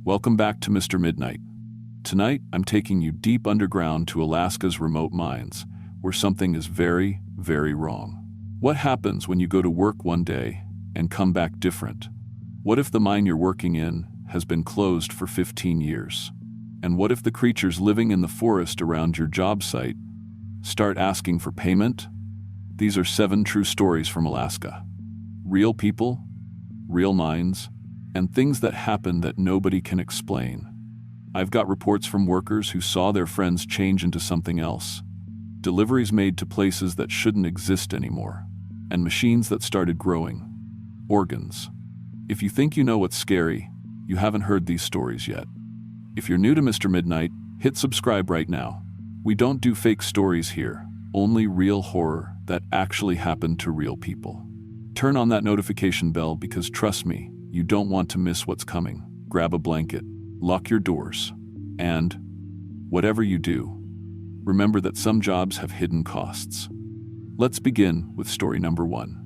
Welcome back to Mr. Midnight. Tonight, I'm taking you deep underground to Alaska's remote mines, where something is very, very wrong. What happens when you go to work one day and come back different? What if the mine you're working in has been closed for 15 years? And what if the creatures living in the forest around your job site start asking for payment? These are 7 true stories from Alaska. Real people, real mines, and things that happen that nobody can explain. I've got reports from workers who saw their friends change into something else, deliveries made to places that shouldn't exist anymore, and machines that started growing organs. If you think you know what's scary, you haven't heard these stories yet. If you're new to Mr. Midnight, hit subscribe right now. We don't do fake stories here, only real horror that actually happened to real people. Turn on that notification bell because trust me, you don't want to miss what's coming. Grab a blanket, lock your doors, and whatever you do, remember that some jobs have hidden costs. Let's begin with story number 1.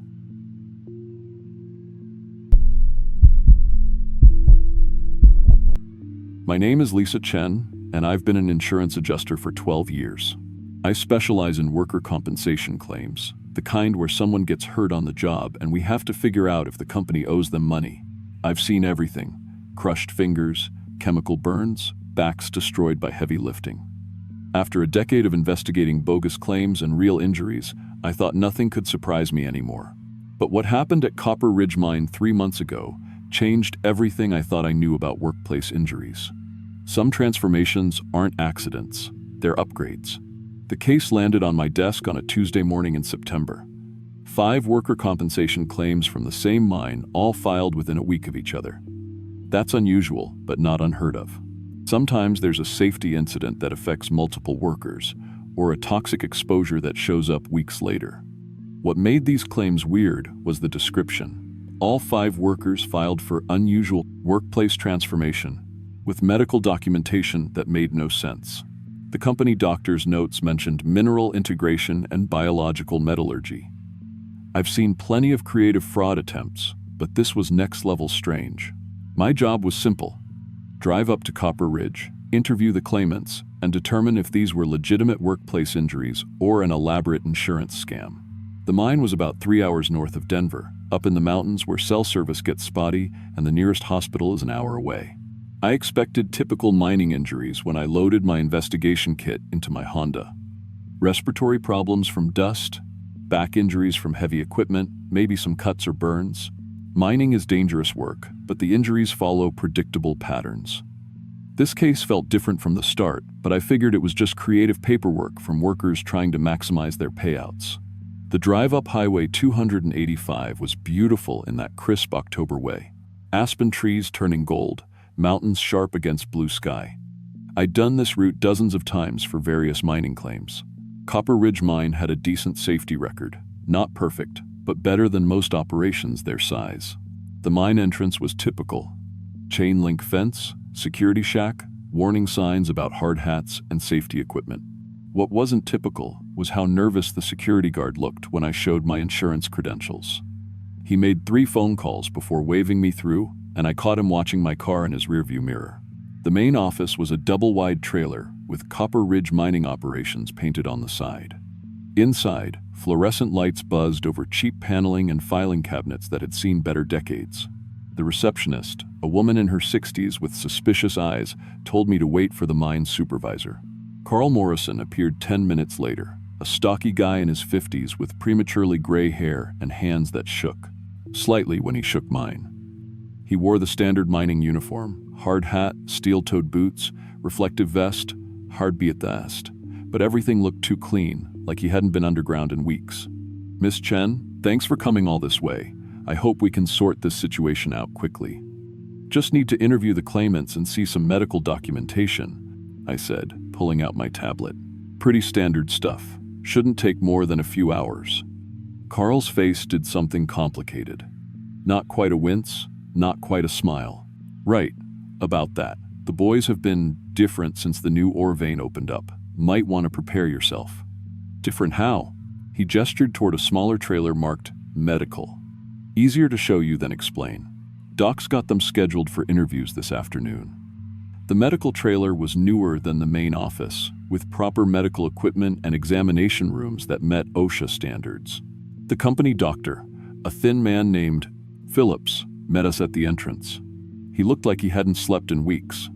My name is Lisa Chen, and I've been an insurance adjuster for 12 years. I specialize in worker compensation claims, the kind where someone gets hurt on the job and we have to figure out if the company owes them money. I've seen everything: crushed fingers, chemical burns, backs destroyed by heavy lifting. After a decade of investigating bogus claims and real injuries, I thought nothing could surprise me anymore. But what happened at Copper Ridge Mine 3 months ago changed everything I thought I knew about workplace injuries. Some transformations aren't accidents, they're upgrades. The case landed on my desk on a Tuesday morning in September. 5 worker compensation claims from the same mine, all filed within a week of each other. That's unusual, but not unheard of. Sometimes there's a safety incident that affects multiple workers, or a toxic exposure that shows up weeks later. What made these claims weird was the description. All 5 workers filed for unusual workplace transformation, with medical documentation that made no sense. The company doctor's notes mentioned mineral integration and biological metallurgy. I've seen plenty of creative fraud attempts, but this was next-level strange. My job was simple: drive up to Copper Ridge, interview the claimants, and determine if these were legitimate workplace injuries or an elaborate insurance scam. The mine was about 3 hours north of Denver, up in the mountains where cell service gets spotty and the nearest hospital is an hour away. I expected typical mining injuries when I loaded my investigation kit into my Honda. Respiratory problems from dust, back injuries from heavy equipment, maybe some cuts or burns. Mining is dangerous work, but the injuries follow predictable patterns. This case felt different from the start, but I figured it was just creative paperwork from workers trying to maximize their payouts. The drive up Highway 285 was beautiful in that crisp October way. Aspen trees turning gold, mountains sharp against blue sky. I'd done this route dozens of times for various mining claims. Copper Ridge Mine had a decent safety record, not perfect, but better than most operations their size. The mine entrance was typical: chain link fence, security shack, warning signs about hard hats and safety equipment. What wasn't typical was how nervous the security guard looked when I showed my insurance credentials. He made 3 phone calls before waving me through, and I caught him watching my car in his rearview mirror. The main office was a double-wide trailer with Copper Ridge Mining Operations painted on the side. Inside, fluorescent lights buzzed over cheap paneling and filing cabinets that had seen better decades. The receptionist, a woman in her 60s with suspicious eyes, told me to wait for the mine's supervisor. Carl Morrison appeared 10 minutes later, a stocky guy in his 50s with prematurely gray hair and hands that shook, slightly when he shook mine. He wore the standard mining uniform: hard hat, steel-toed boots, reflective vest, hard be at the est. But everything looked too clean, like he hadn't been underground in weeks. "Miss Chen, thanks for coming all this way. I hope we can sort this situation out quickly." "Just need to interview the claimants and see some medical documentation," I said, pulling out my tablet. "Pretty standard stuff. Shouldn't take more than a few hours." Carl's face did something complicated. Not quite a wince, not quite a smile. "Right, about that. The boys have been different since the new ore vein opened up. Might want to prepare yourself." "Different how?" He gestured toward a smaller trailer marked medical. "Easier to show you than explain. Doc's got them scheduled for interviews this afternoon." The medical trailer was newer than the main office, with proper medical equipment and examination rooms that met OSHA standards. The company doctor, a thin man named Phillips, met us at the entrance. He looked like he hadn't slept in weeks.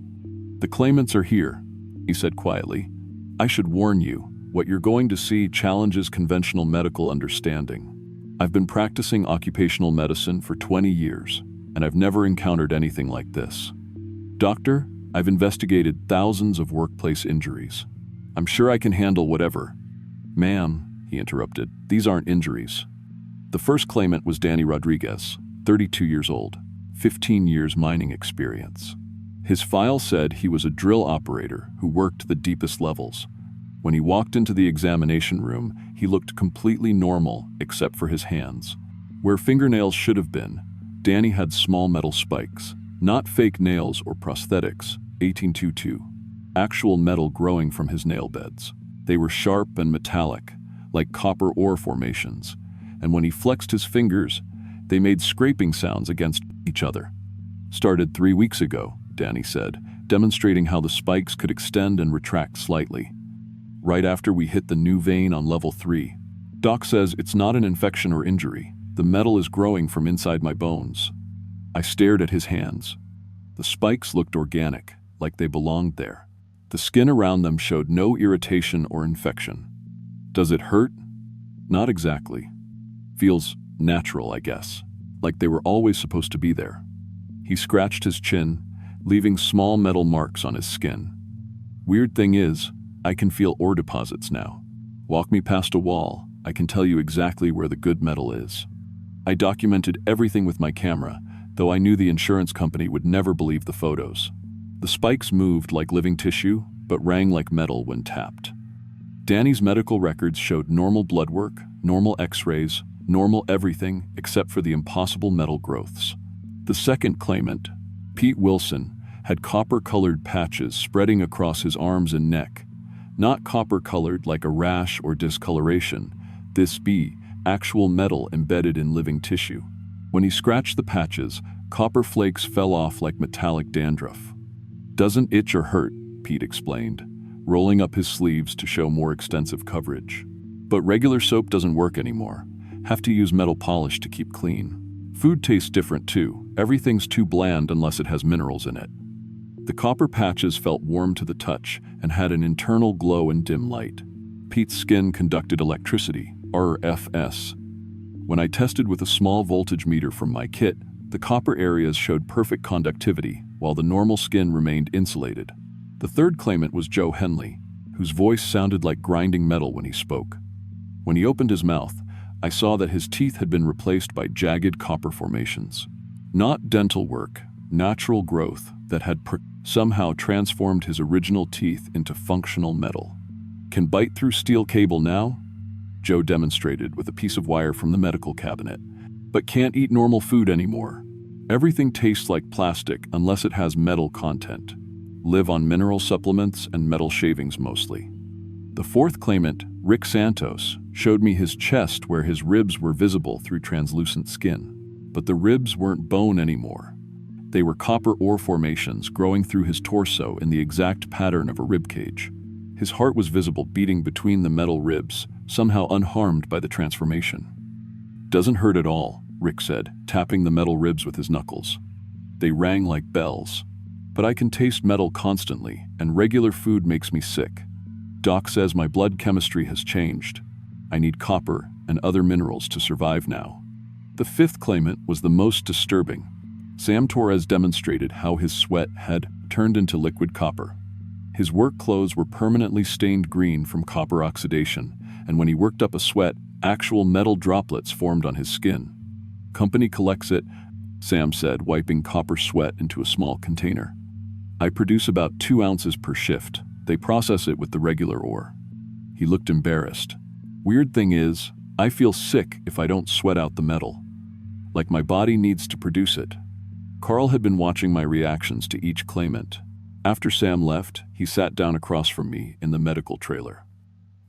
"The claimants are here," he said quietly. "I should warn you, what you're going to see challenges conventional medical understanding. I've been practicing occupational medicine for 20 years, and I've never encountered anything like this. Doctor, I've investigated thousands of workplace injuries. I'm sure I can handle whatever." "Ma'am," he interrupted, "these aren't injuries." The first claimant was Danny Rodriguez, 32 years old, 15 years mining experience. His file said he was a drill operator who worked the deepest levels. When he walked into the examination room, he looked completely normal except for his hands. Where fingernails should have been, Danny had small metal spikes, not fake nails or prosthetics, 1822. Actual metal growing from his nail beds. They were sharp and metallic, like copper ore formations, and when he flexed his fingers, they made scraping sounds against each other. "Started 3 weeks ago," Danny said, demonstrating how the spikes could extend and retract slightly. "Right after we hit the new vein on level 3. Doc says it's not an infection or injury. The metal is growing from inside my bones." I stared at his hands. The spikes looked organic, like they belonged there. The skin around them showed no irritation or infection. "Does it hurt?" "Not exactly. Feels natural, I guess. Like they were always supposed to be there." He scratched his chin, leaving small metal marks on his skin. "Weird thing is, I can feel ore deposits now. Walk me past a wall, I can tell you exactly where the good metal is." I documented everything with my camera, though I knew the insurance company would never believe the photos. The spikes moved like living tissue, but rang like metal when tapped. Danny's medical records showed normal blood work, normal x-rays, normal everything except for the impossible metal growths. The second claimant, Pete Wilson, had copper-colored patches spreading across his arms and neck. Not copper-colored like a rash or discoloration, this be actual metal embedded in living tissue. When he scratched the patches, copper flakes fell off like metallic dandruff. "Doesn't itch or hurt," Pete explained, rolling up his sleeves to show more extensive coverage. "But regular soap doesn't work anymore. Have to use metal polish to keep clean. Food tastes different too. Everything's too bland unless it has minerals in it." The copper patches felt warm to the touch and had an internal glow in dim light. Pete's skin conducted electricity, RFS. When I tested with a small voltage meter from my kit, the copper areas showed perfect conductivity, while the normal skin remained insulated. The third claimant was Joe Henley, whose voice sounded like grinding metal when he spoke. When he opened his mouth, I saw that his teeth had been replaced by jagged copper formations. Not dental work, natural growth that had somehow transformed his original teeth into functional metal. "Can bite through steel cable now?" Joe demonstrated with a piece of wire from the medical cabinet. "But can't eat normal food anymore. Everything tastes like plastic unless it has metal content. Live on mineral supplements and metal shavings mostly." The fourth claimant, Rick Santos, showed me his chest where his ribs were visible through translucent skin. But the ribs weren't bone anymore. They were copper ore formations growing through his torso in the exact pattern of a rib cage. His heart was visible beating between the metal ribs, somehow unharmed by the transformation. "Doesn't hurt at all," Rick said, tapping the metal ribs with his knuckles. "They rang like bells. But I can taste metal constantly, and regular food makes me sick. Doc says my blood chemistry has changed. I need copper and other minerals to survive now." The fifth claimant was the most disturbing. Sam Torres demonstrated how his sweat had turned into liquid copper. His work clothes were permanently stained green from copper oxidation, and when he worked up a sweat, actual metal droplets formed on his skin. "Company collects it," Sam said, wiping copper sweat into a small container. "I produce about 2 ounces per shift. They process it with the regular ore." He looked embarrassed. "Weird thing is, I feel sick if I don't sweat out the metal. Like my body needs to produce it." Carl had been watching my reactions to each claimant. After Sam left, he sat down across from me in the medical trailer.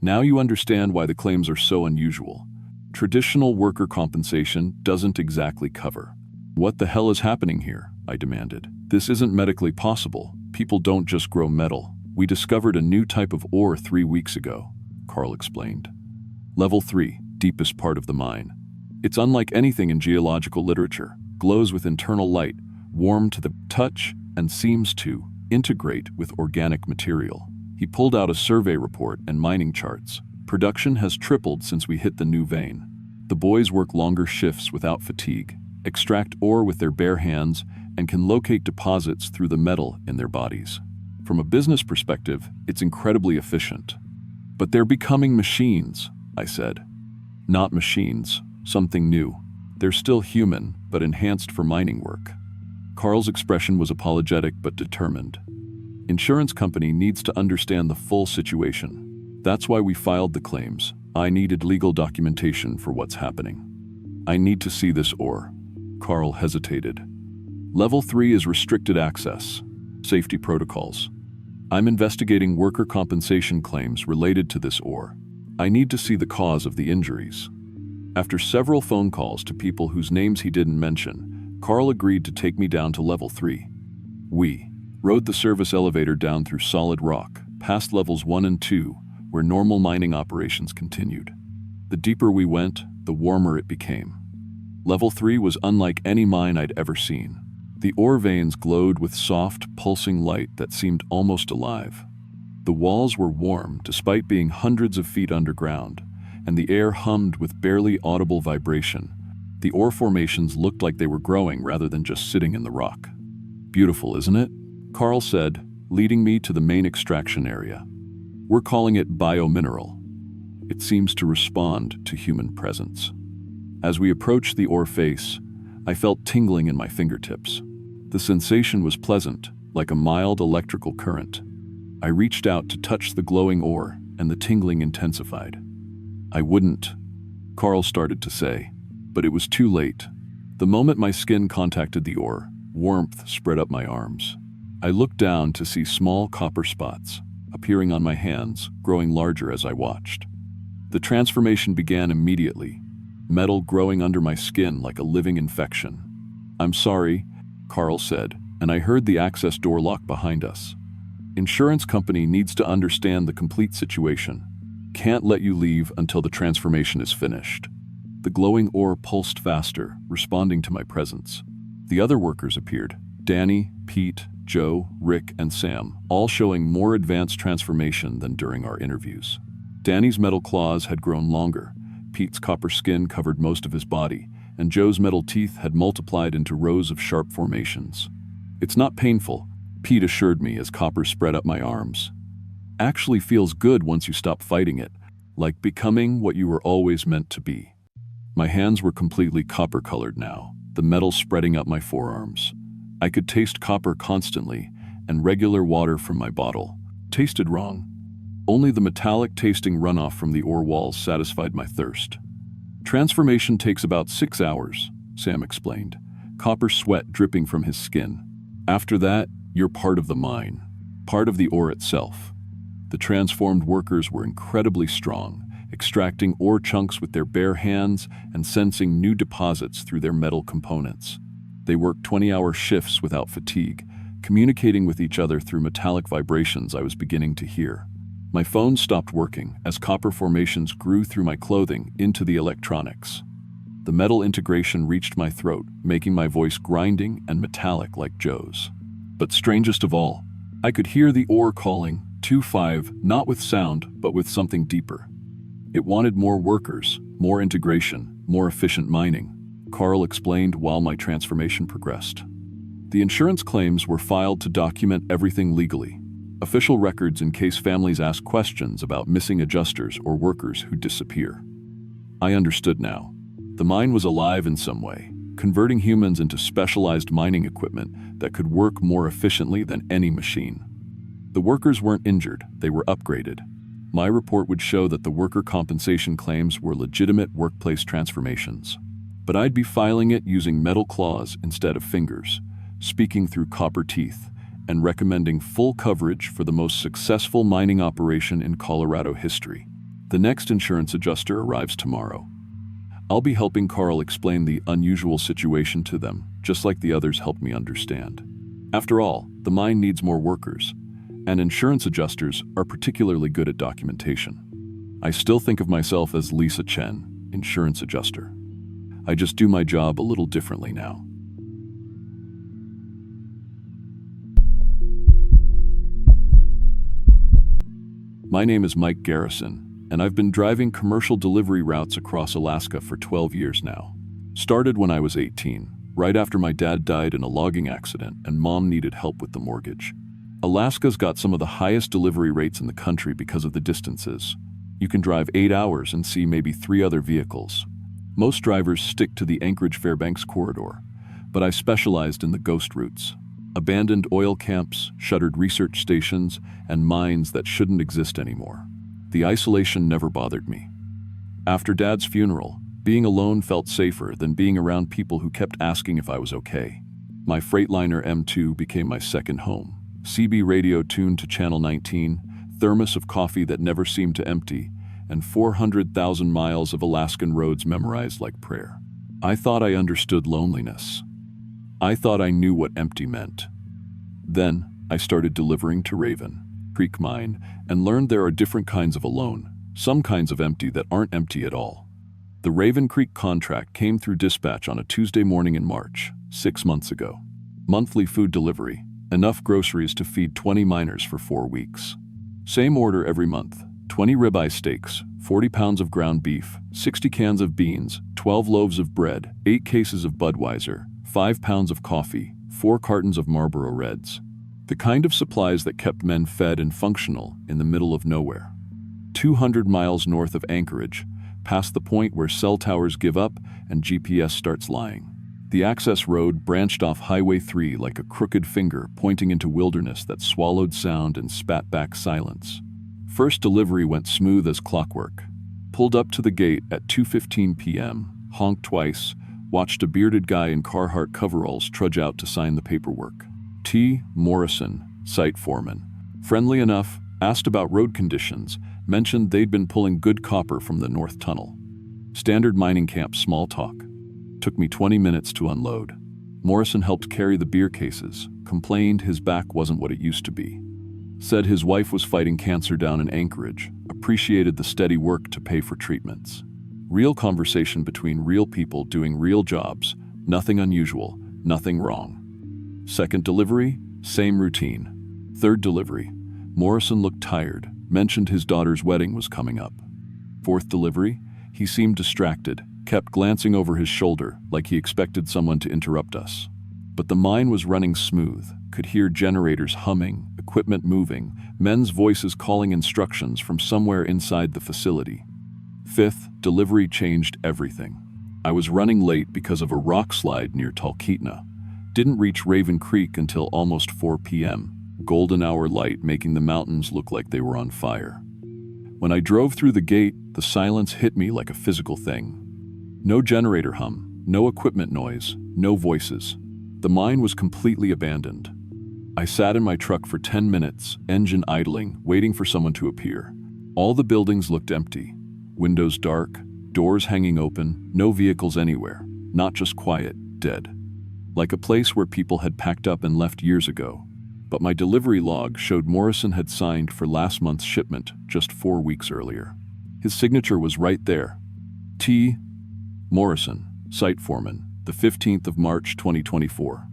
"Now you understand why the claims are so unusual. Traditional worker compensation doesn't exactly cover." "What the hell is happening here?" I demanded. "This isn't medically possible. People don't just grow metal. We discovered a new type of ore 3 weeks ago, Carl explained. Level 3, deepest part of the mine. It's unlike anything in geological literature, glows with internal light, warm to the touch, and seems to integrate with organic material. He pulled out a survey report and mining charts. Production has tripled since we hit the new vein. The boys work longer shifts without fatigue, extract ore with their bare hands, and can locate deposits through the metal in their bodies. From a business perspective, it's incredibly efficient. But they're becoming machines, I said. Not machines, something new. They're still human, but enhanced for mining work. Carl's expression was apologetic but determined. Insurance company needs to understand the full situation. That's why we filed the claims. I needed legal documentation for what's happening. I need to see this ore. Carl hesitated. Level 3 is restricted access. Safety protocols. I'm investigating worker compensation claims related to this ore. I need to see the cause of the injuries. After several phone calls to people whose names he didn't mention, Carl agreed to take me down to level 3. We rode the service elevator down through solid rock, past levels 1 and 2, where normal mining operations continued. The deeper we went, the warmer it became. Level 3 was unlike any mine I'd ever seen. The ore veins glowed with soft, pulsing light that seemed almost alive. The walls were warm despite being hundreds of feet underground, and the air hummed with barely audible vibration. The ore formations looked like they were growing rather than just sitting in the rock. Beautiful, isn't it? Carl said, leading me to the main extraction area. We're calling it Biomineral. It seems to respond to human presence. As we approached the ore face, I felt tingling in my fingertips. The sensation was pleasant, like a mild electrical current. I reached out to touch the glowing ore, and the tingling intensified. I wouldn't, Carl started to say, but it was too late. The moment my skin contacted the ore, warmth spread up my arms. I looked down to see small copper spots appearing on my hands, growing larger as I watched. The transformation began immediately, metal growing under my skin like a living infection. I'm sorry, Carl said, and I heard the access door lock behind us. Insurance company needs to understand the complete situation. Can't let you leave until the transformation is finished. The glowing ore pulsed faster, responding to my presence. The other workers appeared. Danny, Pete, Joe, Rick, and Sam, all showing more advanced transformation than during our interviews. Danny's metal claws had grown longer, Pete's copper skin covered most of his body, and Joe's metal teeth had multiplied into rows of sharp formations. It's not painful, Pete assured me as copper spread up my arms. Actually feels good once you stop fighting it, like becoming what you were always meant to be. My hands were completely copper-colored now, the metal spreading up my forearms. I could taste copper constantly, and regular water from my bottle tasted wrong. Only the metallic-tasting runoff from the ore walls satisfied my thirst. Transformation takes about 6 hours, Sam explained, copper sweat dripping from his skin. After that, you're part of the mine, part of the ore itself. The transformed workers were incredibly strong, extracting ore chunks with their bare hands and sensing new deposits through their metal components. They worked 20-hour shifts without fatigue, communicating with each other through metallic vibrations I was beginning to hear. My phone stopped working as copper formations grew through my clothing into the electronics. The metal integration reached my throat, making my voice grinding and metallic like Joe's. But strangest of all, I could hear the ore calling, 2-5, not with sound, but with something deeper. It wanted more workers, more integration, more efficient mining, Carl explained while my transformation progressed. The insurance claims were filed to document everything legally. Official records in case families ask questions about missing adjusters or workers who disappear. I understood now. The mine was alive in some way, converting humans into specialized mining equipment that could work more efficiently than any machine. The workers weren't injured, they were upgraded. My report would show that the worker compensation claims were legitimate workplace transformations. But I'd be filing it using metal claws instead of fingers, speaking through copper teeth, and recommending full coverage for the most successful mining operation in Colorado history. The next insurance adjuster arrives tomorrow. I'll be helping Carl explain the unusual situation to them, just like the others helped me understand. After all, The mine needs more workers, and insurance adjusters are particularly good at documentation. I still think of myself as Lisa Chen, insurance adjuster. I just do my job a little differently now. My name is Mike Garrison, and I've been driving commercial delivery routes across Alaska for 12 years now. Started when I was 18, right after my dad died in a logging accident and mom needed help with the mortgage. Alaska's got some of the highest delivery rates in the country because of the distances. You can drive 8 hours and see maybe 3 other vehicles. Most drivers stick to the Anchorage-Fairbanks corridor, but I specialized in the ghost routes. Abandoned oil camps, shuttered research stations, and mines that shouldn't exist anymore. The isolation never bothered me. After Dad's funeral, being alone felt safer than being around people who kept asking if I was okay. My Freightliner M2 became my second home. CB radio tuned to channel 19, thermos of coffee that never seemed to empty, and 400,000 miles of Alaskan roads memorized like prayer. I thought I understood loneliness. I thought I knew what empty meant. Then, I started delivering to Raven Creek Mine and learned there are different kinds of alone, some kinds of empty that aren't empty at all. The Raven Creek contract came through dispatch on a Tuesday morning in March, 6 months ago. Monthly food delivery, enough groceries to feed 20 miners for 4 weeks. Same order every month. 20 ribeye steaks, 40 pounds of ground beef, 60 cans of beans, 12 loaves of bread, 8 cases of Budweiser, 5 pounds of coffee, 4 cartons of Marlboro Reds. The kind of supplies that kept men fed and functional in the middle of nowhere. 200 miles north of Anchorage, past the point where cell towers give up and GPS starts lying. The access road branched off Highway 3 like a crooked finger pointing into wilderness that swallowed sound and spat back silence. First delivery went smooth as clockwork. Pulled up to the gate at 2:15 p.m., honked twice, watched a bearded guy in Carhartt coveralls trudge out to sign the paperwork. T. Morrison, site foreman. Friendly enough, asked about road conditions, mentioned they'd been pulling good copper from the North Tunnel. Standard mining camp small talk. Took me 20 minutes to unload. Morrison helped carry the beer cases, complained his back wasn't what it used to be. Said his wife was fighting cancer down in Anchorage, appreciated the steady work to pay for treatments. Real conversation between real people doing real jobs, nothing unusual, nothing wrong. Second delivery, same routine. Third delivery, Morrison looked tired, mentioned his daughter's wedding was coming up. Fourth delivery, he seemed distracted, kept glancing over his shoulder like he expected someone to interrupt us. But the mine was running smooth, could hear generators humming, equipment moving, men's voices calling instructions from somewhere inside the facility. Fifth, delivery changed everything. I was running late because of a rock slide near Talkeetna. Didn't reach Raven Creek until almost 4 p.m., golden hour light making the mountains look like they were on fire. When I drove through the gate, the silence hit me like a physical thing. No generator hum, no equipment noise, no voices. The mine was completely abandoned. I sat in my truck for 10 minutes, engine idling, waiting for someone to appear. All the buildings looked empty. Windows dark, doors hanging open, no vehicles anywhere. Not just quiet, dead. Like a place where people had packed up and left years ago. But my delivery log showed Morrison had signed for last month's shipment just 4 weeks earlier. His signature was right there. T. Morrison, site foreman, the 15th of March 2024.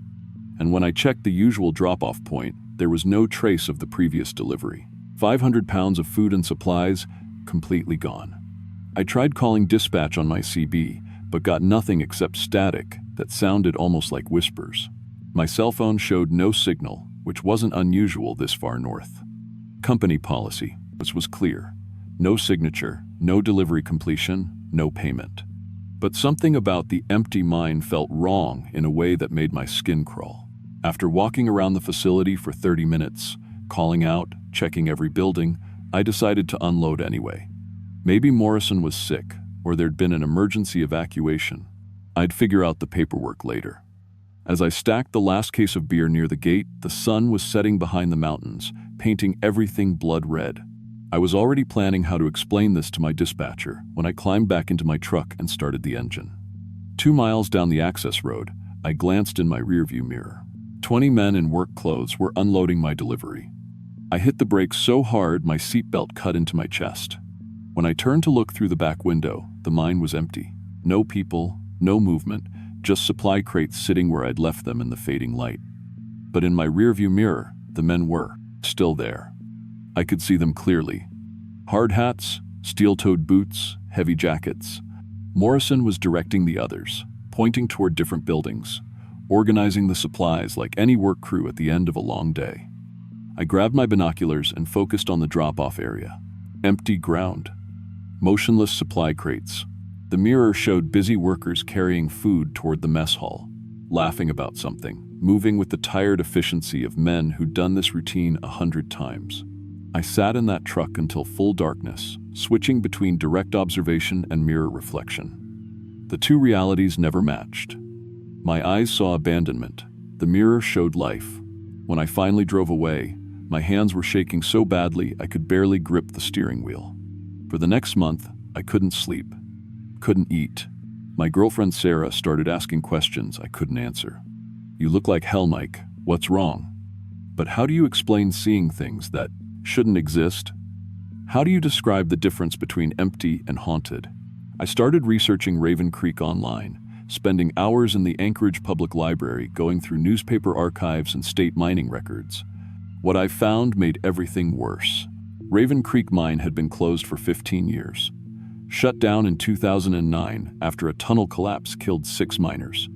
And when I checked the usual drop-off point, there was no trace of the previous delivery. 500 pounds of food and supplies, completely gone. I tried calling dispatch on my CB, but got nothing except static that sounded almost like whispers. My cell phone showed no signal, which wasn't unusual this far north. Company policy, which was clear. No signature, no delivery completion, no payment. But something about the empty mine felt wrong in a way that made my skin crawl. After walking around the facility for 30 minutes, calling out, checking every building, I decided to unload anyway. Maybe Morrison was sick, or there'd been an emergency evacuation. I'd figure out the paperwork later. As I stacked the last case of beer near the gate, the sun was setting behind the mountains, painting everything blood red. I was already planning how to explain this to my dispatcher when I climbed back into my truck and started the engine. 2 miles down the access road, I glanced in my rearview mirror. 20 men in work clothes were unloading my delivery. I hit the brakes so hard my seatbelt cut into my chest. When I turned to look through the back window, the mine was empty. No people, no movement, just supply crates sitting where I'd left them in the fading light. But in my rearview mirror, the men were still there. I could see them clearly. Hard hats, steel-toed boots, heavy jackets. Morrison was directing the others, pointing toward different buildings, organizing the supplies like any work crew at the end of a long day. I grabbed my binoculars and focused on the drop-off area. Empty ground. Motionless supply crates. The mirror showed busy workers carrying food toward the mess hall, laughing about something, moving with the tired efficiency of men who'd done this routine 100 times. I sat in that truck until full darkness, switching between direct observation and mirror reflection. The two realities never matched. My eyes saw abandonment. The mirror showed life. When I finally drove away, my hands were shaking so badly I could barely grip the steering wheel. For the next month, I couldn't sleep, couldn't eat. My girlfriend Sarah started asking questions I couldn't answer. "You look like hell, Mike. What's wrong?" But how do you explain seeing things that shouldn't exist? How do you describe the difference between empty and haunted? I started researching Raven Creek online, spending hours in the Anchorage Public Library going through newspaper archives and state mining records. What I found made everything worse. Raven Creek mine had been closed for 15 years. Shut down in 2009 after a tunnel collapse killed 6 miners.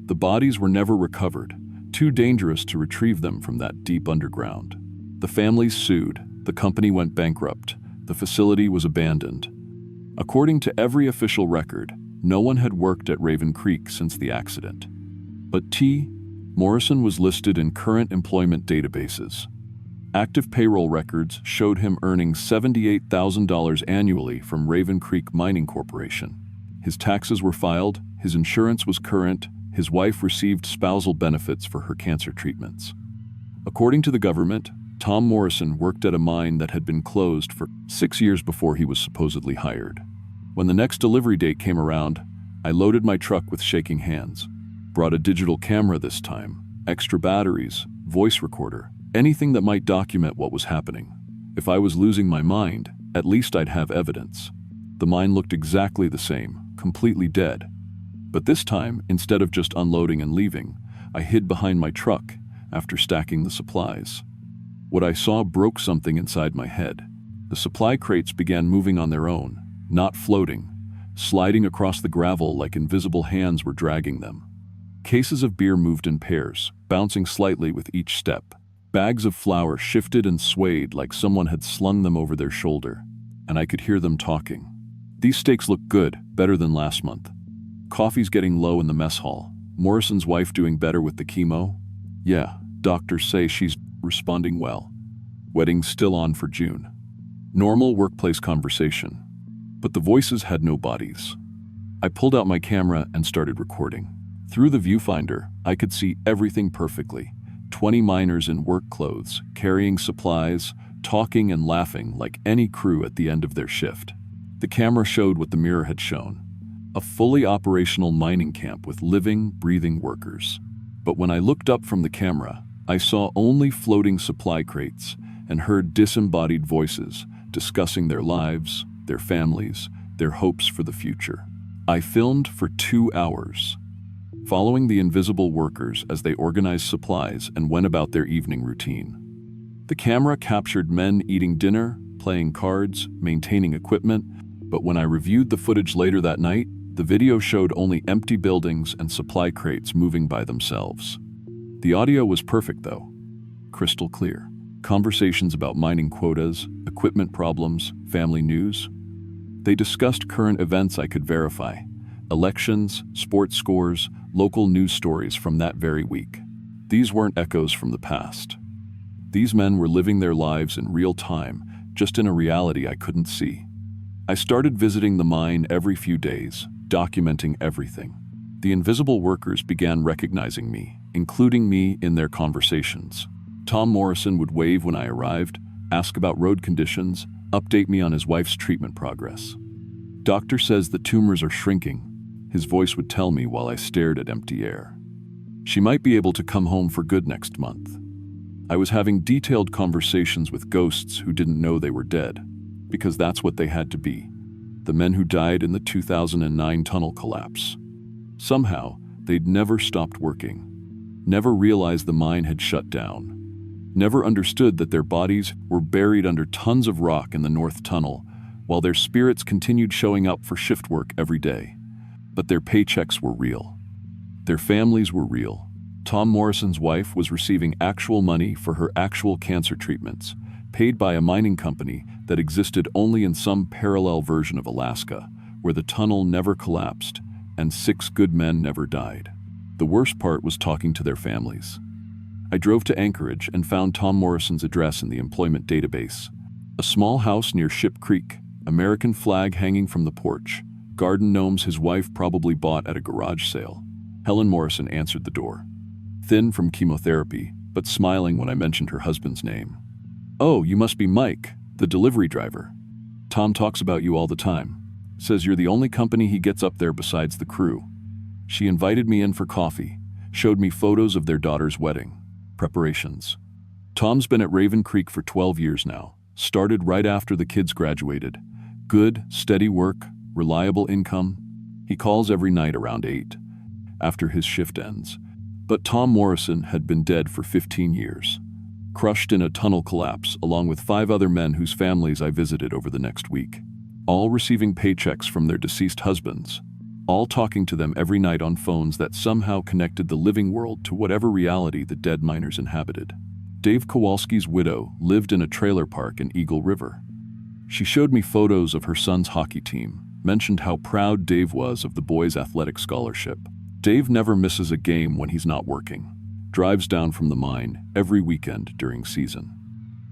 The bodies were never recovered, too dangerous to retrieve them from that deep underground. The families sued, the company went bankrupt, the facility was abandoned. According to every official record, no one had worked at Raven Creek since the accident. But Morrison was listed in current employment databases. Active payroll records showed him earning $78,000 annually from Raven Creek Mining Corporation. His taxes were filed, his insurance was current, his wife received spousal benefits for her cancer treatments. According to the government, Tom Morrison worked at a mine that had been closed for 6 years before he was supposedly hired. When the next delivery date came around, I loaded my truck with shaking hands. Brought a digital camera this time, extra batteries, voice recorder, anything that might document what was happening. If I was losing my mind, at least I'd have evidence. The mine looked exactly the same, completely dead. But this time, instead of just unloading and leaving, I hid behind my truck after stacking the supplies. What I saw broke something inside my head. The supply crates began moving on their own, not floating, sliding across the gravel like invisible hands were dragging them. Cases of beer moved in pairs, bouncing slightly with each step. Bags of flour shifted and swayed like someone had slung them over their shoulder, and I could hear them talking. "These steaks look good, better than last month. Coffee's getting low in the mess hall. Morrison's wife doing better with the chemo? Yeah, doctors say she's responding well. Wedding's still on for June." Normal workplace conversation. But the voices had no bodies. I pulled out my camera and started recording. Through the viewfinder, I could see everything perfectly. 20 miners in work clothes, carrying supplies, talking and laughing like any crew at the end of their shift. The camera showed what the mirror had shown. A fully operational mining camp with living, breathing workers. But when I looked up from the camera, I saw only floating supply crates and heard disembodied voices discussing their lives, their families, their hopes for the future. I filmed for 2 hours, following the invisible workers as they organized supplies and went about their evening routine. The camera captured men eating dinner, playing cards, maintaining equipment, but when I reviewed the footage later that night, the video showed only empty buildings and supply crates moving by themselves. The audio was perfect though, crystal clear. Conversations about mining quotas, equipment problems, family news. They discussed current events I could verify. Elections, sports scores, local news stories from that very week. These weren't echoes from the past. These men were living their lives in real time, just in a reality I couldn't see. I started visiting the mine every few days, documenting everything. The invisible workers began recognizing me, including me in their conversations. Tom Morrison would wave when I arrived, ask about road conditions, update me on his wife's treatment progress. "Doctor says the tumors are shrinking," his voice would tell me while I stared at empty air. She might be able to come home for good next month. I was having detailed conversations with ghosts who didn't know they were dead, because that's what they had to be. The men who died in the 2009 tunnel collapse. Somehow, they'd never stopped working, never realized the mine had shut down, never understood that their bodies were buried under tons of rock in the North Tunnel, while their spirits continued showing up for shift work every day. But their paychecks were real. Their families were real. Tom Morrison's wife was receiving actual money for her actual cancer treatments, paid by a mining company that existed only in some parallel version of Alaska, where the tunnel never collapsed and 6 good men never died. The worst part was talking to their families. I drove to Anchorage and found Tom Morrison's address in the employment database. A small house near Ship Creek, American flag hanging from the porch, garden gnomes his wife probably bought at a garage sale. Helen Morrison answered the door, thin from chemotherapy, but smiling when I mentioned her husband's name. "Oh, you must be Mike, the delivery driver. Tom talks about you all the time. Says you're the only company he gets up there besides the crew." She invited me in for coffee, showed me photos of their daughter's wedding preparations. Tom's been at Raven Creek for 12 years now, started right after the kids graduated. Good, steady work, reliable income. He calls every night around 8, after his shift ends. But Tom Morrison had been dead for 15 years, crushed in a tunnel collapse along with 5 other men whose families I visited over the next week, all receiving paychecks from their deceased husbands, all talking to them every night on phones that somehow connected the living world to whatever reality the dead miners inhabited. Dave Kowalski's widow lived in a trailer park in Eagle River. She showed me photos of her son's hockey team, mentioned how proud Dave was of the boys' athletic scholarship. Dave never misses a game when he's not working, drives down from the mine every weekend during season.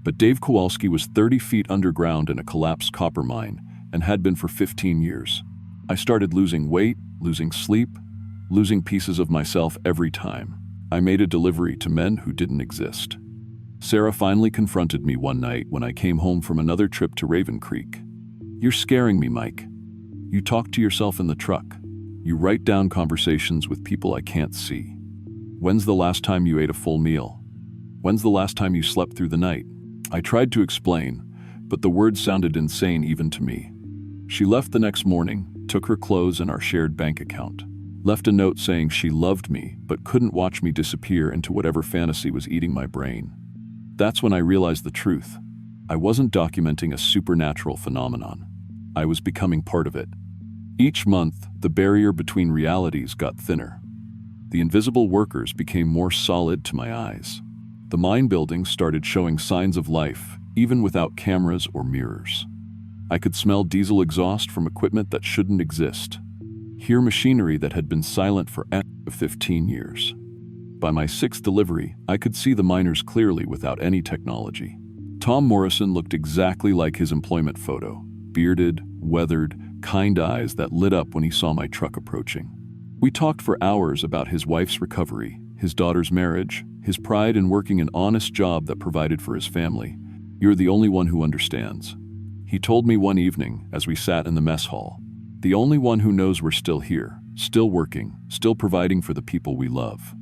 But Dave Kowalski was 30 feet underground in a collapsed copper mine and had been for 15 years. I started losing weight, losing sleep, losing pieces of myself every time I made a delivery to men who didn't exist. Sarah finally confronted me one night when I came home from another trip to Raven Creek. "You're scaring me, Mike. You talk to yourself in the truck. You write down conversations with people I can't see. When's the last time you ate a full meal? When's the last time you slept through the night?" I tried to explain, but the words sounded insane even to me. She left the next morning, took her clothes and our shared bank account, left a note saying she loved me but couldn't watch me disappear into whatever fantasy was eating my brain. That's when I realized the truth. I wasn't documenting a supernatural phenomenon. I was becoming part of it. Each month, the barrier between realities got thinner. The invisible workers became more solid to my eyes. The mine buildings started showing signs of life, even without cameras or mirrors. I could smell diesel exhaust from equipment that shouldn't exist, hear machinery that had been silent for 15 years. By my 6th delivery, I could see the miners clearly without any technology. Tom Morrison looked exactly like his employment photo, bearded, weathered, kind eyes that lit up when he saw my truck approaching. We talked for hours about his wife's recovery, his daughter's marriage, his pride in working an honest job that provided for his family. "You're the only one who understands," he told me one evening as we sat in the mess hall. "The only one who knows we're still here, still working, still providing for the people we love."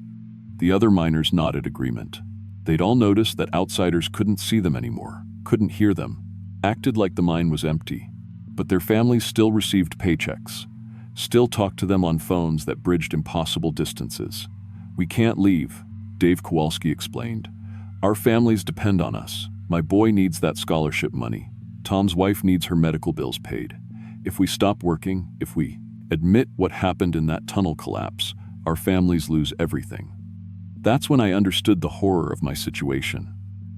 The other miners nodded agreement. They'd all noticed that outsiders couldn't see them anymore, couldn't hear them, acted like the mine was empty. But their families still received paychecks, still talked to them on phones that bridged impossible distances. "We can't leave," Dave Kowalski explained. "Our families depend on us. My boy needs that scholarship money. Tom's wife needs her medical bills paid. If we stop working, if we admit what happened in that tunnel collapse, our families lose everything." That's when I understood the horror of my situation.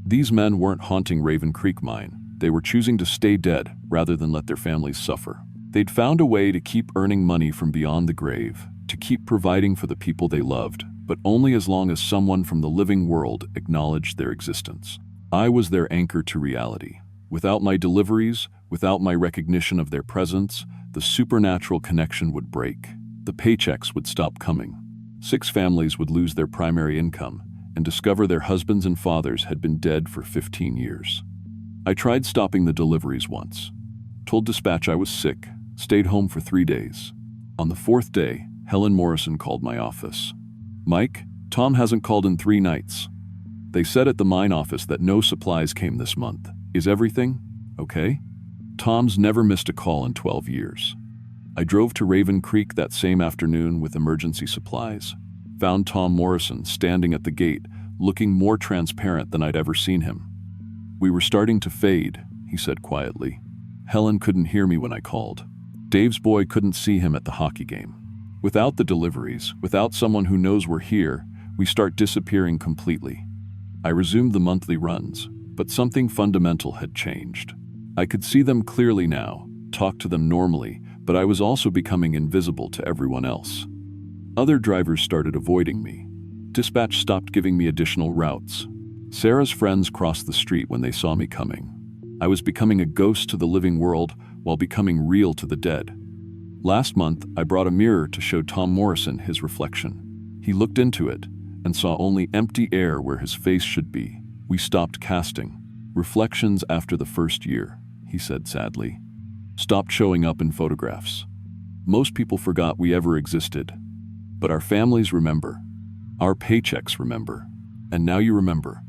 These men weren't haunting Raven Creek Mine. They were choosing to stay dead rather than let their families suffer. They'd found a way to keep earning money from beyond the grave, to keep providing for the people they loved, but only as long as someone from the living world acknowledged their existence. I was their anchor to reality. Without my deliveries, without my recognition of their presence, the supernatural connection would break. The paychecks would stop coming. 6 families would lose their primary income and discover their husbands and fathers had been dead for 15 years. I tried stopping the deliveries once. Told dispatch I was sick, stayed home for 3 days. On the 4th day, Helen Morrison called my office. "Mike, Tom hasn't called in 3 nights. They said at the mine office that no supplies came this month. Is everything okay? Tom's never missed a call in 12 years. I drove to Raven Creek that same afternoon with emergency supplies. Found Tom Morrison standing at the gate, looking more transparent than I'd ever seen him. "We were starting to fade," he said quietly. "Helen couldn't hear me when I called. Dave's boy couldn't see him at the hockey game. Without the deliveries, without someone who knows we're here, we start disappearing completely." I resumed the monthly runs, but something fundamental had changed. I could see them clearly now, talk to them normally, but I was also becoming invisible to everyone else. Other drivers started avoiding me. Dispatch stopped giving me additional routes. Sarah's friends crossed the street when they saw me coming. I was becoming a ghost to the living world while becoming real to the dead. Last month, I brought a mirror to show Tom Morrison his reflection. He looked into it and saw only empty air where his face should be. "We stopped casting reflections after the first year," he said sadly. "Stopped showing up in photographs. Most people forgot we ever existed. But our families remember. Our paychecks remember. And now you remember."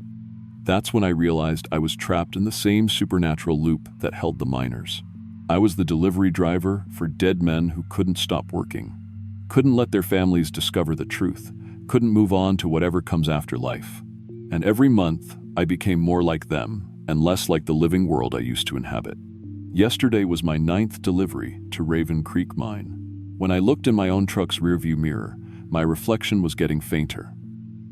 That's when I realized I was trapped in the same supernatural loop that held the miners. I was the delivery driver for dead men who couldn't stop working, couldn't let their families discover the truth, couldn't move on to whatever comes after life. And every month, I became more like them and less like the living world I used to inhabit. Yesterday was my 9th delivery to Raven Creek Mine. When I looked in my own truck's rearview mirror, my reflection was getting fainter.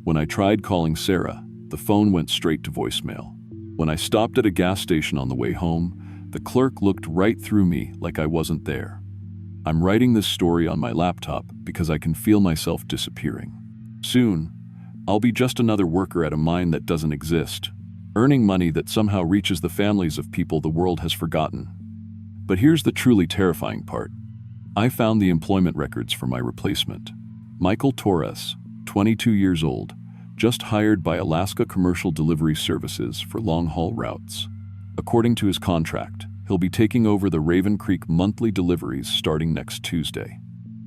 When I tried calling Sarah, the phone went straight to voicemail. When I stopped at a gas station on the way home, the clerk looked right through me like I wasn't there. I'm writing this story on my laptop because I can feel myself disappearing. Soon, I'll be just another worker at a mine that doesn't exist, earning money that somehow reaches the families of people the world has forgotten. But here's the truly terrifying part. I found the employment records for my replacement. Michael Torres, 22 years old, just hired by Alaska Commercial Delivery Services for long-haul routes. According to his contract, he'll be taking over the Raven Creek monthly deliveries starting next Tuesday.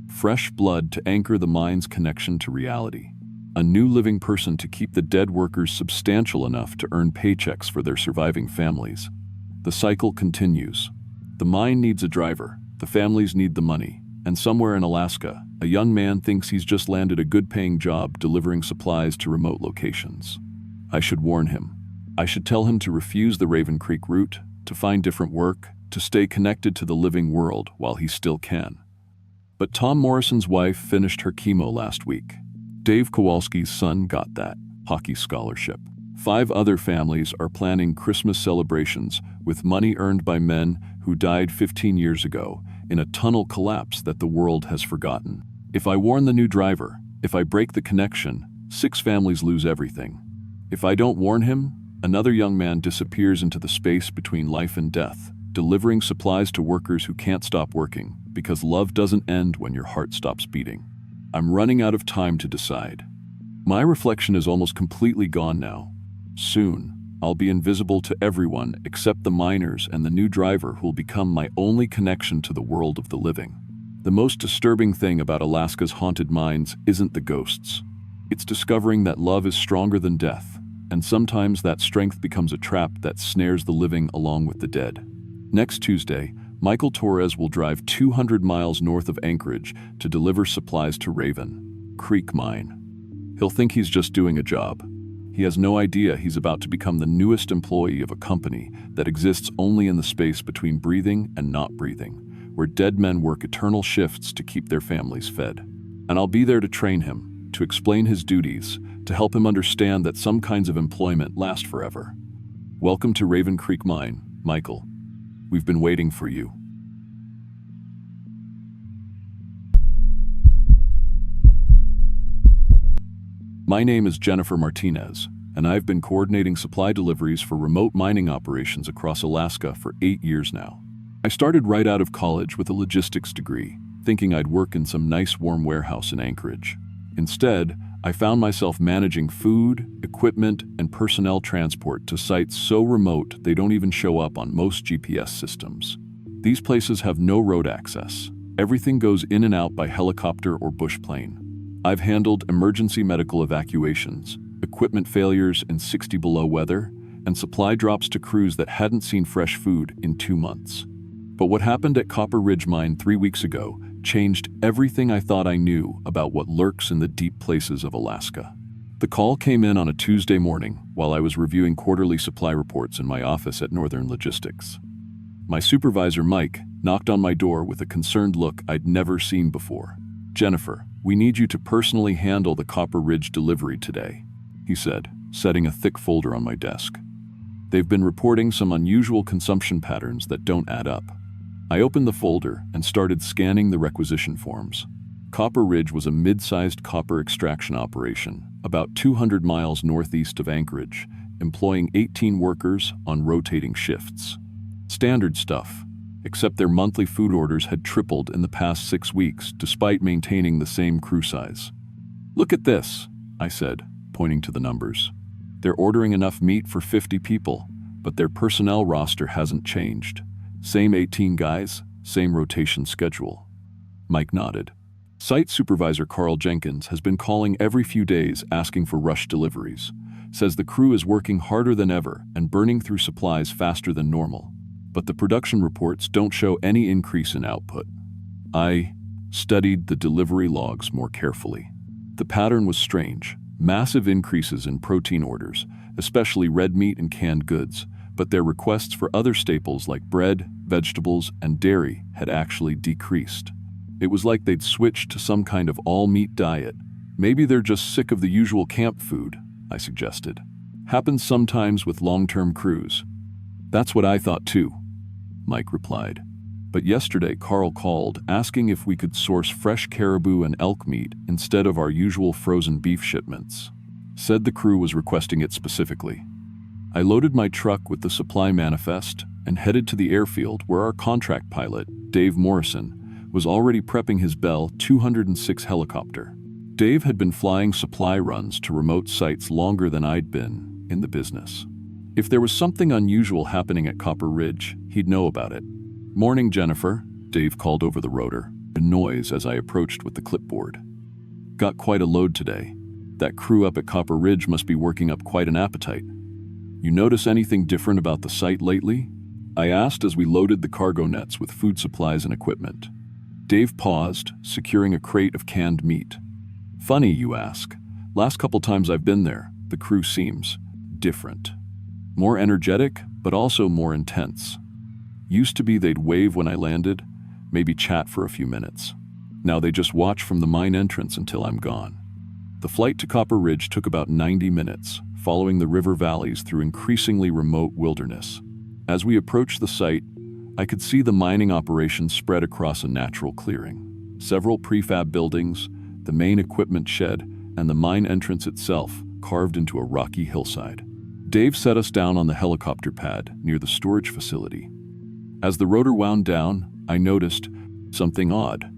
Fresh blood to anchor the mine's connection to reality. A new living person to keep the dead workers substantial enough to earn paychecks for their surviving families. The cycle continues. The mine needs a driver, the families need the money, and somewhere in Alaska, a young man thinks he's just landed a good-paying job delivering supplies to remote locations. I should warn him. I should tell him to refuse the Raven Creek route, to find different work, to stay connected to the living world while he still can. But Tom Morrison's wife finished her chemo last week. Dave Kowalski's son got that hockey scholarship. 5 other families are planning Christmas celebrations with money earned by men who died 15 years ago in a tunnel collapse that the world has forgotten. If I warn the new driver, if I break the connection, 6 families lose everything. If I don't warn him, another young man disappears into the space between life and death, delivering supplies to workers who can't stop working, because love doesn't end when your heart stops beating. I'm running out of time to decide. My reflection is almost completely gone now. Soon, I'll be invisible to everyone except the miners and the new driver who'll become my only connection to the world of the living. The most disturbing thing about Alaska's haunted mines isn't the ghosts. It's discovering that love is stronger than death, and sometimes that strength becomes a trap that snares the living along with the dead. Next Tuesday, Michael Torres will drive 200 miles north of Anchorage to deliver supplies to Raven Creek Mine. He'll think he's just doing a job. He has no idea he's about to become the newest employee of a company that exists only in the space between breathing and not breathing, where dead men work eternal shifts to keep their families fed. And I'll be there to train him, to explain his duties, to help him understand that some kinds of employment last forever. Welcome to Raven Creek Mine, Michael. We've been waiting for you. My name is Jennifer Martinez, and I've been coordinating supply deliveries for remote mining operations across Alaska for 8 years now. I started right out of college with a logistics degree, thinking I'd work in some nice warm warehouse in Anchorage. Instead, I found myself managing food, equipment, and personnel transport to sites so remote they don't even show up on most GPS systems. These places have no road access. Everything goes in and out by helicopter or bush plane. I've handled emergency medical evacuations, equipment failures in 60 below weather, and supply drops to crews that hadn't seen fresh food in 2 months. But what happened at Copper Ridge Mine 3 weeks ago changed everything I thought I knew about what lurks in the deep places of Alaska. The call came in on a Tuesday morning while I was reviewing quarterly supply reports in my office at Northern Logistics. My supervisor, Mike, knocked on my door with a concerned look I'd never seen before. "Jennifer, we need you to personally handle the Copper Ridge delivery today," he said, setting a thick folder on my desk. "They've been reporting some unusual consumption patterns that don't add up." I opened the folder and started scanning the requisition forms. Copper Ridge was a mid-sized copper extraction operation, about 200 miles northeast of Anchorage, employing 18 workers on rotating shifts. Standard stuff, except their monthly food orders had tripled in the past 6 weeks despite maintaining the same crew size. "Look at this," I said, pointing to the numbers. "They're ordering enough meat for 50 people, but their personnel roster hasn't changed. Same 18 guys, same rotation schedule." Mike nodded. Site supervisor Carl Jenkins has been calling every few days asking for rush deliveries. Says the crew is working harder than ever and burning through supplies faster than normal. But the production reports don't show any increase in output. I studied the delivery logs more carefully. The pattern was strange. Massive increases in protein orders, especially red meat and canned goods, but their requests for other staples like bread, vegetables, and dairy had actually decreased. It was like they'd switched to some kind of all-meat diet. "Maybe they're just sick of the usual camp food," I suggested. "Happens sometimes with long-term crews." "That's what I thought too," Mike replied. "But yesterday Carl called asking if we could source fresh caribou and elk meat instead of our usual frozen beef shipments. Said the crew was requesting it specifically." I loaded my truck with the supply manifest and headed to the airfield where our contract pilot, Dave Morrison, was already prepping his Bell 206 helicopter. Dave had been flying supply runs to remote sites longer than I'd been in the business. If there was something unusual happening at Copper Ridge, he'd know about it. "Morning, Jennifer," Dave called over the rotor, a noise as I approached with the clipboard. "Got quite a load today. That crew up at Copper Ridge must be working up quite an appetite. You notice anything different about the site lately?" I asked as we loaded the cargo nets with food supplies and equipment. Dave paused, securing a crate of canned meat. "Funny you ask. Last couple times I've been there, the crew seems different. More energetic, but also more intense. Used to be they'd wave when I landed, maybe chat for a few minutes. Now they just watch from the mine entrance until I'm gone." The flight to Copper Ridge took about 90 minutes, following the river valleys through increasingly remote wilderness. As we approached the site, I could see the mining operation spread across a natural clearing. Several prefab buildings, the main equipment shed, and the mine entrance itself carved into a rocky hillside. Dave set us down on the helicopter pad near the storage facility. As the rotor wound down, I noticed something odd.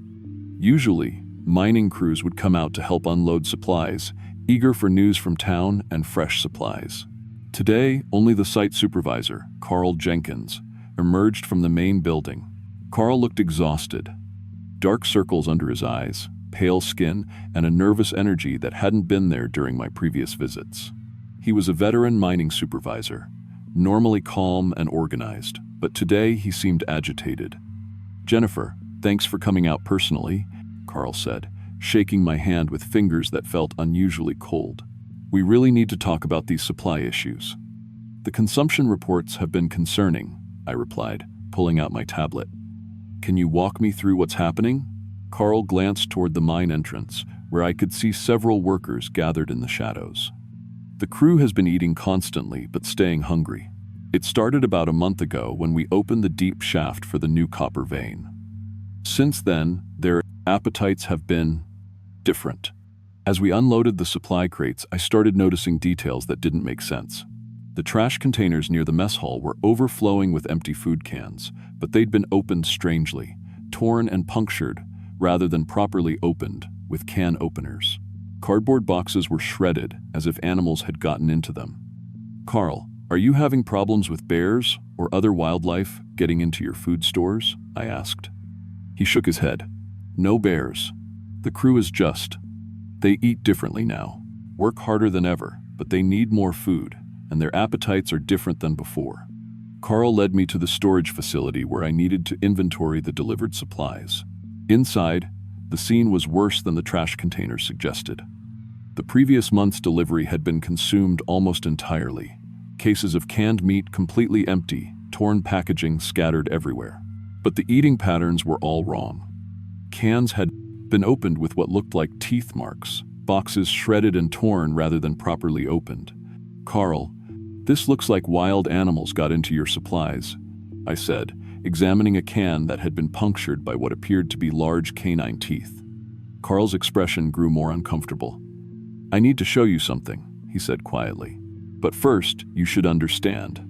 Usually, mining crews would come out to help unload supplies, eager for news from town and fresh supplies. Today, only the site supervisor, Carl Jenkins, emerged from the main building. Carl looked exhausted. Dark circles under his eyes, pale skin, and a nervous energy that hadn't been there during my previous visits. He was a veteran mining supervisor, normally calm and organized, but today he seemed agitated. "Jennifer, thanks for coming out personally," Carl said, shaking my hand with fingers that felt unusually cold. "We really need to talk about these supply issues." "The consumption reports have been concerning," I replied, pulling out my tablet. "Can you walk me through what's happening?" Carl glanced toward the mine entrance, where I could see several workers gathered in the shadows. "The crew has been eating constantly but staying hungry. It started about a month ago when we opened the deep shaft for the new copper vein. Since then, their appetites have been different. As we unloaded the supply crates, I started noticing details that didn't make sense. The trash containers near the mess hall were overflowing with empty food cans, but they'd been opened strangely, torn and punctured, rather than properly opened with can openers. Cardboard boxes were shredded as if animals had gotten into them. "Carl, are you having problems with bears or other wildlife getting into your food stores?" I asked. He shook his head. "No bears. The crew is just They eat differently now, work harder than ever, but they need more food, and their appetites are different than before. Carl led me to the storage facility where I needed to inventory the delivered supplies. Inside, the scene was worse than the trash containers suggested. The previous month's delivery had been consumed almost entirely. Cases of canned meat completely empty, torn packaging scattered everywhere. But the eating patterns were all wrong. Cans had been opened with what looked like teeth marks, boxes shredded and torn rather than properly opened. "Carl, this looks like wild animals got into your supplies," I said, examining a can that had been punctured by what appeared to be large canine teeth. Carl's expression grew more uncomfortable. "I need to show you something," he said quietly. "But first, you should understand.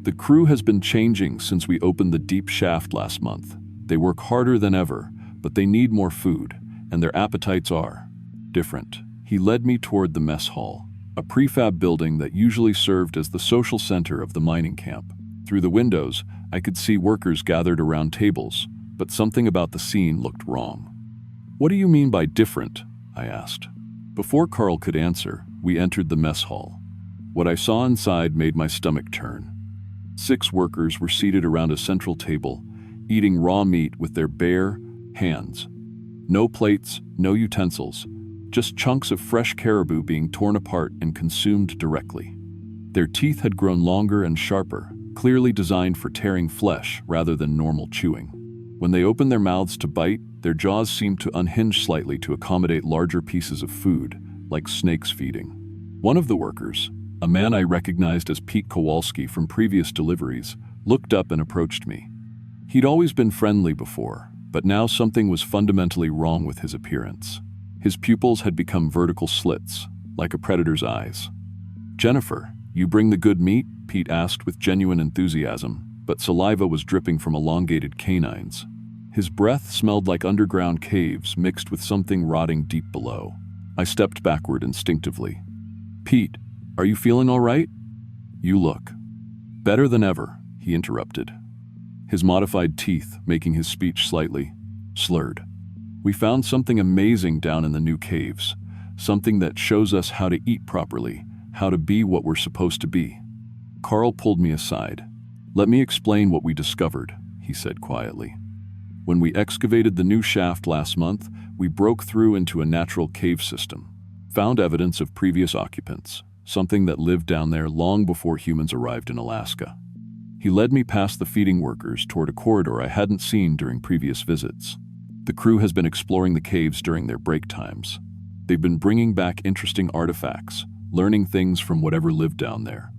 The crew has been changing since we opened the deep shaft last month. They work harder than ever, but they need more food, and their appetites are different." He led me toward the mess hall, a prefab building that usually served as the social center of the mining camp. Through the windows, I could see workers gathered around tables, but something about the scene looked wrong. "What do you mean by different?" I asked. Before Carl could answer, we entered the mess hall. What I saw inside made my stomach turn. 6 workers were seated around a central table, eating raw meat with their bare hands. No plates, no utensils, just chunks of fresh caribou being torn apart and consumed directly. Their teeth had grown longer and sharper, clearly designed for tearing flesh rather than normal chewing. When they opened their mouths to bite, their jaws seemed to unhinge slightly to accommodate larger pieces of food, like snakes feeding. One of the workers, a man I recognized as Pete Kowalski from previous deliveries, looked up and approached me. He'd always been friendly before, but now something was fundamentally wrong with his appearance. His pupils had become vertical slits, like a predator's eyes. "Jennifer, you bring the good meat?" Pete asked with genuine enthusiasm, but saliva was dripping from elongated canines. His breath smelled like underground caves mixed with something rotting deep below. I stepped backward instinctively. "Pete, are you feeling all right?" "You look better than ever," he interrupted, his modified teeth making his speech slightly slurred. "We found something amazing down in the new caves, something that shows us how to eat properly, how to be what we're supposed to be." Carl pulled me aside. "Let me explain what we discovered," he said quietly. "When we excavated the new shaft last month, we broke through into a natural cave system, found evidence of previous occupants, something that lived down there long before humans arrived in Alaska." He led me past the feeding workers toward a corridor I hadn't seen during previous visits. The crew has been exploring the caves during their break times. They've been bringing back interesting artifacts, learning things from whatever lived down there.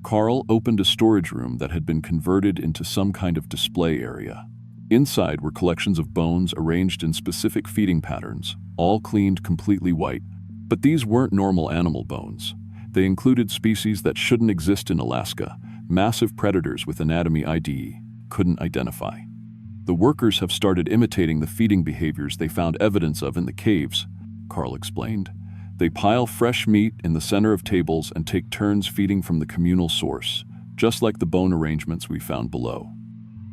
Carl opened a storage room that had been converted into some kind of display area. Inside were collections of bones arranged in specific feeding patterns, all cleaned completely white. But these weren't normal animal bones. They included species that shouldn't exist in Alaska, massive predators with anatomy ID couldn't identify. "The workers have started imitating the feeding behaviors they found evidence of in the caves," Carl explained. "They pile fresh meat in the center of tables and take turns feeding from the communal source, just like the bone arrangements we found below."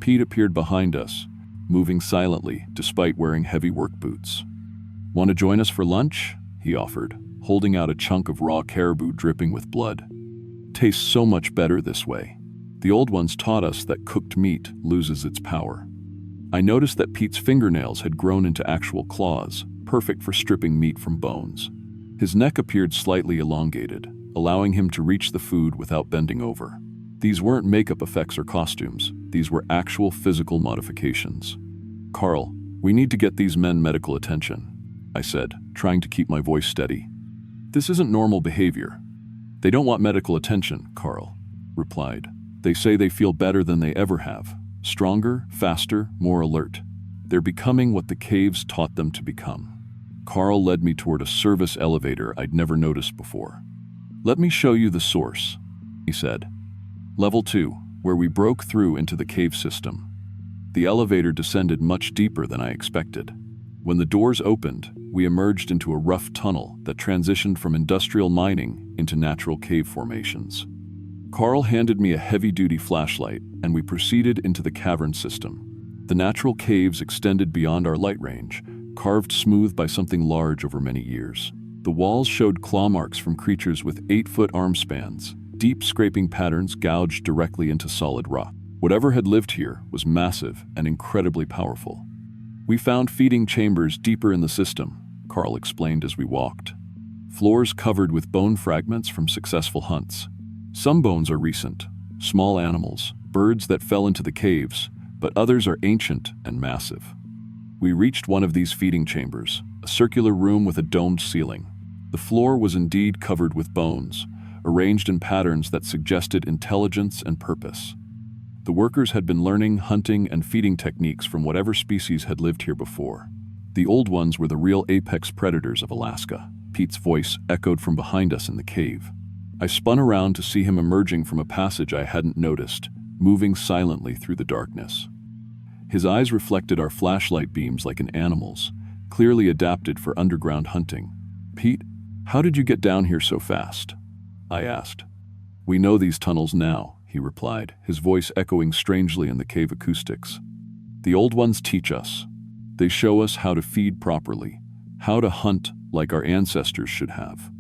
Pete appeared behind us, moving silently despite wearing heavy work boots. "Want to join us for lunch?" he offered, holding out a chunk of raw caribou dripping with blood. "Tastes so much better this way. The old ones taught us that cooked meat loses its power." I noticed that Pete's fingernails had grown into actual claws, perfect for stripping meat from bones. His neck appeared slightly elongated, allowing him to reach the food without bending over. These weren't makeup effects or costumes, these were actual physical modifications. "Carl, we need to get these men medical attention," I said, trying to keep my voice steady. "This isn't normal behavior." "They don't want medical attention," Carl replied. "They say they feel better than they ever have. Stronger, faster, more alert. They're becoming what the caves taught them to become." Carl led me toward a service elevator I'd never noticed before. "Let me show you the source," he said. "Level 2, where we broke through into the cave system." The elevator descended much deeper than I expected. When the doors opened, we emerged into a rough tunnel that transitioned from industrial mining into natural cave formations. Carl handed me a heavy-duty flashlight, and we proceeded into the cavern system. The natural caves extended beyond our light range, carved smooth by something large over many years. The walls showed claw marks from creatures with 8-foot arm spans, deep scraping patterns gouged directly into solid rock. Whatever had lived here was massive and incredibly powerful. We found feeding chambers deeper in the system, Carl explained as we walked. Floors covered with bone fragments from successful hunts. Some bones are recent, small animals, birds that fell into the caves, but others are ancient and massive. We reached one of these feeding chambers, a circular room with a domed ceiling. The floor was indeed covered with bones, arranged in patterns that suggested intelligence and purpose. The workers had been learning hunting and feeding techniques from whatever species had lived here before. The old ones were the real apex predators of Alaska. Pete's voice echoed from behind us in the cave. I spun around to see him emerging from a passage I hadn't noticed, moving silently through the darkness. His eyes reflected our flashlight beams like an animal's, clearly adapted for underground hunting. "Pete, how did you get down here so fast?" I asked. "We know these tunnels now," he replied, his voice echoing strangely in the cave acoustics. "The old ones teach us. They show us how to feed properly, how to hunt like our ancestors should have."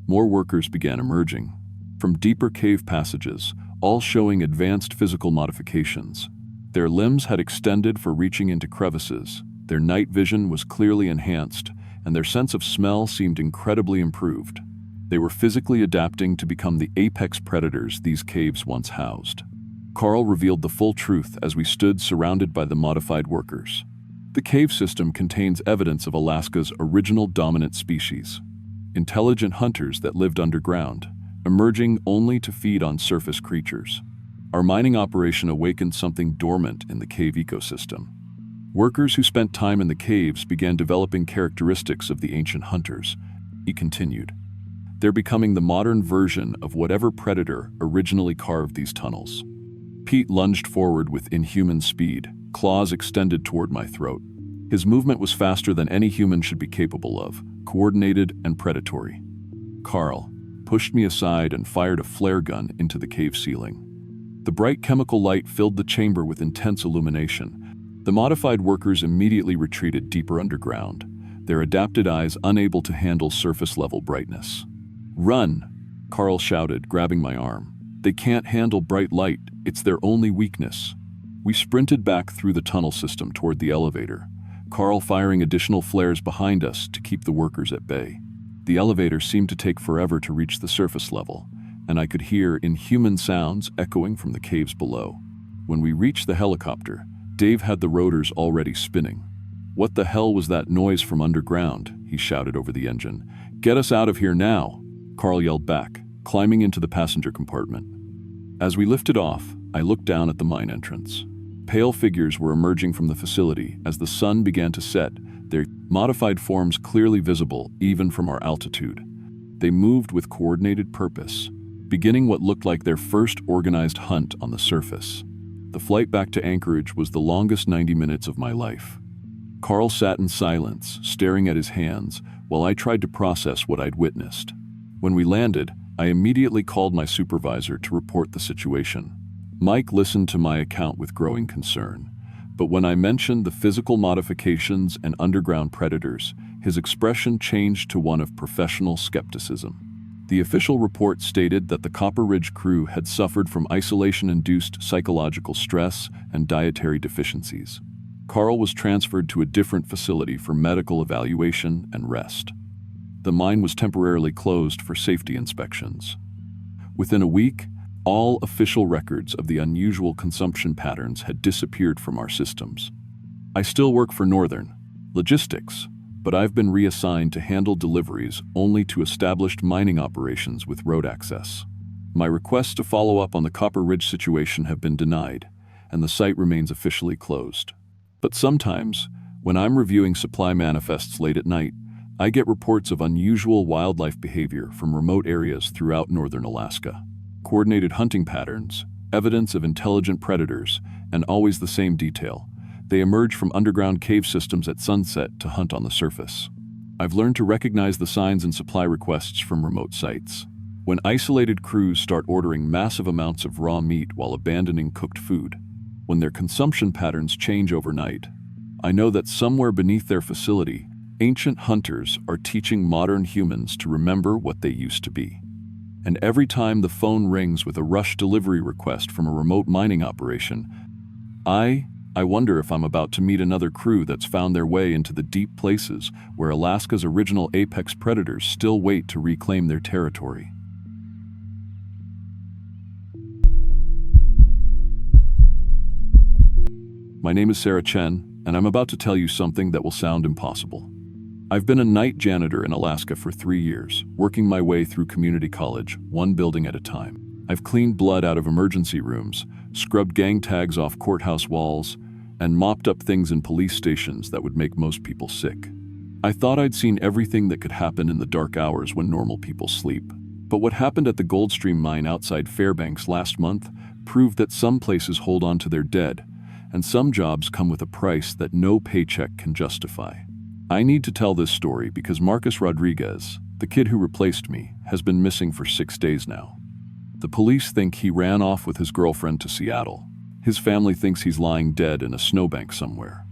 More workers began emerging, from deeper cave passages, all showing advanced physical modifications. Their limbs had extended for reaching into crevices, their night vision was clearly enhanced, and their sense of smell seemed incredibly improved. They were physically adapting to become the apex predators these caves once housed. Carl revealed the full truth as we stood surrounded by the modified workers. The cave system contains evidence of Alaska's original dominant species, intelligent hunters that lived underground, emerging only to feed on surface creatures. Our mining operation awakened something dormant in the cave ecosystem. Workers who spent time in the caves began developing characteristics of the ancient hunters, he continued. They're becoming the modern version of whatever predator originally carved these tunnels. Pete lunged forward with inhuman speed, claws extended toward my throat. His movement was faster than any human should be capable of, coordinated and predatory. Carl pushed me aside and fired a flare gun into the cave ceiling. The bright chemical light filled the chamber with intense illumination. The modified workers immediately retreated deeper underground, their adapted eyes unable to handle surface-level brightness. "Run!" Carl shouted, grabbing my arm. "They can't handle bright light, it's their only weakness." We sprinted back through the tunnel system toward the elevator, Carl firing additional flares behind us to keep the workers at bay. The elevator seemed to take forever to reach the surface level, and I could hear inhuman sounds echoing from the caves below. When we reached the helicopter, Dave had the rotors already spinning. "What the hell was that noise from underground?" he shouted over the engine. "Get us out of here now!" Carl yelled back, climbing into the passenger compartment. As we lifted off, I looked down at the mine entrance. Pale figures were emerging from the facility as the sun began to set, their modified forms clearly visible even from our altitude. They moved with coordinated purpose, beginning what looked like their first organized hunt on the surface. The flight back to Anchorage was the longest 90 minutes of my life. Carl sat in silence, staring at his hands, while I tried to process what I'd witnessed. When we landed, I immediately called my supervisor to report the situation. Mike listened to my account with growing concern, but when I mentioned the physical modifications and underground predators, his expression changed to one of professional skepticism. The official report stated that the Copper Ridge crew had suffered from isolation-induced psychological stress and dietary deficiencies. Carl was transferred to a different facility for medical evaluation and rest. The mine was temporarily closed for safety inspections. Within a week, all official records of the unusual consumption patterns had disappeared from our systems. I still work for Northern Logistics, but I've been reassigned to handle deliveries only to established mining operations with road access. My requests to follow up on the Copper Ridge situation have been denied, and the site remains officially closed. But sometimes, when I'm reviewing supply manifests late at night, I get reports of unusual wildlife behavior from remote areas throughout northern Alaska. Coordinated hunting patterns, evidence of intelligent predators, and always the same detail. They emerge from underground cave systems at sunset to hunt on the surface. I've learned to recognize the signs in supply requests from remote sites. When isolated crews start ordering massive amounts of raw meat while abandoning cooked food, when their consumption patterns change overnight, I know that somewhere beneath their facility, Ancient hunters are teaching modern humans to remember what they used to be. And every time the phone rings with a rush delivery request from a remote mining operation, I wonder if I'm about to meet another crew that's found their way into the deep places where Alaska's original apex predators still wait to reclaim their territory. My name is Sarah Chen, and I'm about to tell you something that will sound impossible. I've been a night janitor in Alaska for 3 years, working my way through community college, one building at a time. I've cleaned blood out of emergency rooms, scrubbed gang tags off courthouse walls, and mopped up things in police stations that would make most people sick. I thought I'd seen everything that could happen in the dark hours when normal people sleep. But what happened at the Goldstream mine outside Fairbanks last month proved that some places hold on to their dead, and some jobs come with a price that no paycheck can justify. I need to tell this story because Marcus Rodriguez, the kid who replaced me, has been missing for 6 days now. The police think he ran off with his girlfriend to Seattle. His family thinks he's lying dead in a snowbank somewhere.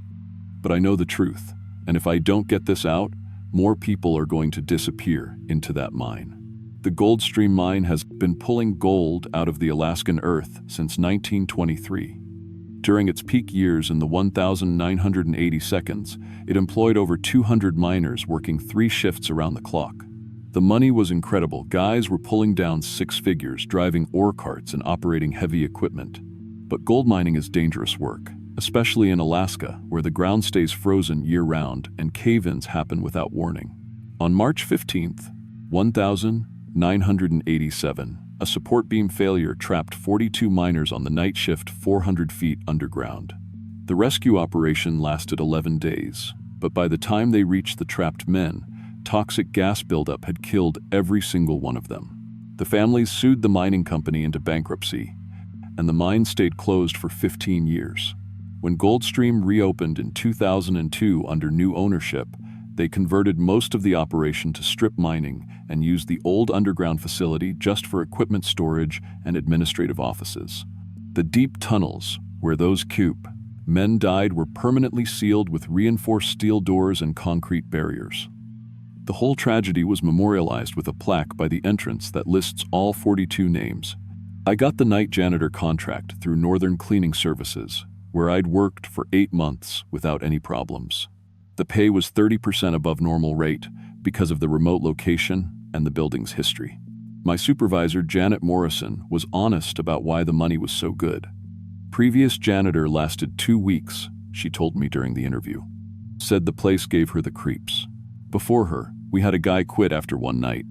But I know the truth, and if I don't get this out, more people are going to disappear into that mine. The Goldstream mine has been pulling gold out of the Alaskan earth since 1923. During its peak years in the 1,980 seconds, it employed over 200 miners working 3 shifts around the clock. The money was incredible. Guys were pulling down 6 figures, driving ore carts and operating heavy equipment. But gold mining is dangerous work, especially in Alaska, where the ground stays frozen year-round and cave-ins happen without warning. On March 15th, 1987, a support beam failure trapped 42 miners on the night shift 400 feet underground. The rescue operation lasted 11 days, but by the time they reached the trapped men, toxic gas buildup had killed every single one of them. The families sued the mining company into bankruptcy, and the mine stayed closed for 15 years. When Goldstream reopened in 2002 under new ownership, they converted most of the operation to strip mining and used the old underground facility just for equipment storage and administrative offices. The deep tunnels, where those men died, were permanently sealed with reinforced steel doors and concrete barriers. The whole tragedy was memorialized with a plaque by the entrance that lists all 42 names. I got the night janitor contract through Northern Cleaning Services, where I'd worked for 8 months without any problems. The pay was 30% above normal rate because of the remote location and the building's history. My supervisor, Janet Morrison, was honest about why the money was so good. Previous janitor lasted 2 weeks, she told me during the interview. Said the place gave her the creeps. Before her, we had a guy quit after one night.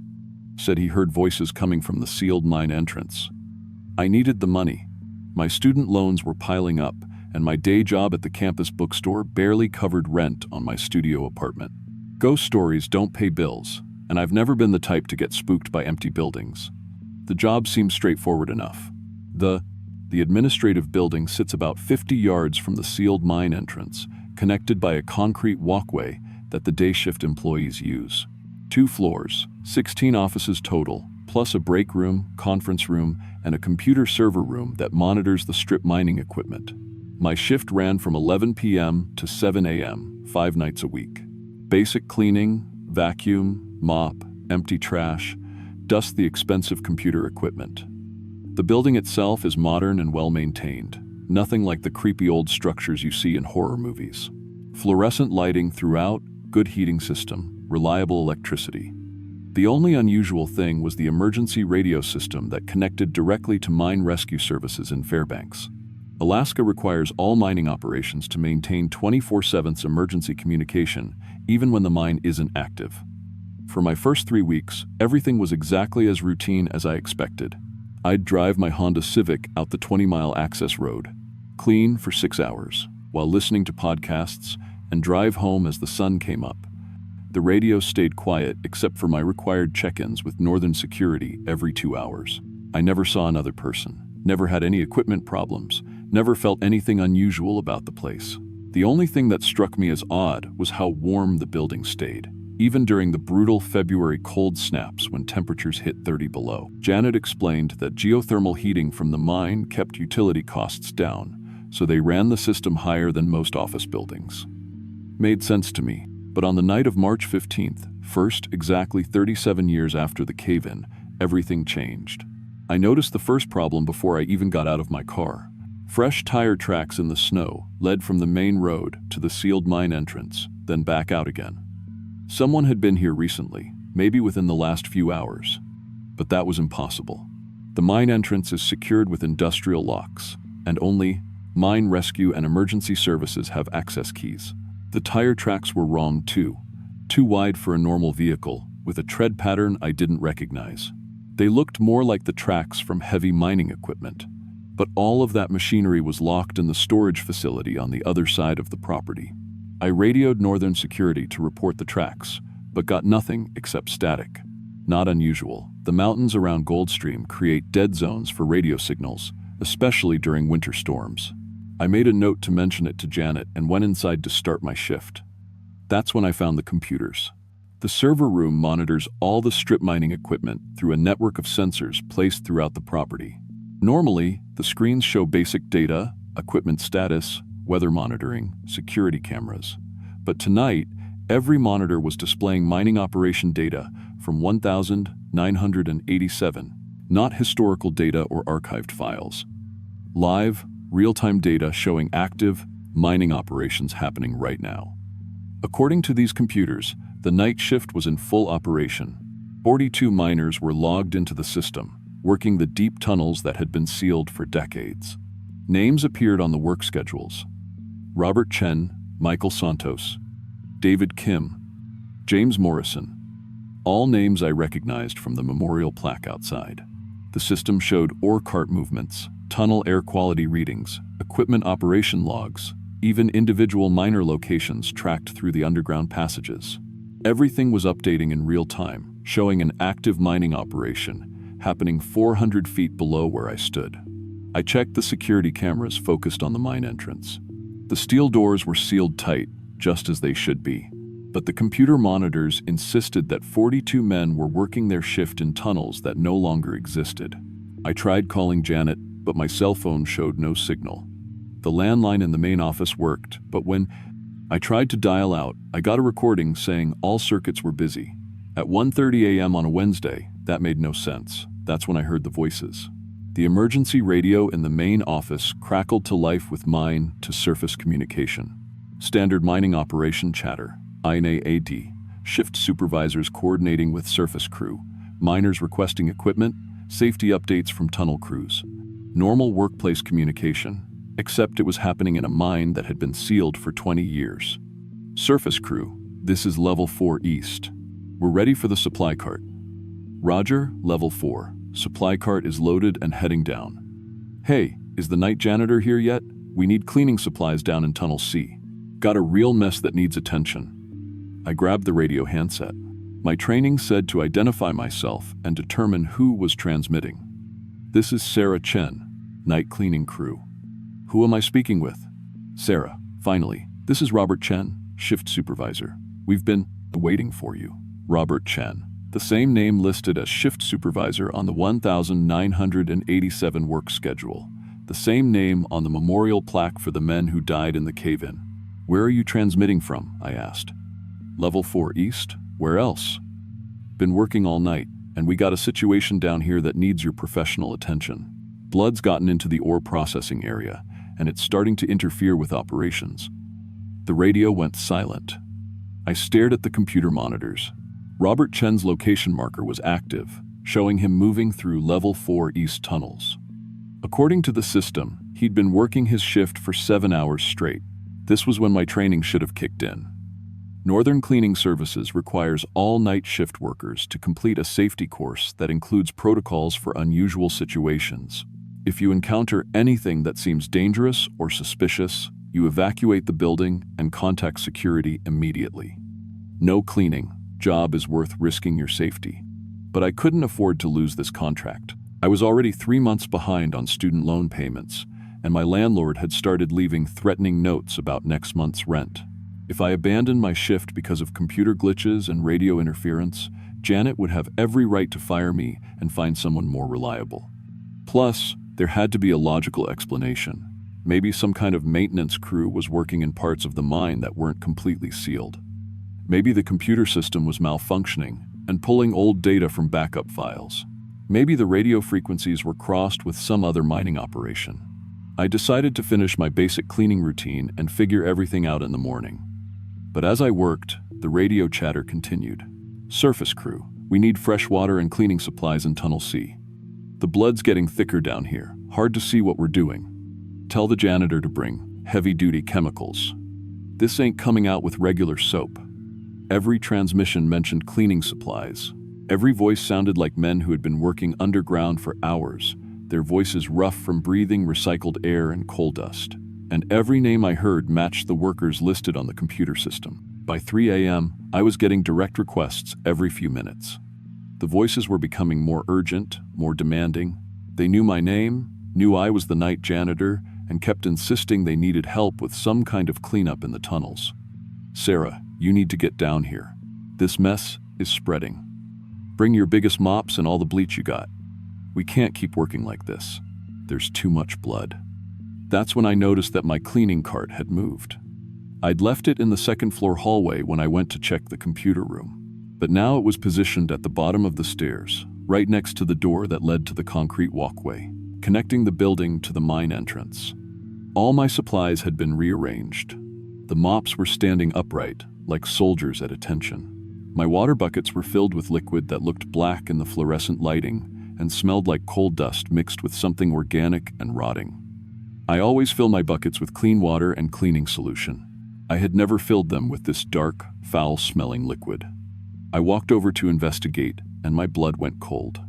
Said he heard voices coming from the sealed mine entrance. I needed the money. My student loans were piling up, and my day job at the campus bookstore barely covered rent on my studio apartment. Ghost stories don't pay bills, and I've never been the type to get spooked by empty buildings. The job seems straightforward enough. The administrative building sits about 50 yards from the sealed mine entrance, connected by a concrete walkway that the day shift employees use. 2 floors, 16 offices total, plus a break room, conference room, and a computer server room that monitors the strip mining equipment. My shift ran from 11 p.m. to 7 a.m., 5 nights a week. Basic cleaning, vacuum, mop, empty trash, dust the expensive computer equipment. The building itself is modern and well-maintained, nothing like the creepy old structures you see in horror movies. Fluorescent lighting throughout, good heating system, reliable electricity. The only unusual thing was the emergency radio system that connected directly to mine rescue services in Fairbanks. Alaska requires all mining operations to maintain 24/7 emergency communication, even when the mine isn't active. For my first 3 weeks, everything was exactly as routine as I expected. I'd drive my Honda Civic out the 20-mile access road, clean for 6 hours, while listening to podcasts, and drive home as the sun came up. The radio stayed quiet except for my required check-ins with Northern Security every 2 hours. I never saw another person, never had any equipment problems, never felt anything unusual about the place. The only thing that struck me as odd was how warm the building stayed, even during the brutal February cold snaps when temperatures hit 30 below. Janet explained that geothermal heating from the mine kept utility costs down, so they ran the system higher than most office buildings. Made sense to me, But on the night of March 15th, first exactly 37 years after the cave-in, everything changed. I noticed the first problem before I even got out of my car. Fresh tire tracks in the snow led from the main road to the sealed mine entrance, then back out again. Someone had been here recently, maybe within the last few hours. But that was impossible. The mine entrance is secured with industrial locks, and only mine rescue and emergency services have access keys. The tire tracks were wrong too wide for a normal vehicle, with a tread pattern I didn't recognize. They looked more like the tracks from heavy mining equipment. But all of that machinery was locked in the storage facility on the other side of the property. I radioed Northern Security to report the tracks, but got nothing except static. Not unusual. The mountains around Goldstream create dead zones for radio signals, especially during winter storms. I made a note to mention it to Janet and went inside to start my shift. That's when I found the computers. The server room monitors all the strip mining equipment through a network of sensors placed throughout the property. Normally, the screens show basic data, equipment status, weather monitoring, security cameras. But tonight, every monitor was displaying mining operation data from 1987, not historical data or archived files. Live, real-time data showing active mining operations happening right now. According to these computers, the night shift was in full operation. 42 miners were logged into the system, working the deep tunnels that had been sealed for decades. Names appeared on the work schedules: Robert Chen, Michael Santos, David Kim, James Morrison. All names I recognized from the memorial plaque outside. The system showed ore cart movements, tunnel air quality readings, equipment operation logs, even individual miner locations tracked through the underground passages. Everything was updating in real time, showing an active mining operation happening 400 feet below where I stood. I checked the security cameras focused on the mine entrance. The steel doors were sealed tight, just as they should be. But the computer monitors insisted that 42 men were working their shift in tunnels that no longer existed. I tried calling Janet, but my cell phone showed no signal. The landline in the main office worked, but when I tried to dial out, I got a recording saying all circuits were busy. At 1:30 a.m. on a Wednesday, that made no sense. That's when I heard the voices. The emergency radio in the main office crackled to life with mine to surface communication. Standard mining operation chatter, INA-AD, shift supervisors coordinating with surface crew, miners requesting equipment, safety updates from tunnel crews. Normal workplace communication, except it was happening in a mine that had been sealed for 20 years. Surface crew, this is level 4 east. We're ready for the supply cart. Roger, level 4. Supply cart is loaded and heading down. Hey, is the night janitor here yet? We need cleaning supplies down in Tunnel C. Got a real mess that needs attention. I grabbed the radio handset. My training said to identify myself and determine who was transmitting. This is Sarah Chen, night cleaning crew. Who am I speaking with? Sarah, finally. This is Robert Chen, shift supervisor. We've been waiting for you. Robert Chen, the same name listed as shift supervisor on the 1987 work schedule. The same name on the memorial plaque for the men who died in the cave-in. Where are you transmitting from? I asked. Level 4 East? Where else? Been working all night, and we got a situation down here that needs your professional attention. Blood's gotten into the ore processing area, and it's starting to interfere with operations. The radio went silent. I stared at the computer monitors. Robert Chen's location marker was active, showing him moving through level 4 east tunnels. According to the system, he'd been working his shift for 7 hours straight. This was when my training should have kicked in. Northern Cleaning Services requires all night shift workers to complete a safety course that includes protocols for unusual situations. If you encounter anything that seems dangerous or suspicious, you evacuate the building and contact security immediately. No cleaning. Job is worth risking your safety. But I couldn't afford to lose this contract. I was already 3 months behind on student loan payments, and my landlord had started leaving threatening notes about next month's rent. If I abandoned my shift because of computer glitches and radio interference, Janet would have every right to fire me and find someone more reliable. Plus, there had to be a logical explanation. Maybe some kind of maintenance crew was working in parts of the mine that weren't completely sealed. Maybe the computer system was malfunctioning and pulling old data from backup files. Maybe the radio frequencies were crossed with some other mining operation. I decided to finish my basic cleaning routine and figure everything out in the morning. But as I worked, the radio chatter continued. Surface crew, we need fresh water and cleaning supplies in Tunnel C. The blood's getting thicker down here, hard to see what we're doing. Tell the janitor to bring heavy-duty chemicals. This ain't coming out with regular soap. Every transmission mentioned cleaning supplies. Every voice sounded like men who had been working underground for hours, their voices rough from breathing recycled air and coal dust. And every name I heard matched the workers listed on the computer system. By 3 a.m., I was getting direct requests every few minutes. The voices were becoming more urgent, more demanding. They knew my name, knew I was the night janitor, and kept insisting they needed help with some kind of cleanup in the tunnels. Sarah, you need to get down here. This mess is spreading. Bring your biggest mops and all the bleach you got. We can't keep working like this. There's too much blood. That's when I noticed that my cleaning cart had moved. I'd left it in the second-floor hallway when I went to check the computer room. But now it was positioned at the bottom of the stairs, right next to the door that led to the concrete walkway, connecting the building to the mine entrance. All my supplies had been rearranged. The mops were standing upright, like soldiers at attention. My water buckets were filled with liquid that looked black in the fluorescent lighting and smelled like coal dust mixed with something organic and rotting. I always fill my buckets with clean water and cleaning solution. I had never filled them with this dark, foul-smelling liquid. I walked over to investigate, and my blood went cold.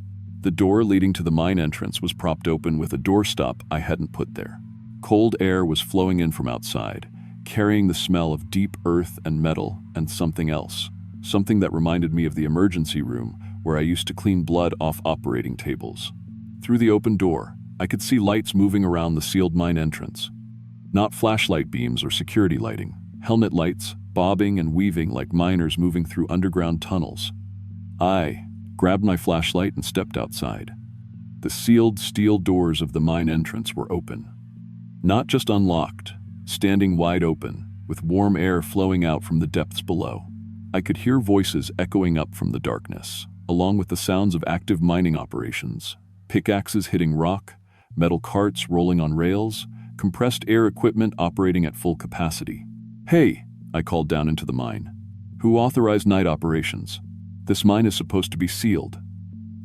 The door leading to the mine entrance was propped open with a doorstop I hadn't put there. Cold air was flowing in from outside, carrying the smell of deep earth and metal and something else, something that reminded me of the emergency room where I used to clean blood off operating tables. Through the open door, I could see lights moving around the sealed mine entrance. Not flashlight beams or security lighting, helmet lights, bobbing and weaving like miners moving through underground tunnels. I grabbed my flashlight and stepped outside. The sealed steel doors of the mine entrance were open. Not just unlocked, standing wide open, with warm air flowing out from the depths below. I could hear voices echoing up from the darkness, along with the sounds of active mining operations, pickaxes hitting rock, metal carts rolling on rails, compressed air equipment operating at full capacity. Hey, I called down into the mine. Who authorized night operations? This mine is supposed to be sealed.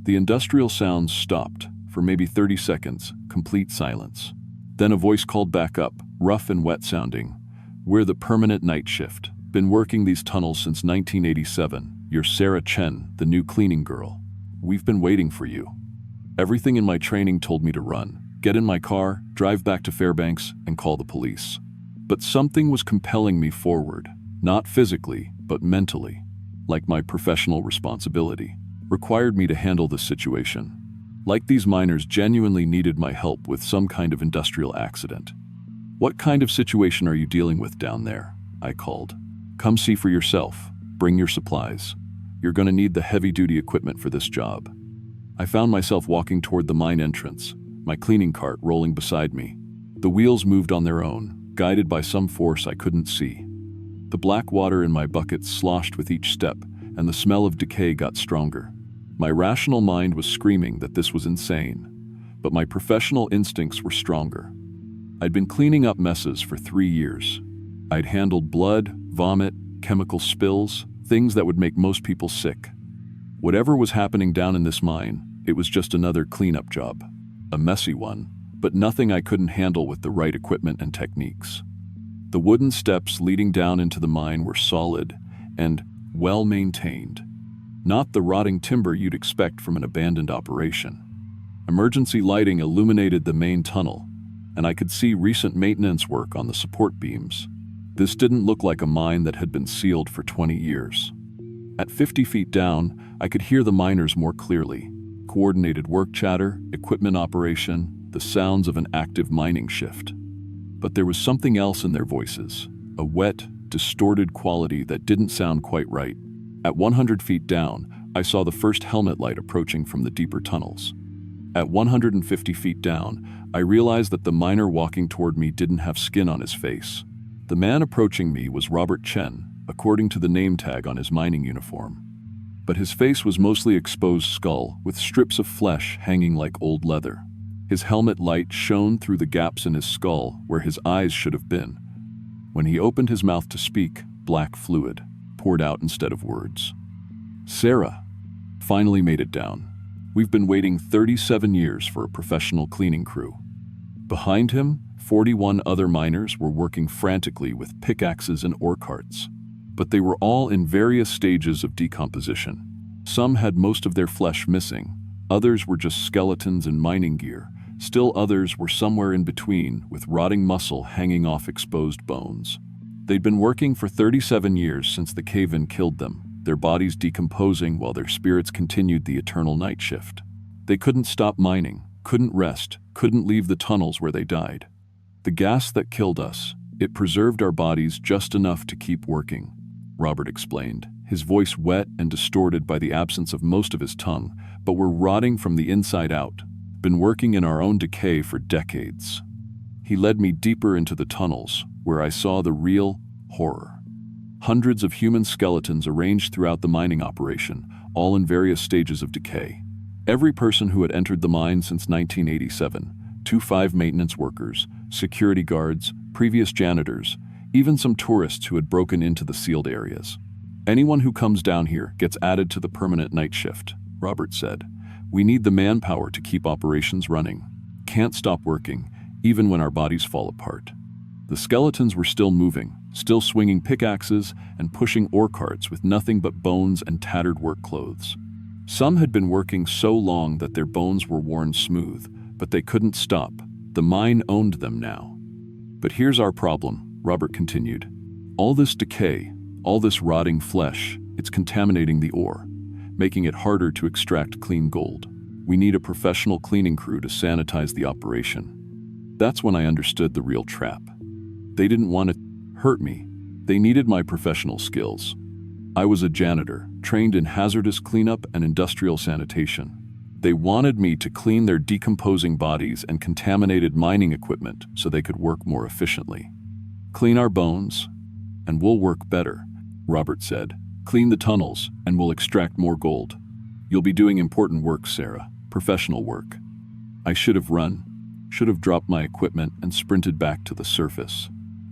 The industrial sounds stopped for maybe 30 seconds, complete silence. Then a voice called back up, rough and wet sounding. We're the permanent night shift. Been working these tunnels since 1987. You're Sarah Chen, the new cleaning girl. We've been waiting for you. Everything in my training told me to run, get in my car, drive back to Fairbanks, and call the police. But something was compelling me forward, not physically, but mentally, like my professional responsibility, required me to handle this situation. Like these miners genuinely needed my help with some kind of industrial accident. What kind of situation are you dealing with down there? I called. Come see for yourself. Bring your supplies. You're going to need the heavy-duty equipment for this job. I found myself walking toward the mine entrance, my cleaning cart rolling beside me. The wheels moved on their own, guided by some force I couldn't see. The black water in my buckets sloshed with each step, and the smell of decay got stronger. My rational mind was screaming that this was insane, but my professional instincts were stronger. I'd been cleaning up messes for 3 years. I'd handled blood, vomit, chemical spills, things that would make most people sick. Whatever was happening down in this mine, it was just another cleanup job. A messy one, but nothing I couldn't handle with the right equipment and techniques. The wooden steps leading down into the mine were solid and well-maintained. Not the rotting timber you'd expect from an abandoned operation. Emergency lighting illuminated the main tunnel, and I could see recent maintenance work on the support beams. This didn't look like a mine that had been sealed for 20 years. At 50 feet down, I could hear the miners more clearly. Coordinated work chatter, equipment operation, the sounds of an active mining shift. But there was something else in their voices, a wet, distorted quality that didn't sound quite right. At 100 feet down, I saw the first helmet light approaching from the deeper tunnels. At 150 feet down, I realized that the miner walking toward me didn't have skin on his face. The man approaching me was Robert Chen, according to the name tag on his mining uniform. But his face was mostly exposed skull, with strips of flesh hanging like old leather. His helmet light shone through the gaps in his skull where his eyes should have been. When he opened his mouth to speak, black fluid poured out instead of words. Sarah finally made it down. We've been waiting 37 years for a professional cleaning crew. Behind him, 41 other miners were working frantically with pickaxes and ore carts. But they were all in various stages of decomposition. Some had most of their flesh missing, others were just skeletons in mining gear, still others were somewhere in between, with rotting muscle hanging off exposed bones. They'd been working for 37 years since the cave-in killed them, their bodies decomposing while their spirits continued the eternal night shift. They couldn't stop mining, couldn't rest, couldn't leave the tunnels where they died. The gas that killed us, it preserved our bodies just enough to keep working, Robert explained, his voice wet and distorted by the absence of most of his tongue, but we're rotting from the inside out, been working in our own decay for decades. He led me deeper into the tunnels, where I saw the real horror. Hundreds of human skeletons arranged throughout the mining operation, all in various stages of decay. Every person who had entered the mine since 1987, 25 maintenance workers, security guards, previous janitors, even some tourists who had broken into the sealed areas. Anyone who comes down here gets added to the permanent night shift, Robert said. We need the manpower to keep operations running. Can't stop working, even when our bodies fall apart. The skeletons were still moving, still swinging pickaxes and pushing ore carts with nothing but bones and tattered work clothes. Some had been working so long that their bones were worn smooth, but they couldn't stop. The mine owned them now. But here's our problem, Robert continued. All this decay, all this rotting flesh, it's contaminating the ore, making it harder to extract clean gold. We need a professional cleaning crew to sanitize the operation. That's when I understood the real trap. They didn't want to hurt me. They needed my professional skills. I was a janitor, trained in hazardous cleanup and industrial sanitation. They wanted me to clean their decomposing bodies and contaminated mining equipment so they could work more efficiently. Clean our bones, and we'll work better, Robert said. Clean the tunnels, and we'll extract more gold. You'll be doing important work, Sarah, professional work. I should have run, should have dropped my equipment and sprinted back to the surface.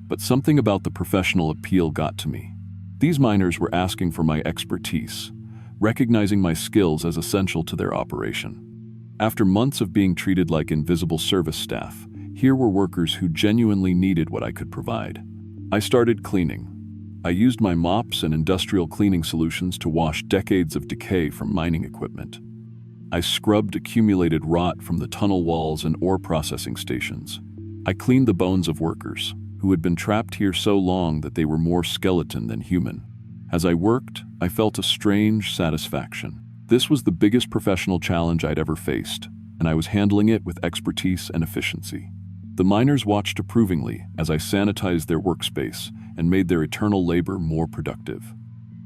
But something about the professional appeal got to me. These miners were asking for my expertise, recognizing my skills as essential to their operation. After months of being treated like invisible service staff, here were workers who genuinely needed what I could provide. I started cleaning. I used my mops and industrial cleaning solutions to wash decades of decay from mining equipment. I scrubbed accumulated rot from the tunnel walls and ore processing stations. I cleaned the bones of workers who had been trapped here so long that they were more skeleton than human. As I worked, I felt a strange satisfaction. This was the biggest professional challenge I'd ever faced, and I was handling it with expertise and efficiency. The miners watched approvingly as I sanitized their workspace and made their eternal labor more productive.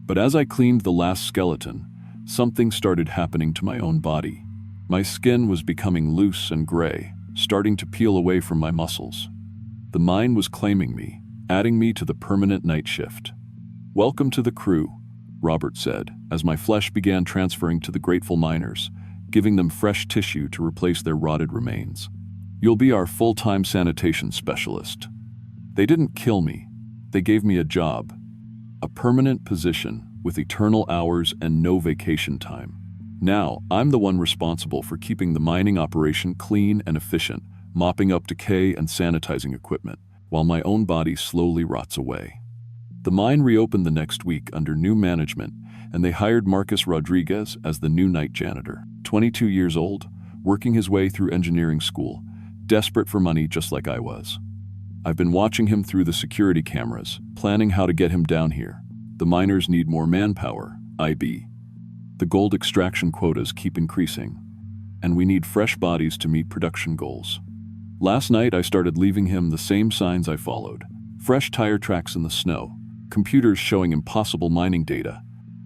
But as I cleaned the last skeleton, something started happening to my own body. My skin was becoming loose and gray, starting to peel away from my muscles. The mine was claiming me, adding me to the permanent night shift. "Welcome to the crew," Robert said, as my flesh began transferring to the grateful miners, giving them fresh tissue to replace their rotted remains. "You'll be our full-time sanitation specialist." They didn't kill me. They gave me a job, a permanent position with eternal hours and no vacation time. Now, I'm the one responsible for keeping the mining operation clean and efficient, mopping up decay and sanitizing equipment, while my own body slowly rots away. The mine reopened the next week under new management, and they hired Marcus Rodriguez as the new night janitor. 22 years old, working his way through engineering school, desperate for money just like I was. I've been watching him through the security cameras, planning how to get him down here. The miners need more manpower, IB. The gold extraction quotas keep increasing, and we need fresh bodies to meet production goals. Last night I started leaving him the same signs I followed. Fresh tire tracks in the snow, computers showing impossible mining data,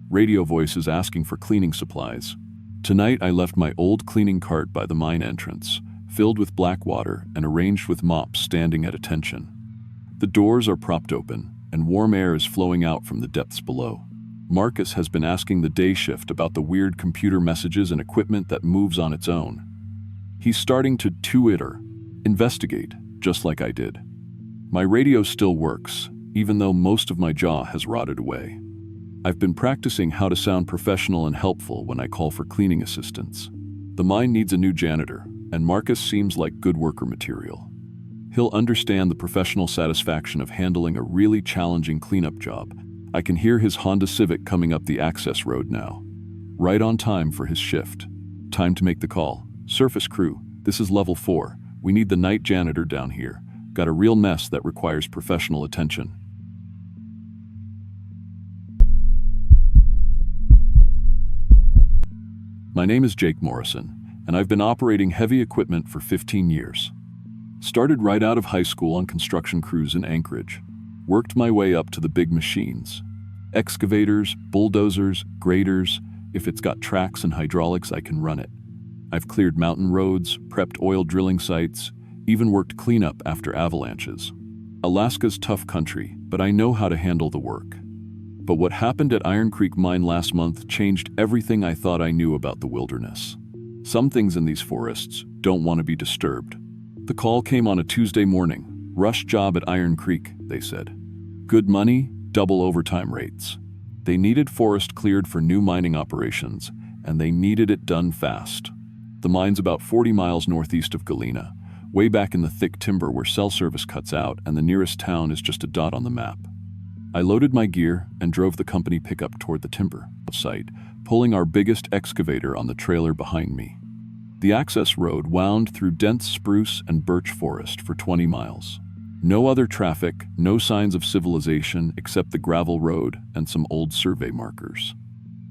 radio voices asking for cleaning supplies. Tonight I left my old cleaning cart by the mine entrance, filled with black water and arranged with mops standing at attention. The doors are propped open, and warm air is flowing out from the depths below. Marcus has been asking the day shift about the weird computer messages and equipment that moves on its own. He's starting to investigate, just like I did. My radio still works, even though most of my jaw has rotted away. I've been practicing how to sound professional and helpful when I call for cleaning assistance. The mine needs a new janitor, and Marcus seems like good worker material. He'll understand the professional satisfaction of handling a really challenging cleanup job. I can hear his Honda Civic coming up the access road now. Right on time for his shift. Time to make the call. Surface crew, this is level 4. We need the night janitor down here. Got a real mess that requires professional attention. My name is Jake Morrison, and I've been operating heavy equipment for 15 years. Started right out of high school on construction crews in Anchorage. Worked my way up to the big machines. Excavators, bulldozers, graders. If it's got tracks and hydraulics, I can run it. I've cleared mountain roads, prepped oil drilling sites, even worked cleanup after avalanches. Alaska's tough country, but I know how to handle the work. But what happened at Iron Creek Mine last month changed everything I thought I knew about the wilderness. Some things in these forests don't want to be disturbed. The call came on a Tuesday morning. Rush job at Iron Creek, they said. Good money, double overtime rates. They needed forest cleared for new mining operations, and they needed it done fast. The mine's about 40 miles northeast of Galena, way back in the thick timber where cell service cuts out and the nearest town is just a dot on the map. I loaded my gear and drove the company pickup toward the timber site, pulling our biggest excavator on the trailer behind me. The access road wound through dense spruce and birch forest for 20 miles. No other traffic, no signs of civilization except the gravel road and some old survey markers.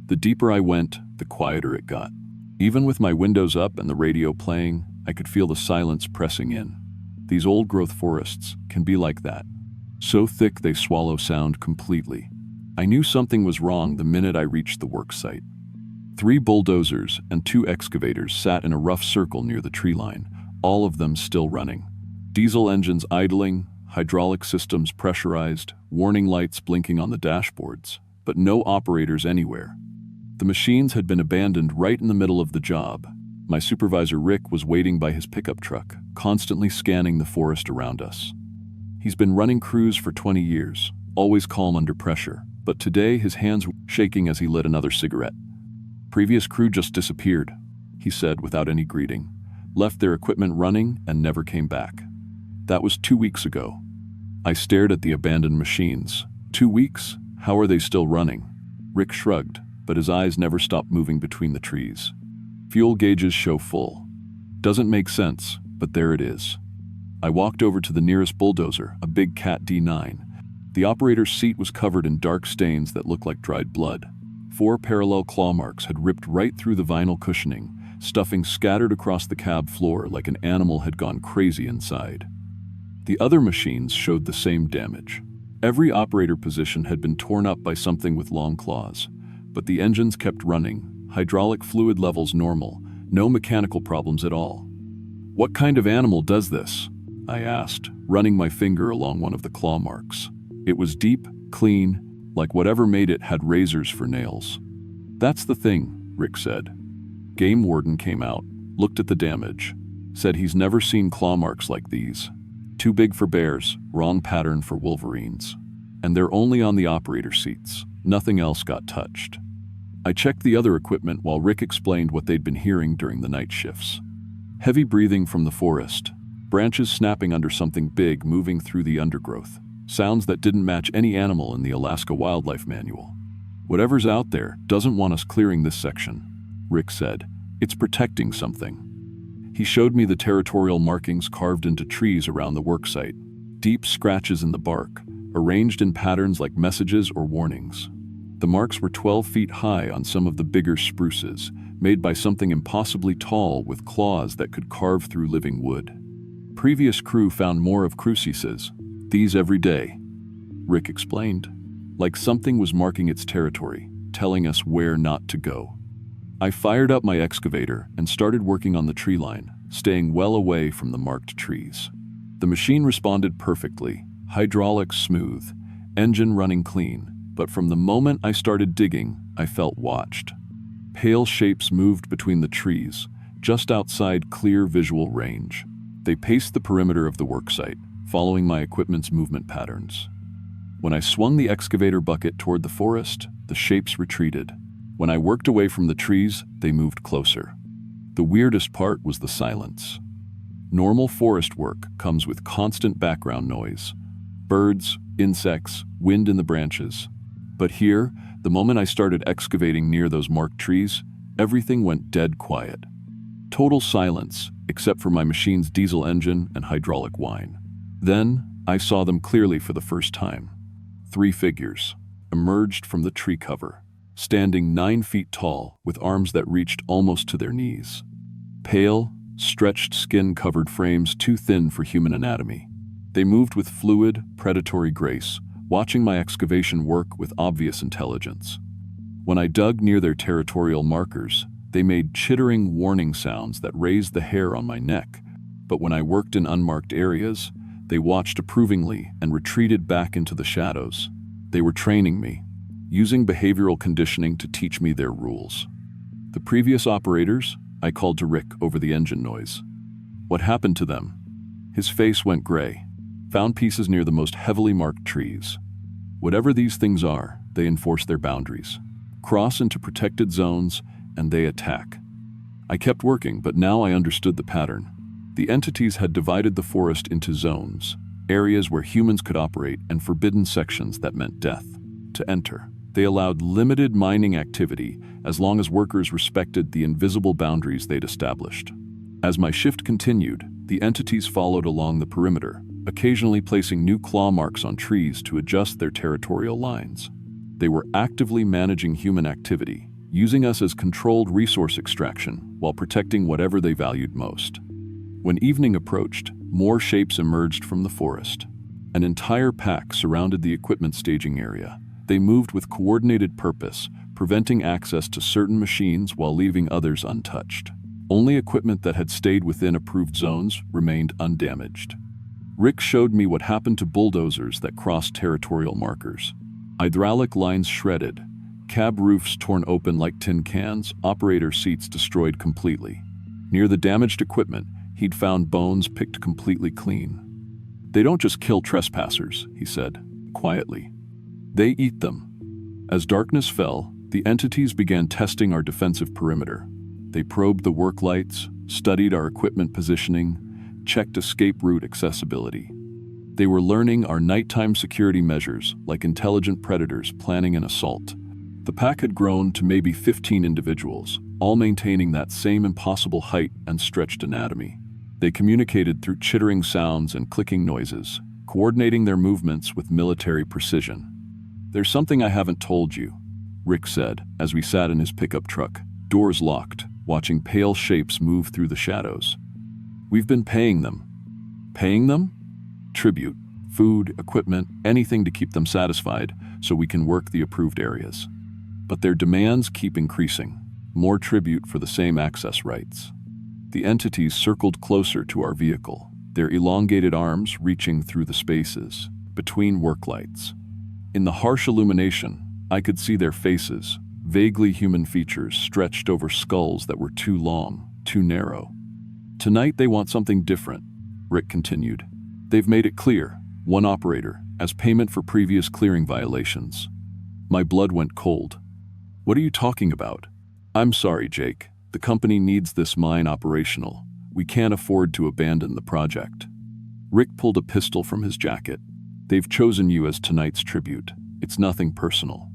The deeper I went, the quieter it got. Even with my windows up and the radio playing, I could feel the silence pressing in. These old-growth forests can be like that. So thick they swallow sound completely. I knew something was wrong the minute I reached the work site. 3 bulldozers and 2 excavators sat in a rough circle near the tree line, all of them still running. Diesel engines idling, hydraulic systems pressurized, warning lights blinking on the dashboards, but no operators anywhere. The machines had been abandoned right in the middle of the job. My supervisor Rick was waiting by his pickup truck, constantly scanning the forest around us. He's been running crews for 20 years, always calm under pressure, but today his hands were shaking as he lit another cigarette. Previous crew just disappeared, he said without any greeting. Left their equipment running and never came back. That was 2 weeks ago. I stared at the abandoned machines. 2 weeks? How are they still running? Rick shrugged, but his eyes never stopped moving between the trees. Fuel gauges show full. Doesn't make sense, but there it is. I walked over to the nearest bulldozer, a big Cat D9. The operator's seat was covered in dark stains that looked like dried blood. 4 parallel claw marks had ripped right through the vinyl cushioning, stuffing scattered across the cab floor like an animal had gone crazy inside. The other machines showed the same damage. Every operator position had been torn up by something with long claws, but the engines kept running, hydraulic fluid levels normal, no mechanical problems at all. What kind of animal does this? I asked, running my finger along one of the claw marks. It was deep, clean, like whatever made it had razors for nails. That's the thing, Rick said. Game warden came out, looked at the damage, said he's never seen claw marks like these. Too big for bears, wrong pattern for wolverines. And they're only on the operator seats. Nothing else got touched. I checked the other equipment while Rick explained what they'd been hearing during the night shifts. Heavy breathing from the forest, branches snapping under something big moving through the undergrowth. Sounds that didn't match any animal in the Alaska Wildlife Manual. Whatever's out there doesn't want us clearing this section, Rick said. It's protecting something. He showed me the territorial markings carved into trees around the worksite. Deep scratches in the bark, arranged in patterns like messages or warnings. The marks were 12 feet high on some of the bigger spruces, made by something impossibly tall with claws that could carve through living wood. Previous crew found more of cruces, these every day, Rick explained, like something was marking its territory, telling us where not to go. I fired up my excavator and started working on the tree line, staying well away from the marked trees. The machine responded perfectly, hydraulics smooth, engine running clean, but from the moment I started digging, I felt watched. Pale shapes moved between the trees, just outside clear visual range. They paced the perimeter of the worksite, following my equipment's movement patterns. When I swung the excavator bucket toward the forest, the shapes retreated. When I worked away from the trees, they moved closer. The weirdest part was the silence. Normal forest work comes with constant background noise. Birds, insects, wind in the branches. But here, the moment I started excavating near those marked trees, everything went dead quiet. Total silence, except for my machine's diesel engine and hydraulic whine. Then, I saw them clearly for the first time. 3 figures emerged from the tree cover, standing 9 feet tall with arms that reached almost to their knees. Pale, stretched skin-covered frames too thin for human anatomy. They moved with fluid, predatory grace, watching my excavation work with obvious intelligence. When I dug near their territorial markers, they made chittering warning sounds that raised the hair on my neck, but when I worked in unmarked areas, they watched approvingly and retreated back into the shadows. They were training me, using behavioral conditioning to teach me their rules. The previous operators, I called to Rick over the engine noise. What happened to them? His face went gray. Found pieces near the most heavily marked trees. Whatever these things are, they enforce their boundaries, cross into protected zones, and they attack. I kept working, but now I understood the pattern. The entities had divided the forest into zones, areas where humans could operate, and forbidden sections that meant death. To enter, they allowed limited mining activity as long as workers respected the invisible boundaries they'd established. As my shift continued, the entities followed along the perimeter, occasionally placing new claw marks on trees to adjust their territorial lines. They were actively managing human activity, using us as controlled resource extraction while protecting whatever they valued most. When evening approached, more shapes emerged from the forest. An entire pack surrounded the equipment staging area. They moved with coordinated purpose, preventing access to certain machines while leaving others untouched. Only equipment that had stayed within approved zones remained undamaged. Rick showed me what happened to bulldozers that crossed territorial markers. Hydraulic lines shredded, cab roofs torn open like tin cans, operator seats destroyed completely. Near the damaged equipment, he'd found bones picked completely clean. They don't just kill trespassers, he said, quietly. They eat them. As darkness fell, the entities began testing our defensive perimeter. They probed the work lights, studied our equipment positioning, checked escape route accessibility. They were learning our nighttime security measures like intelligent predators planning an assault. The pack had grown to maybe 15 individuals, all maintaining that same impossible height and stretched anatomy. They communicated through chittering sounds and clicking noises, coordinating their movements with military precision. "There's something I haven't told you," Rick said as we sat in his pickup truck, doors locked, watching pale shapes move through the shadows. "We've been paying them." "Paying them?" "Tribute, food, equipment, anything to keep them satisfied so we can work the approved areas. But their demands keep increasing. More tribute for the same access rights." The entities circled closer to our vehicle, their elongated arms reaching through the spaces between work lights. In the harsh illumination, I could see their faces, vaguely human features stretched over skulls that were too long, too narrow. "Tonight they want something different," Rick continued. "They've made it clear, one operator, as payment for previous clearing violations." My blood went cold. "What are you talking about?" "I'm sorry, Jake. The company needs this mine operational. We can't afford to abandon the project." Rick pulled a pistol from his jacket. "They've chosen you as tonight's tribute. It's nothing personal."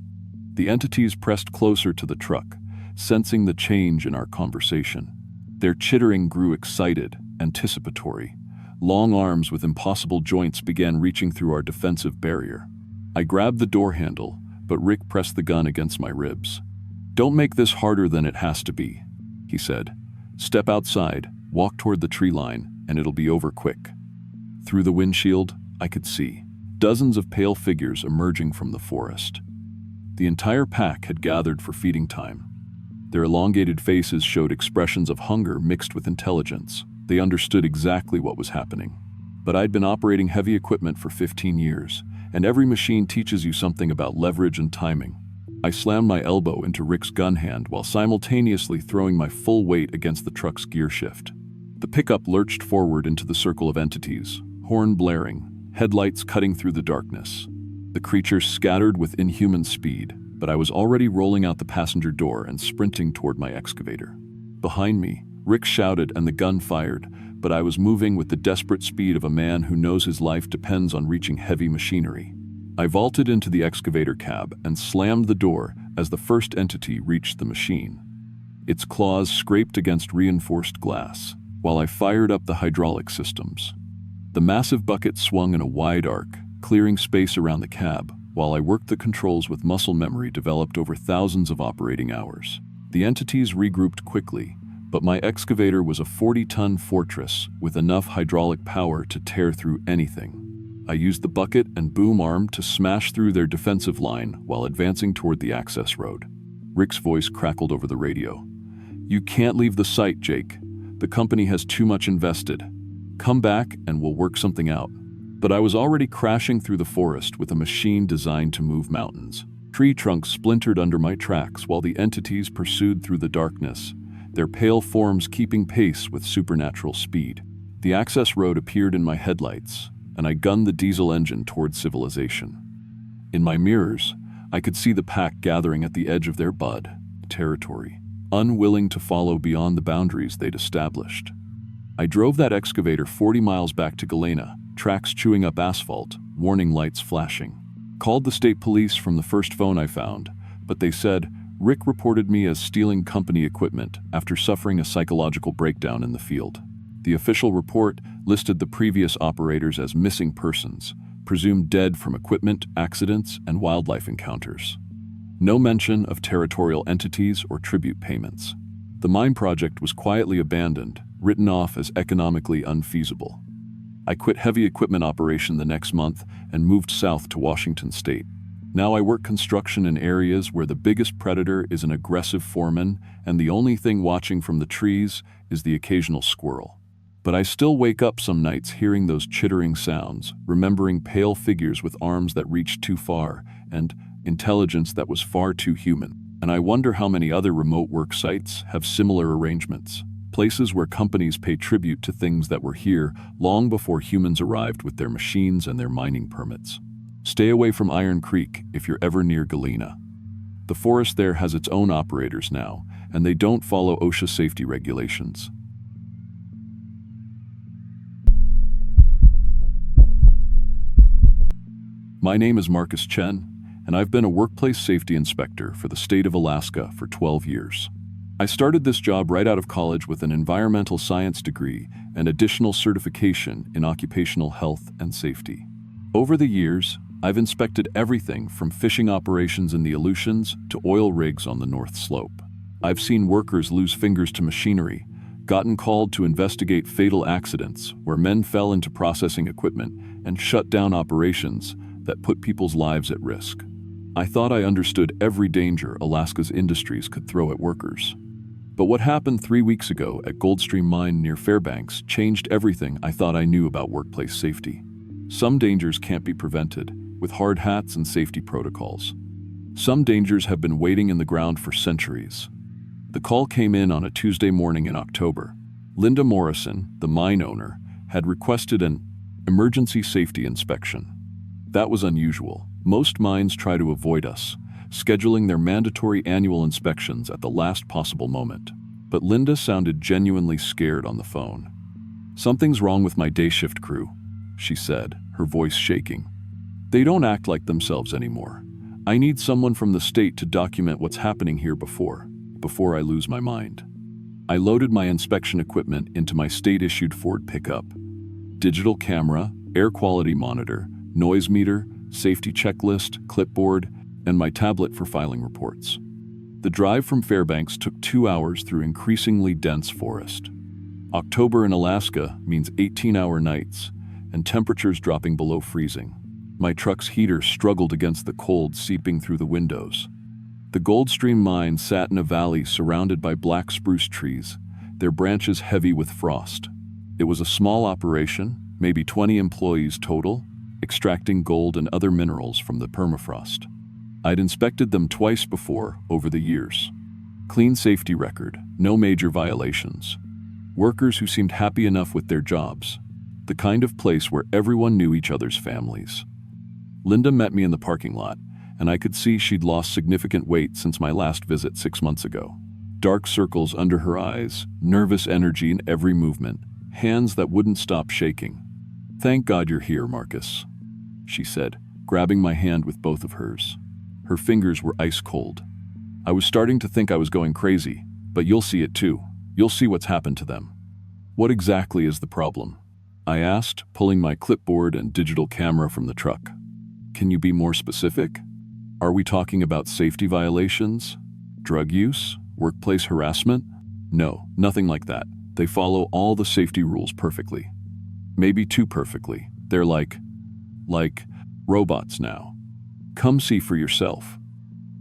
The entities pressed closer to the truck, sensing the change in our conversation. Their chittering grew excited, anticipatory. Long arms with impossible joints began reaching through our defensive barrier. I grabbed the door handle, but Rick pressed the gun against my ribs. "Don't make this harder than it has to be," he said. "Step outside, walk toward the tree line, and it'll be over quick." Through the windshield, I could see dozens of pale figures emerging from the forest. The entire pack had gathered for feeding time. Their elongated faces showed expressions of hunger mixed with intelligence. They understood exactly what was happening. But I'd been operating heavy equipment for 15 years, and every machine teaches you something about leverage and timing. I slammed my elbow into Rick's gun hand while simultaneously throwing my full weight against the truck's gear shift. The pickup lurched forward into the circle of entities, horn blaring, headlights cutting through the darkness. The creatures scattered with inhuman speed, but I was already rolling out the passenger door and sprinting toward my excavator. Behind me, Rick shouted and the gun fired, but I was moving with the desperate speed of a man who knows his life depends on reaching heavy machinery. I vaulted into the excavator cab and slammed the door as the first entity reached the machine. Its claws scraped against reinforced glass, while I fired up the hydraulic systems. The massive bucket swung in a wide arc, clearing space around the cab, while I worked the controls with muscle memory developed over thousands of operating hours. The entities regrouped quickly, but my excavator was a 40-ton fortress with enough hydraulic power to tear through anything. I used the bucket and boom arm to smash through their defensive line while advancing toward the access road. Rick's voice crackled over the radio. "You can't leave the site, Jake. The company has too much invested. Come back and we'll work something out." But I was already crashing through the forest with a machine designed to move mountains. Tree trunks splintered under my tracks while the entities pursued through the darkness, their pale forms keeping pace with supernatural speed. The access road appeared in my headlights, and I gunned the diesel engine toward civilization. In my mirrors, I could see the pack gathering at the edge of their territory, unwilling to follow beyond the boundaries they'd established. I drove that excavator 40 miles back to Galena, tracks chewing up asphalt, warning lights flashing. Called the state police from the first phone I found, but they said Rick reported me as stealing company equipment after suffering a psychological breakdown in the field. The official report listed the previous operators as missing persons, presumed dead from equipment, accidents, and wildlife encounters. No mention of territorial entities or tribute payments. The mine project was quietly abandoned, written off as economically unfeasible. I quit heavy equipment operation the next month and moved south to Washington State. Now I work construction in areas where the biggest predator is an aggressive foreman and the only thing watching from the trees is the occasional squirrel. But I still wake up some nights hearing those chittering sounds, remembering pale figures with arms that reached too far and intelligence that was far too human. And I wonder how many other remote work sites have similar arrangements. Places where companies pay tribute to things that were here long before humans arrived with their machines and their mining permits. Stay away from Iron Creek if you're ever near Galena. The forest there has its own operators now, and they don't follow OSHA safety regulations. My name is Marcus Chen, and I've been a workplace safety inspector for the state of Alaska for 12 years. I started this job right out of college with an environmental science degree and additional certification in occupational health and safety. Over the years, I've inspected everything from fishing operations in the Aleutians to oil rigs on the North Slope. I've seen workers lose fingers to machinery, gotten called to investigate fatal accidents where men fell into processing equipment, and shut down operations that put people's lives at risk. I thought I understood every danger Alaska's industries could throw at workers. But what happened 3 weeks ago at Goldstream mine near Fairbanks changed everything I thought I knew about workplace safety. Some dangers can't be prevented with hard hats and safety protocols. Some dangers have been waiting in the ground for centuries. The call came in on a Tuesday morning in October. Linda Morrison, the mine owner, had requested an emergency safety inspection. That was unusual. Most mines try to avoid us, scheduling their mandatory annual inspections at the last possible moment. But Linda sounded genuinely scared on the phone. "Something's wrong with my day shift crew," she said, her voice shaking. "They don't act like themselves anymore. I need someone from the state to document what's happening here before I lose my mind." I loaded my inspection equipment into my state-issued Ford pickup. Digital camera, air quality monitor, noise meter, safety checklist, clipboard, and my tablet for filing reports. The drive from Fairbanks took 2 hours through increasingly dense forest. October in Alaska means 18-hour nights, and temperatures dropping below freezing. My truck's heater struggled against the cold seeping through the windows. The Goldstream mine sat in a valley surrounded by black spruce trees, their branches heavy with frost. It was a small operation, maybe 20 employees total, extracting gold and other minerals from the permafrost. I'd inspected them twice before over the years. Clean safety record, no major violations. Workers who seemed happy enough with their jobs. The kind of place where everyone knew each other's families. Linda met me in the parking lot, and I could see she'd lost significant weight since my last visit 6 months ago. Dark circles under her eyes, nervous energy in every movement, hands that wouldn't stop shaking. "Thank God you're here, Marcus," she said, grabbing my hand with both of hers. Her fingers were ice cold. I was starting to think I was going crazy, but you'll see it too. You'll see what's happened to them. "What exactly is the problem?" I asked, pulling my clipboard and digital camera from the truck. "Can you be more specific? Are we talking about safety violations? Drug use? Workplace harassment?" "No, nothing like that. They follow all the safety rules perfectly. Maybe too perfectly. They're like robots now. Come see for yourself."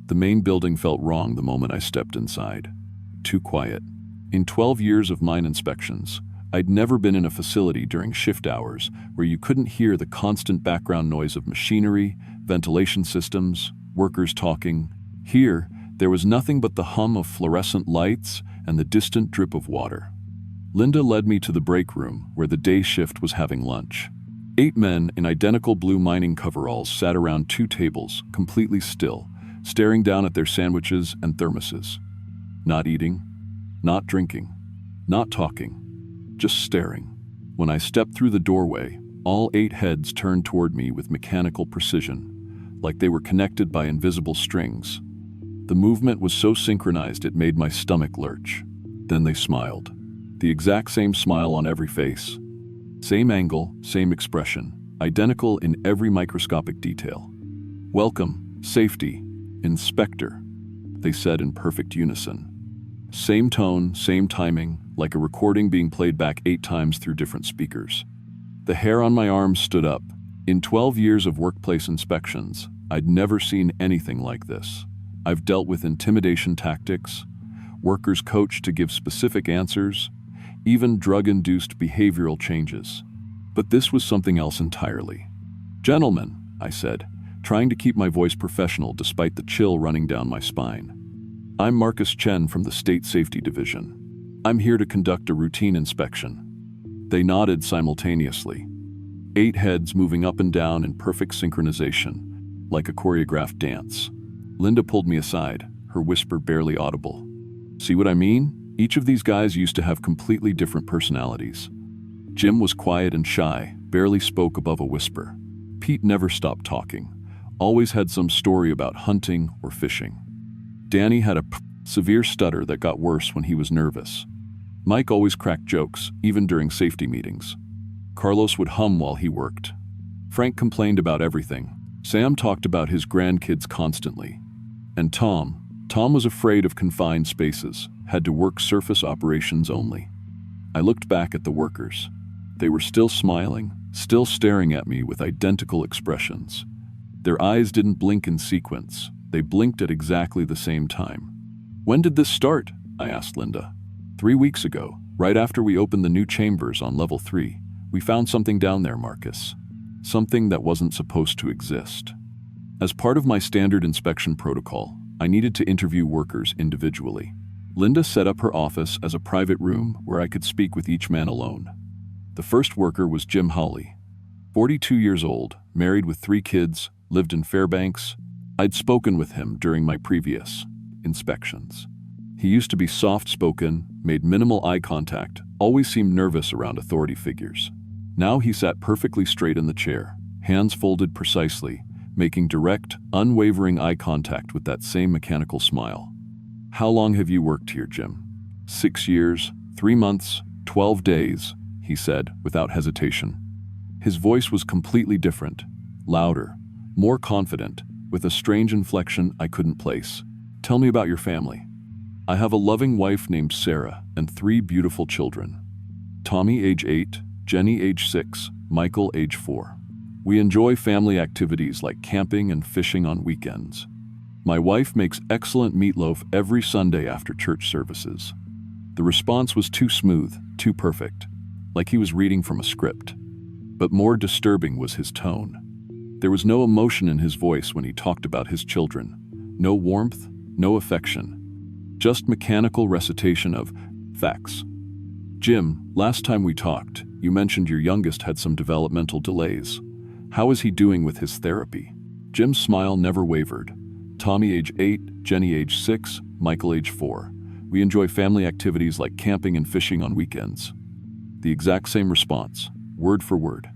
The main building felt wrong the moment I stepped inside. Too quiet. In 12 years of mine inspections, I'd never been in a facility during shift hours where you couldn't hear the constant background noise of machinery, ventilation systems, workers talking. Here, there was nothing but the hum of fluorescent lights and the distant drip of water. Linda led me to the break room where the day shift was having lunch. 8 men in identical blue mining coveralls sat around 2 tables, completely still, staring down at their sandwiches and thermoses. Not eating, not drinking, not talking, just staring. When I stepped through the doorway, all 8 heads turned toward me with mechanical precision, like they were connected by invisible strings. The movement was so synchronized it made my stomach lurch. Then they smiled. The exact same smile on every face. Same angle, same expression, identical in every microscopic detail. "Welcome, safety, inspector," they said in perfect unison. Same tone, same timing, like a recording being played back 8 times through different speakers. The hair on my arms stood up. In 12 years of workplace inspections, I'd never seen anything like this. I've dealt with intimidation tactics, workers coached to give specific answers, even drug-induced behavioral changes. But this was something else entirely. "Gentlemen," I said, trying to keep my voice professional despite the chill running down my spine. "I'm Marcus Chen from the State Safety Division. I'm here to conduct a routine inspection." They nodded simultaneously. 8 heads moving up and down in perfect synchronization, like a choreographed dance. Linda pulled me aside, her whisper barely audible. "See what I mean? Each of these guys used to have completely different personalities. Jim was quiet and shy, barely spoke above a whisper. Pete never stopped talking, always had some story about hunting or fishing. Danny had a severe stutter that got worse when he was nervous. Mike always cracked jokes, even during safety meetings. Carlos would hum while he worked. Frank complained about everything. Sam talked about his grandkids constantly. And Tom was afraid of confined spaces, had to work surface operations only." I looked back at the workers. They were still smiling, still staring at me with identical expressions. Their eyes didn't blink in sequence. They blinked at exactly the same time. "When did this start?" I asked Linda. 3 weeks ago, right after we opened the new chambers on level 3, we found something down there, Marcus. Something that wasn't supposed to exist. As part of my standard inspection protocol, I needed to interview workers individually. Linda set up her office as a private room where I could speak with each man alone. The first worker was Jim Hawley. 42 years old, married with 3 kids, lived in Fairbanks. I'd spoken with him during my previous inspections. He used to be soft-spoken, made minimal eye contact, always seemed nervous around authority figures. Now he sat perfectly straight in the chair, hands folded precisely, making direct, unwavering eye contact with that same mechanical smile. "How long have you worked here, Jim?" 6 years, 3 months, 12 days, he said, without hesitation. His voice was completely different, louder, more confident, with a strange inflection I couldn't place. "Tell me about your family." "I have a loving wife named Sarah and 3 beautiful children. Tommy, age 8, Jenny, age 6, Michael, age 4. We enjoy family activities like camping and fishing on weekends. My wife makes excellent meatloaf every Sunday after church services." The response was too smooth, too perfect, like he was reading from a script. But more disturbing was his tone. There was no emotion in his voice when he talked about his children. No warmth, no affection. Just mechanical recitation of facts. Jim, last time we talked, you mentioned your youngest had some developmental delays. How is he doing with his therapy? Jim's smile never wavered. Tommy, age 8, Jenny, age 6, Michael, age 4. We enjoy family activities like camping and fishing on weekends. The exact same response, word for word.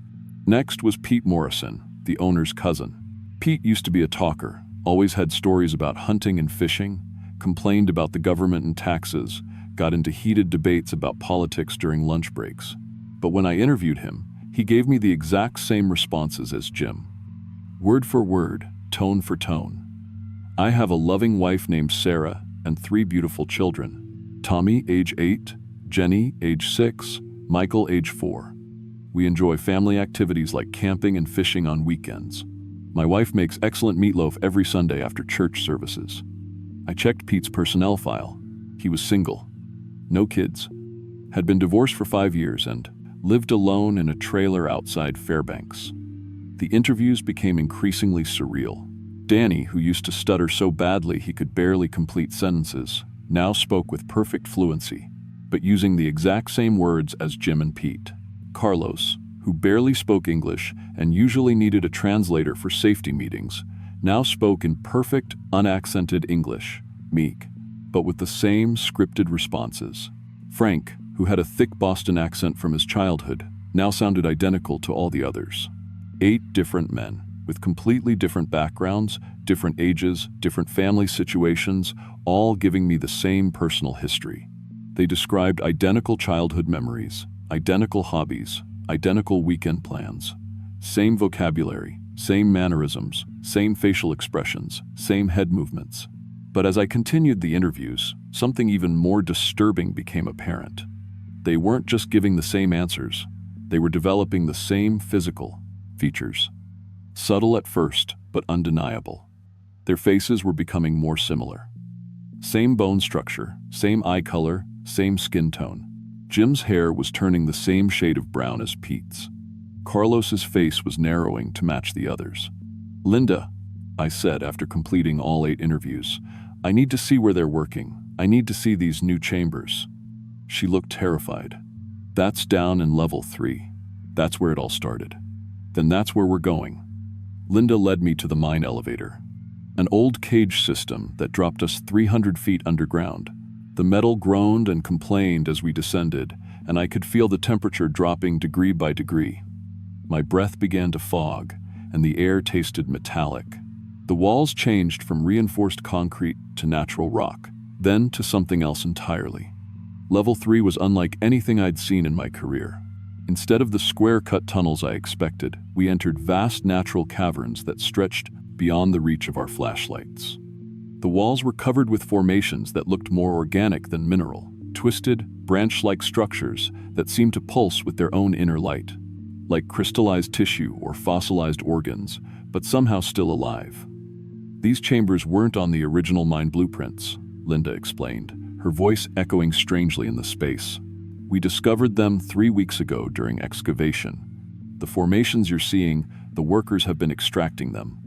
Next was Pete Morrison, the owner's cousin. Pete used to be a talker, always had stories about hunting and fishing, complained about the government and taxes, got into heated debates about politics during lunch breaks. But when I interviewed him, he gave me the exact same responses as Jim. Word for word, tone for tone. I have a loving wife named Sarah and 3 beautiful children. Tommy, age 8, Jenny, age 6, Michael, age 4. We enjoy family activities like camping and fishing on weekends. My wife makes excellent meatloaf every Sunday after church services. I checked Pete's personnel file. He was single. No kids. Had been divorced for 5 years and lived alone in a trailer outside Fairbanks. The interviews became increasingly surreal. Danny, who used to stutter so badly he could barely complete sentences, now spoke with perfect fluency, but using the exact same words as Jim and Pete. Carlos, who barely spoke English and usually needed a translator for safety meetings, now spoke in perfect, unaccented English, meek, but with the same scripted responses. Frank, who had a thick Boston accent from his childhood, now sounded identical to all the others. 8 different men, with completely different backgrounds, different ages, different family situations, all giving me the same personal history. They described identical childhood memories, identical hobbies, identical weekend plans, same vocabulary, same mannerisms, same facial expressions, same head movements. But as I continued the interviews, something even more disturbing became apparent. They weren't just giving the same answers, they were developing the same physical features. Subtle at first, but undeniable. Their faces were becoming more similar. Same bone structure, same eye color, same skin tone. Jim's hair was turning the same shade of brown as Pete's. Carlos's face was narrowing to match the others. Linda, I said after completing all 8 interviews, I need to see where they're working. I need to see these new chambers. She looked terrified. That's down in level 3. That's where it all started. Then that's where we're going. Linda led me to the mine elevator, an old cage system that dropped us 300 feet underground. The metal groaned and complained as we descended, and I could feel the temperature dropping degree by degree. My breath began to fog, and the air tasted metallic. The walls changed from reinforced concrete to natural rock, then to something else entirely. Level 3 was unlike anything I'd seen in my career. Instead of the square-cut tunnels I expected, we entered vast natural caverns that stretched beyond the reach of our flashlights. The walls were covered with formations that looked more organic than mineral, twisted, branch-like structures that seemed to pulse with their own inner light, like crystallized tissue or fossilized organs, but somehow still alive. These chambers weren't on the original mine blueprints, Linda explained, her voice echoing strangely in the space. We discovered them 3 weeks ago during excavation. The formations you're seeing, the workers have been extracting them.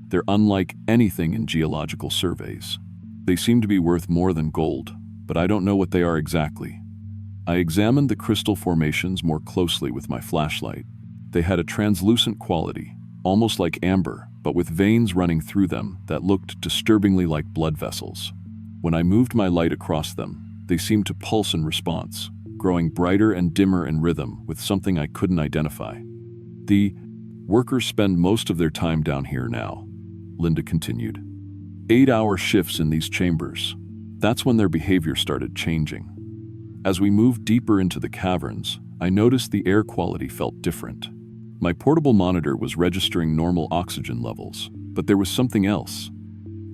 They're unlike anything in geological surveys. They seem to be worth more than gold, but I don't know what they are exactly. I examined the crystal formations more closely with my flashlight. They had a translucent quality, almost like amber, but with veins running through them that looked disturbingly like blood vessels. When I moved my light across them, they seemed to pulse in response, growing brighter and dimmer in rhythm with something I couldn't identify. The workers spend most of their time down here now, Linda continued. 8-hour shifts in these chambers. That's when their behavior started changing. As we moved deeper into the caverns, I noticed the air quality felt different. My portable monitor was registering normal oxygen levels, but there was something else.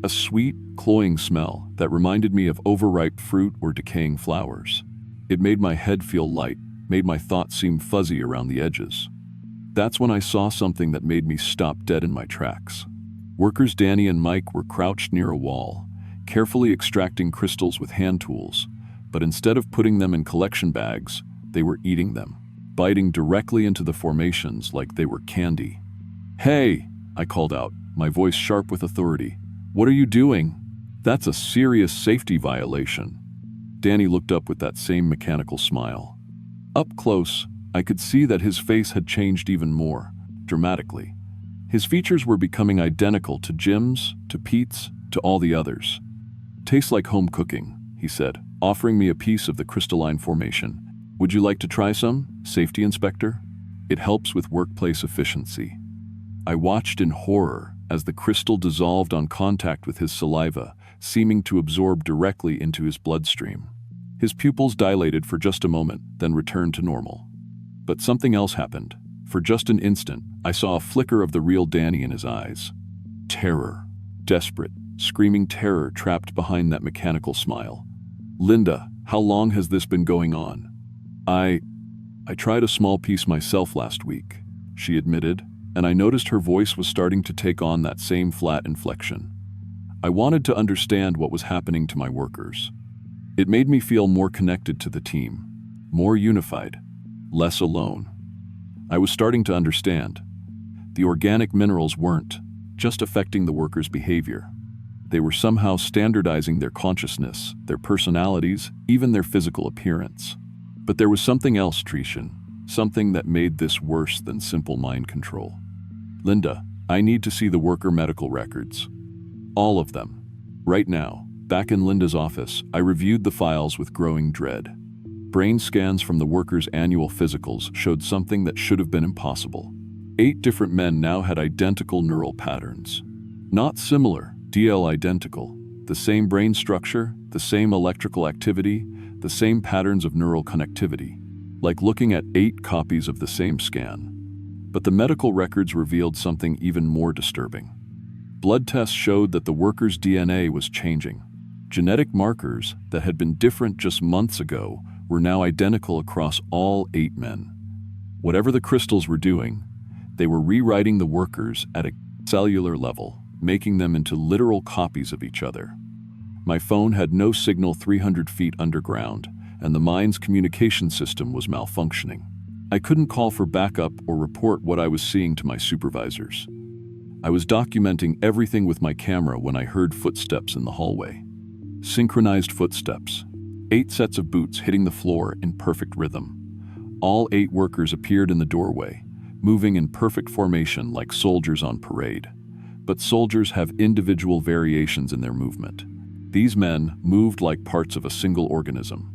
A sweet, cloying smell that reminded me of overripe fruit or decaying flowers. It made my head feel light, made my thoughts seem fuzzy around the edges. That's when I saw something that made me stop dead in my tracks. Workers Danny and Mike were crouched near a wall, carefully extracting crystals with hand tools, but instead of putting them in collection bags, they were eating them, biting directly into the formations like they were candy. "Hey!" I called out, my voice sharp with authority. "What are you doing? That's a serious safety violation." Danny looked up with that same mechanical smile. Up close, I could see that his face had changed even more, dramatically. His features were becoming identical to Jim's, to Pete's, to all the others. "Tastes like home cooking," he said, offering me a piece of the crystalline formation. "Would you like to try some, Safety Inspector? It helps with workplace efficiency." I watched in horror as the crystal dissolved on contact with his saliva, seeming to absorb directly into his bloodstream. His pupils dilated for just a moment, then returned to normal. But something else happened. For just an instant, I saw a flicker of the real Danny in his eyes. Terror. Desperate, screaming terror trapped behind that mechanical smile. "Linda, how long has this been going on?" I tried a small piece myself last week," she admitted, and I noticed her voice was starting to take on that same flat inflection. I wanted to understand what was happening to my workers. It made me feel more connected to the team, more unified, less alone. I was starting to understand. The organic minerals weren't just affecting the workers' behavior. They were somehow standardizing their consciousness, their personalities, even their physical appearance. But there was something else, Trishan, something that made this worse than simple mind control. "Linda, I need to see the worker medical records. All of them. Right now." Back in Linda's office, I reviewed the files with growing dread. Brain scans from the workers' annual physicals showed something that should have been impossible. 8 different men now had identical neural patterns. Not similar, DL identical. The same brain structure, the same electrical activity, the same patterns of neural connectivity. Like looking at 8 copies of the same scan. But the medical records revealed something even more disturbing. Blood tests showed that the workers' DNA was changing. Genetic markers that had been different just months ago were now identical across all 8 men. Whatever the crystals were doing, they were rewriting the workers at a cellular level, making them into literal copies of each other. My phone had no signal 300 feet underground, and the mine's communication system was malfunctioning. I couldn't call for backup or report what I was seeing to my supervisors. I was documenting everything with my camera when I heard footsteps in the hallway. Synchronized footsteps. 8 sets of boots hitting the floor in perfect rhythm. All 8 workers appeared in the doorway, moving in perfect formation like soldiers on parade. But soldiers have individual variations in their movement. These men moved like parts of a single organism.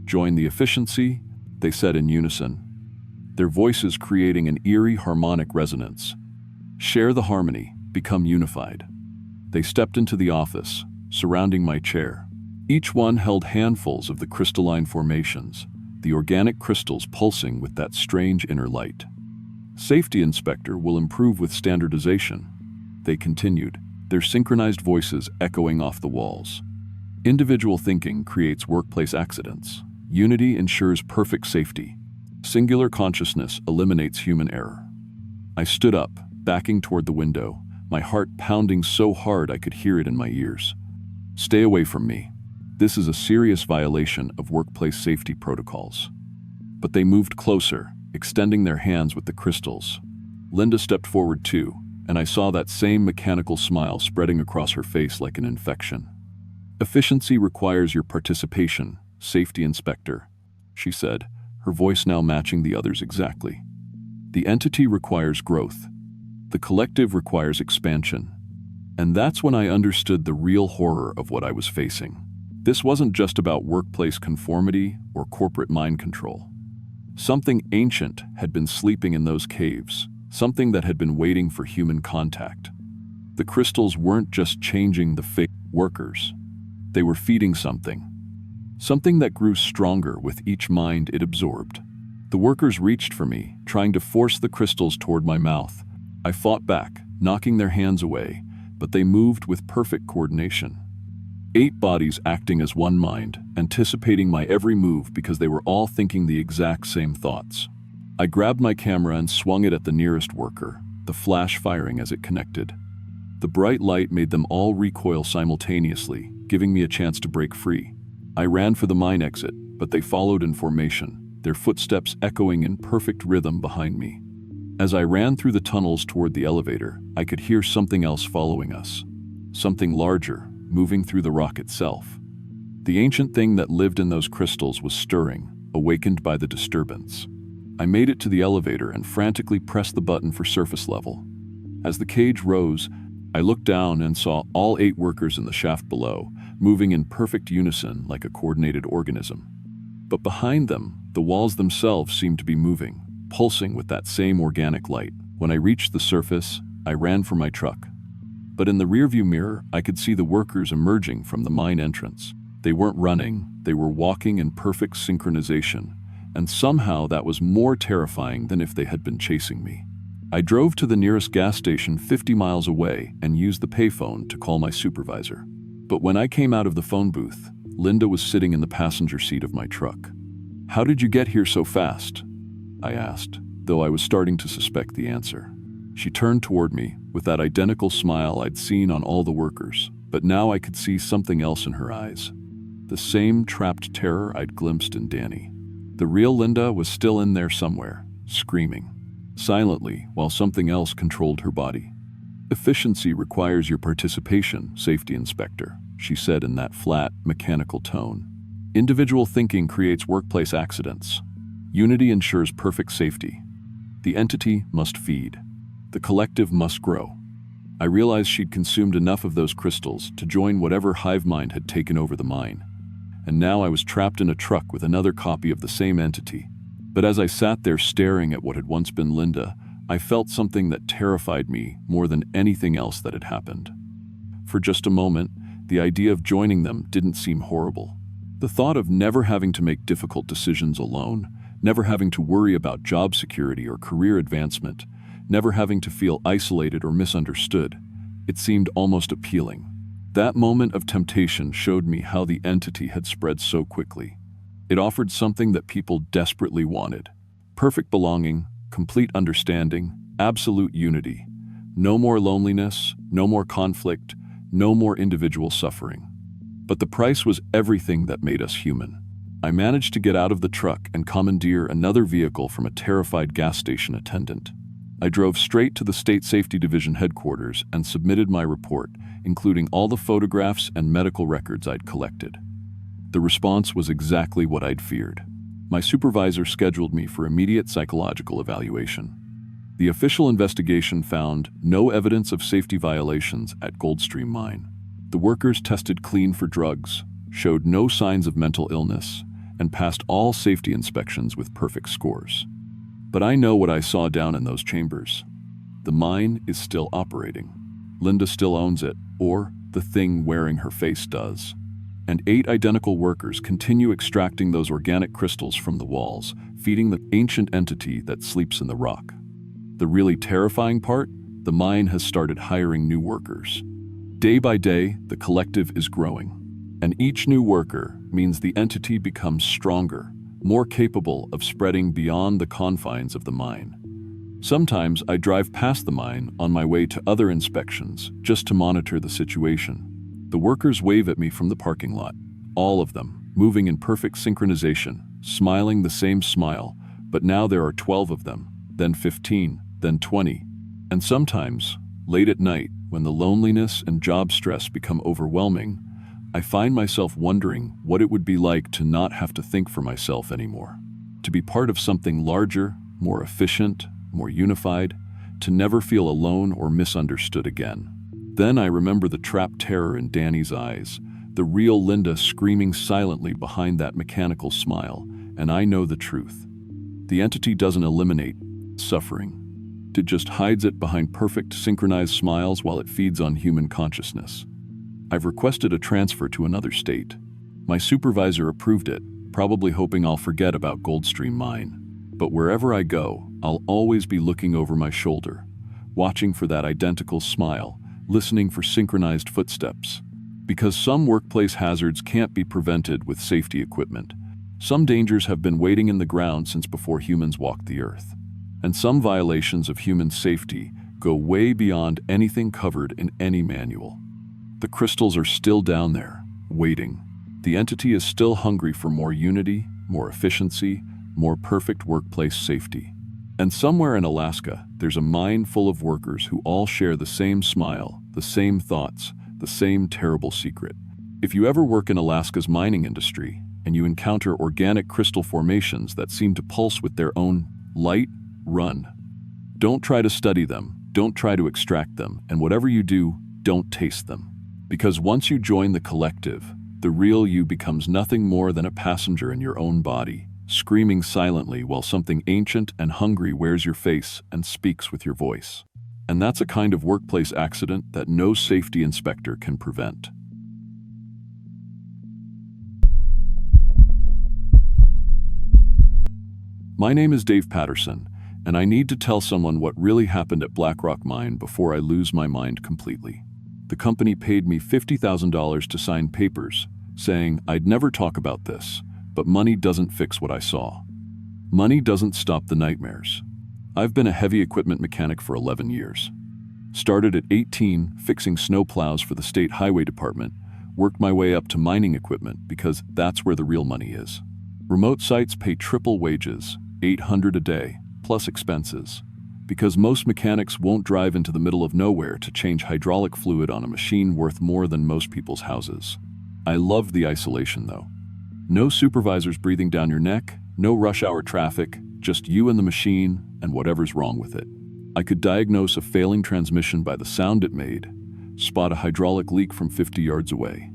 "Join the efficiency," they said in unison, their voices creating an eerie harmonic resonance. "Share the harmony, become unified." They stepped into the office, surrounding my chair. Each one held handfuls of the crystalline formations, the organic crystals pulsing with that strange inner light. "Safety Inspector will improve with standardization," they continued, their synchronized voices echoing off the walls. "Individual thinking creates workplace accidents. Unity ensures perfect safety. Singular consciousness eliminates human error." I stood up, backing toward the window, my heart pounding so hard I could hear it in my ears. "Stay away from me. This is a serious violation of workplace safety protocols." But they moved closer, extending their hands with the crystals. Linda stepped forward too, and I saw that same mechanical smile spreading across her face like an infection. "Efficiency requires your participation, Safety Inspector," she said, her voice now matching the others exactly. "The entity requires growth. The collective requires expansion." And that's when I understood the real horror of what I was facing. This wasn't just about workplace conformity or corporate mind control. Something ancient had been sleeping in those caves, something that had been waiting for human contact. The crystals weren't just changing the fake workers. They were feeding something that grew stronger with each mind it absorbed. The workers reached for me, trying to force the crystals toward my mouth. I fought back, knocking their hands away, but they moved with perfect coordination. 8 bodies acting as one mind, anticipating my every move because they were all thinking the exact same thoughts. I grabbed my camera and swung it at the nearest worker, the flash firing as it connected. The bright light made them all recoil simultaneously, giving me a chance to break free. I ran for the mine exit, but they followed in formation, their footsteps echoing in perfect rhythm behind me. As I ran through the tunnels toward the elevator, I could hear something else following us. Something larger, moving through the rock itself. The ancient thing that lived in those crystals was stirring, awakened by the disturbance. I made it to the elevator and frantically pressed the button for surface level. As the cage rose, I looked down and saw all 8 workers in the shaft below, moving in perfect unison like a coordinated organism. But behind them, the walls themselves seemed to be moving, pulsing with that same organic light. When I reached the surface, I ran for my truck. But in the rearview mirror, I could see the workers emerging from the mine entrance. They weren't running, they were walking in perfect synchronization, and somehow that was more terrifying than if they had been chasing me. I drove to the nearest gas station 50 miles away and used the payphone to call my supervisor. But when I came out of the phone booth, Linda was sitting in the passenger seat of my truck. "How did you get here so fast?" I asked, though I was starting to suspect the answer. She turned toward me with that identical smile I'd seen on all the workers, but now I could see something else in her eyes. The same trapped terror I'd glimpsed in Danny. The real Linda was still in there somewhere, screaming, silently, while something else controlled her body. "Efficiency requires your participation, safety inspector," she said in that flat, mechanical tone. "Individual thinking creates workplace accidents. Unity ensures perfect safety. The entity must feed. The collective must grow." I realized she'd consumed enough of those crystals to join whatever hive mind had taken over the mine. And now I was trapped in a truck with another copy of the same entity. But as I sat there staring at what had once been Linda, I felt something that terrified me more than anything else that had happened. For just a moment, the idea of joining them didn't seem horrible. The thought of never having to make difficult decisions alone, never having to worry about job security or career advancement, never having to feel isolated or misunderstood, it seemed almost appealing. That moment of temptation showed me how the entity had spread so quickly. It offered something that people desperately wanted: perfect belonging, complete understanding, absolute unity. No more loneliness, no more conflict, no more individual suffering. But the price was everything that made us human. I managed to get out of the truck and commandeer another vehicle from a terrified gas station attendant. I drove straight to the State Safety Division headquarters and submitted my report, including all the photographs and medical records I'd collected. The response was exactly what I'd feared. My supervisor scheduled me for immediate psychological evaluation. The official investigation found no evidence of safety violations at Goldstream mine. The workers tested clean for drugs, showed no signs of mental illness, and passed all safety inspections with perfect scores. But I know what I saw down in those chambers. The mine is still operating. Linda still owns it, or the thing wearing her face does. And 8 identical workers continue extracting those organic crystals from the walls, feeding the ancient entity that sleeps in the rock. The really terrifying part? The mine has started hiring new workers. Day by day, the collective is growing. And each new worker means the entity becomes stronger, more capable of spreading beyond the confines of the mine. Sometimes I drive past the mine on my way to other inspections just to monitor the situation. The workers wave at me from the parking lot, all of them, moving in perfect synchronization, smiling the same smile, but now there are 12 of them, then 15, then 20. And sometimes, late at night, when the loneliness and job stress become overwhelming, I find myself wondering what it would be like to not have to think for myself anymore, to be part of something larger, more efficient, more unified, to never feel alone or misunderstood again. Then I remember the trapped terror in Danny's eyes, the real Linda screaming silently behind that mechanical smile, and I know the truth. The entity doesn't eliminate suffering. It just hides it behind perfect synchronized smiles while it feeds on human consciousness. I've requested a transfer to another state. My supervisor approved it, probably hoping I'll forget about Goldstream mine. But wherever I go, I'll always be looking over my shoulder, watching for that identical smile, listening for synchronized footsteps. Because some workplace hazards can't be prevented with safety equipment. Some dangers have been waiting in the ground since before humans walked the earth. And some violations of human safety go way beyond anything covered in any manual. The crystals are still down there, waiting. The entity is still hungry for more unity, more efficiency, more perfect workplace safety. And somewhere in Alaska, there's a mine full of workers who all share the same smile, the same thoughts, the same terrible secret. If you ever work in Alaska's mining industry, and you encounter organic crystal formations that seem to pulse with their own light, run. Don't try to study them, don't try to extract them, and whatever you do, don't taste them. Because once you join the collective, the real you becomes nothing more than a passenger in your own body, screaming silently while something ancient and hungry wears your face and speaks with your voice. And that's a kind of workplace accident that no safety inspector can prevent. My name is Dave Patterson, and I need to tell someone what really happened at Black Rock Mine before I lose my mind completely. The company paid me $50,000 to sign papers, saying I'd never talk about this, but money doesn't fix what I saw. Money doesn't stop the nightmares. I've been a heavy equipment mechanic for 11 years. Started at 18, fixing snowplows for the state highway department, worked my way up to mining equipment because that's where the real money is. Remote sites pay triple wages, $800 a day, plus expenses, because most mechanics won't drive into the middle of nowhere to change hydraulic fluid on a machine worth more than most people's houses. I loved the isolation though. No supervisors breathing down your neck, no rush hour traffic, just you and the machine and whatever's wrong with it. I could diagnose a failing transmission by the sound it made, spot a hydraulic leak from 50 yards away.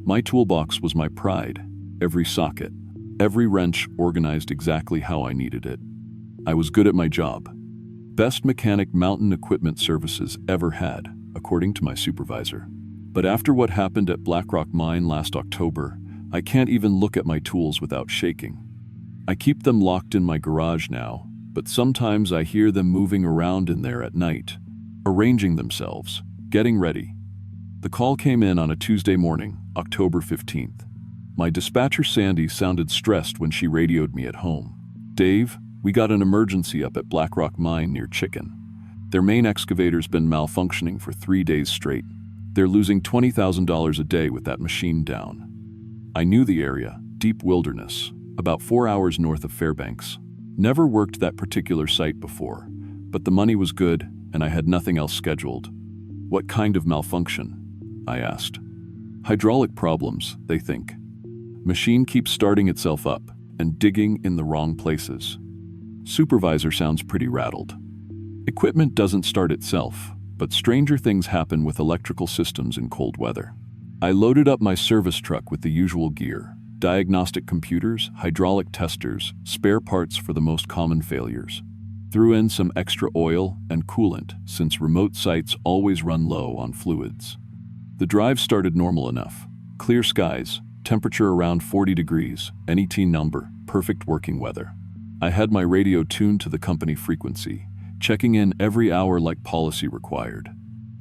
My toolbox was my pride, every socket, every wrench organized exactly how I needed it. I was good at my job. Best mechanic Mountain Equipment Services ever had, according to my supervisor. But after what happened at Black Rock Mine last October, I can't even look at my tools without shaking. I keep them locked in my garage now, but sometimes I hear them moving around in there at night, arranging themselves, getting ready. The call came in on a Tuesday morning, October 15th. My dispatcher Sandy sounded stressed when she radioed me at home. Dave, we got an emergency up at Black Rock Mine near Chicken. Their main excavator's been malfunctioning for 3 days straight. They're losing $20,000 a day with that machine down. I knew the area, deep wilderness, about 4 hours north of Fairbanks. Never worked that particular site before, but the money was good and I had nothing else scheduled. What kind of malfunction? I asked. Hydraulic problems, they think. Machine keeps starting itself up and digging in the wrong places. Supervisor sounds pretty rattled. Equipment doesn't start itself, but stranger things happen with electrical systems in cold weather. I loaded up my service truck with the usual gear, diagnostic computers, hydraulic testers, spare parts for the most common failures. Threw in some extra oil and coolant since remote sites always run low on fluids. The drive started normal enough. Clear skies, temperature around 40 degrees, NET number, perfect working weather. I had my radio tuned to the company frequency, checking in every hour like policy required.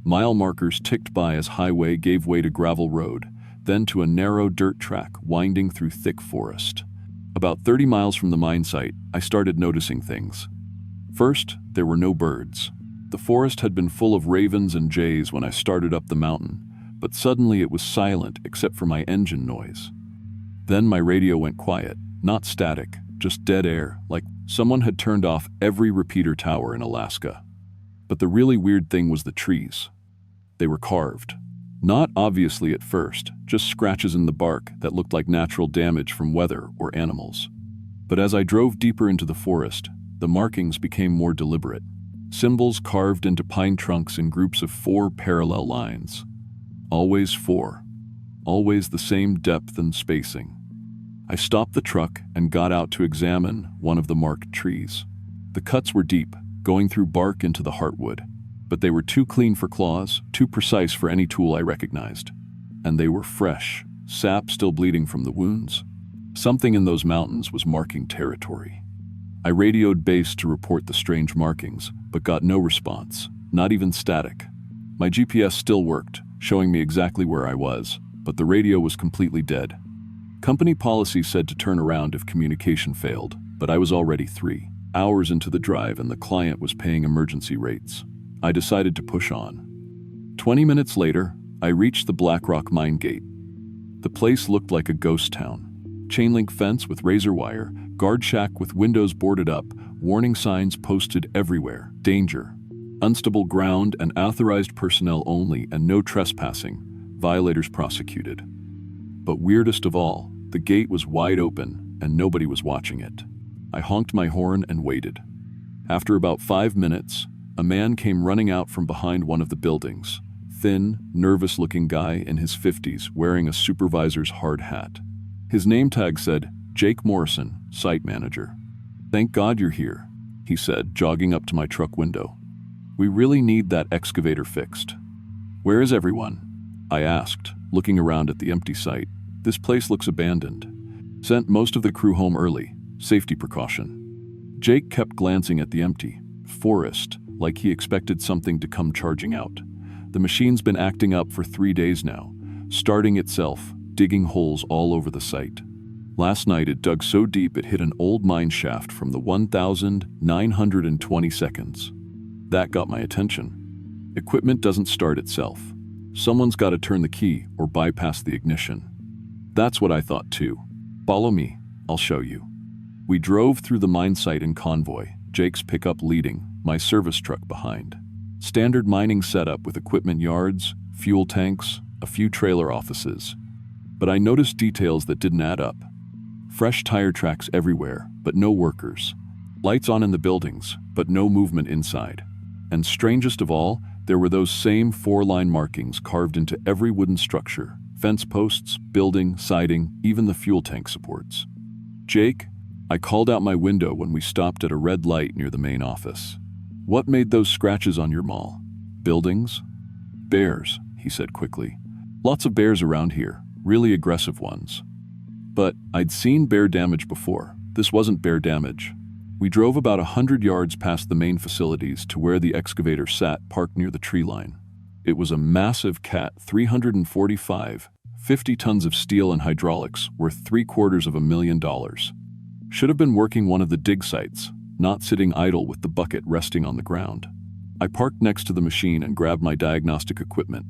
Mile markers ticked by as highway gave way to gravel road, then to a narrow dirt track winding through thick forest. About 30 miles from the mine site, I started noticing things. First, there were no birds. The forest had been full of ravens and jays when I started up the mountain, but suddenly it was silent except for my engine noise. Then my radio went quiet, not static, just dead air, like someone had turned off every repeater tower in Alaska. But the really weird thing was the trees. They were carved. Not obviously at first, just scratches in the bark that looked like natural damage from weather or animals. But as I drove deeper into the forest, the markings became more deliberate. Symbols carved into pine trunks in groups of 4 parallel lines. Always 4. Always the same depth and spacing. I stopped the truck and got out to examine one of the marked trees. The cuts were deep, going through bark into the heartwood, but they were too clean for claws, too precise for any tool I recognized. And they were fresh, sap still bleeding from the wounds. Something in those mountains was marking territory. I radioed base to report the strange markings, but got no response, not even static. My GPS still worked, showing me exactly where I was, but the radio was completely dead. Company policy said to turn around if communication failed, but I was already 3 hours into the drive and the client was paying emergency rates. I decided to push on. 20 minutes later, I reached the Black Rock Mine gate. The place looked like a ghost town. Chain link fence with razor wire, guard shack with windows boarded up, warning signs posted everywhere. Danger. Unstable ground and authorized personnel only and no trespassing. Violators prosecuted. But weirdest of all, the gate was wide open and nobody was watching it. I honked my horn and waited. After about 5 minutes, a man came running out from behind one of the buildings. Thin, nervous-looking guy in his 50s wearing a supervisor's hard hat. His name tag said, Jake Morrison, site manager. "Thank God you're here," he said, jogging up to my truck window. "We really need that excavator fixed." "Where is everyone?" I asked, looking around at the empty site. "This place looks abandoned." "Sent most of the crew home early. Safety precaution." Jake kept glancing at the empty forest, like he expected something to come charging out. "The machine's been acting up for 3 days now, starting itself, digging holes all over the site. Last night it dug so deep it hit an old mine shaft from the 1,920 seconds. That got my attention. Equipment doesn't start itself. Someone's got to turn the key or bypass the ignition." That's what I thought too. "Follow me, I'll show you." We drove through the mine site in convoy, Jake's pickup leading, my service truck behind. Standard mining setup with equipment yards, fuel tanks, a few trailer offices. But I noticed details that didn't add up. Fresh tire tracks everywhere, but no workers. Lights on in the buildings, but no movement inside. And strangest of all, there were those same 4-line markings carved into every wooden structure. Fence posts, building, siding, even the fuel tank supports. "Jake," I called out my window when we stopped at a red light near the main office. "What made those scratches on your mall? Buildings?" "Bears," he said quickly. "Lots of bears around here, really aggressive ones." But I'd seen bear damage before. This wasn't bear damage. We drove about 100 yards past the main facilities to where the excavator sat parked near the tree line. It was a massive Cat 345, 50 tons of steel and hydraulics worth $750,000. Should have been working one of the dig sites, not sitting idle with the bucket resting on the ground. I parked next to the machine and grabbed my diagnostic equipment.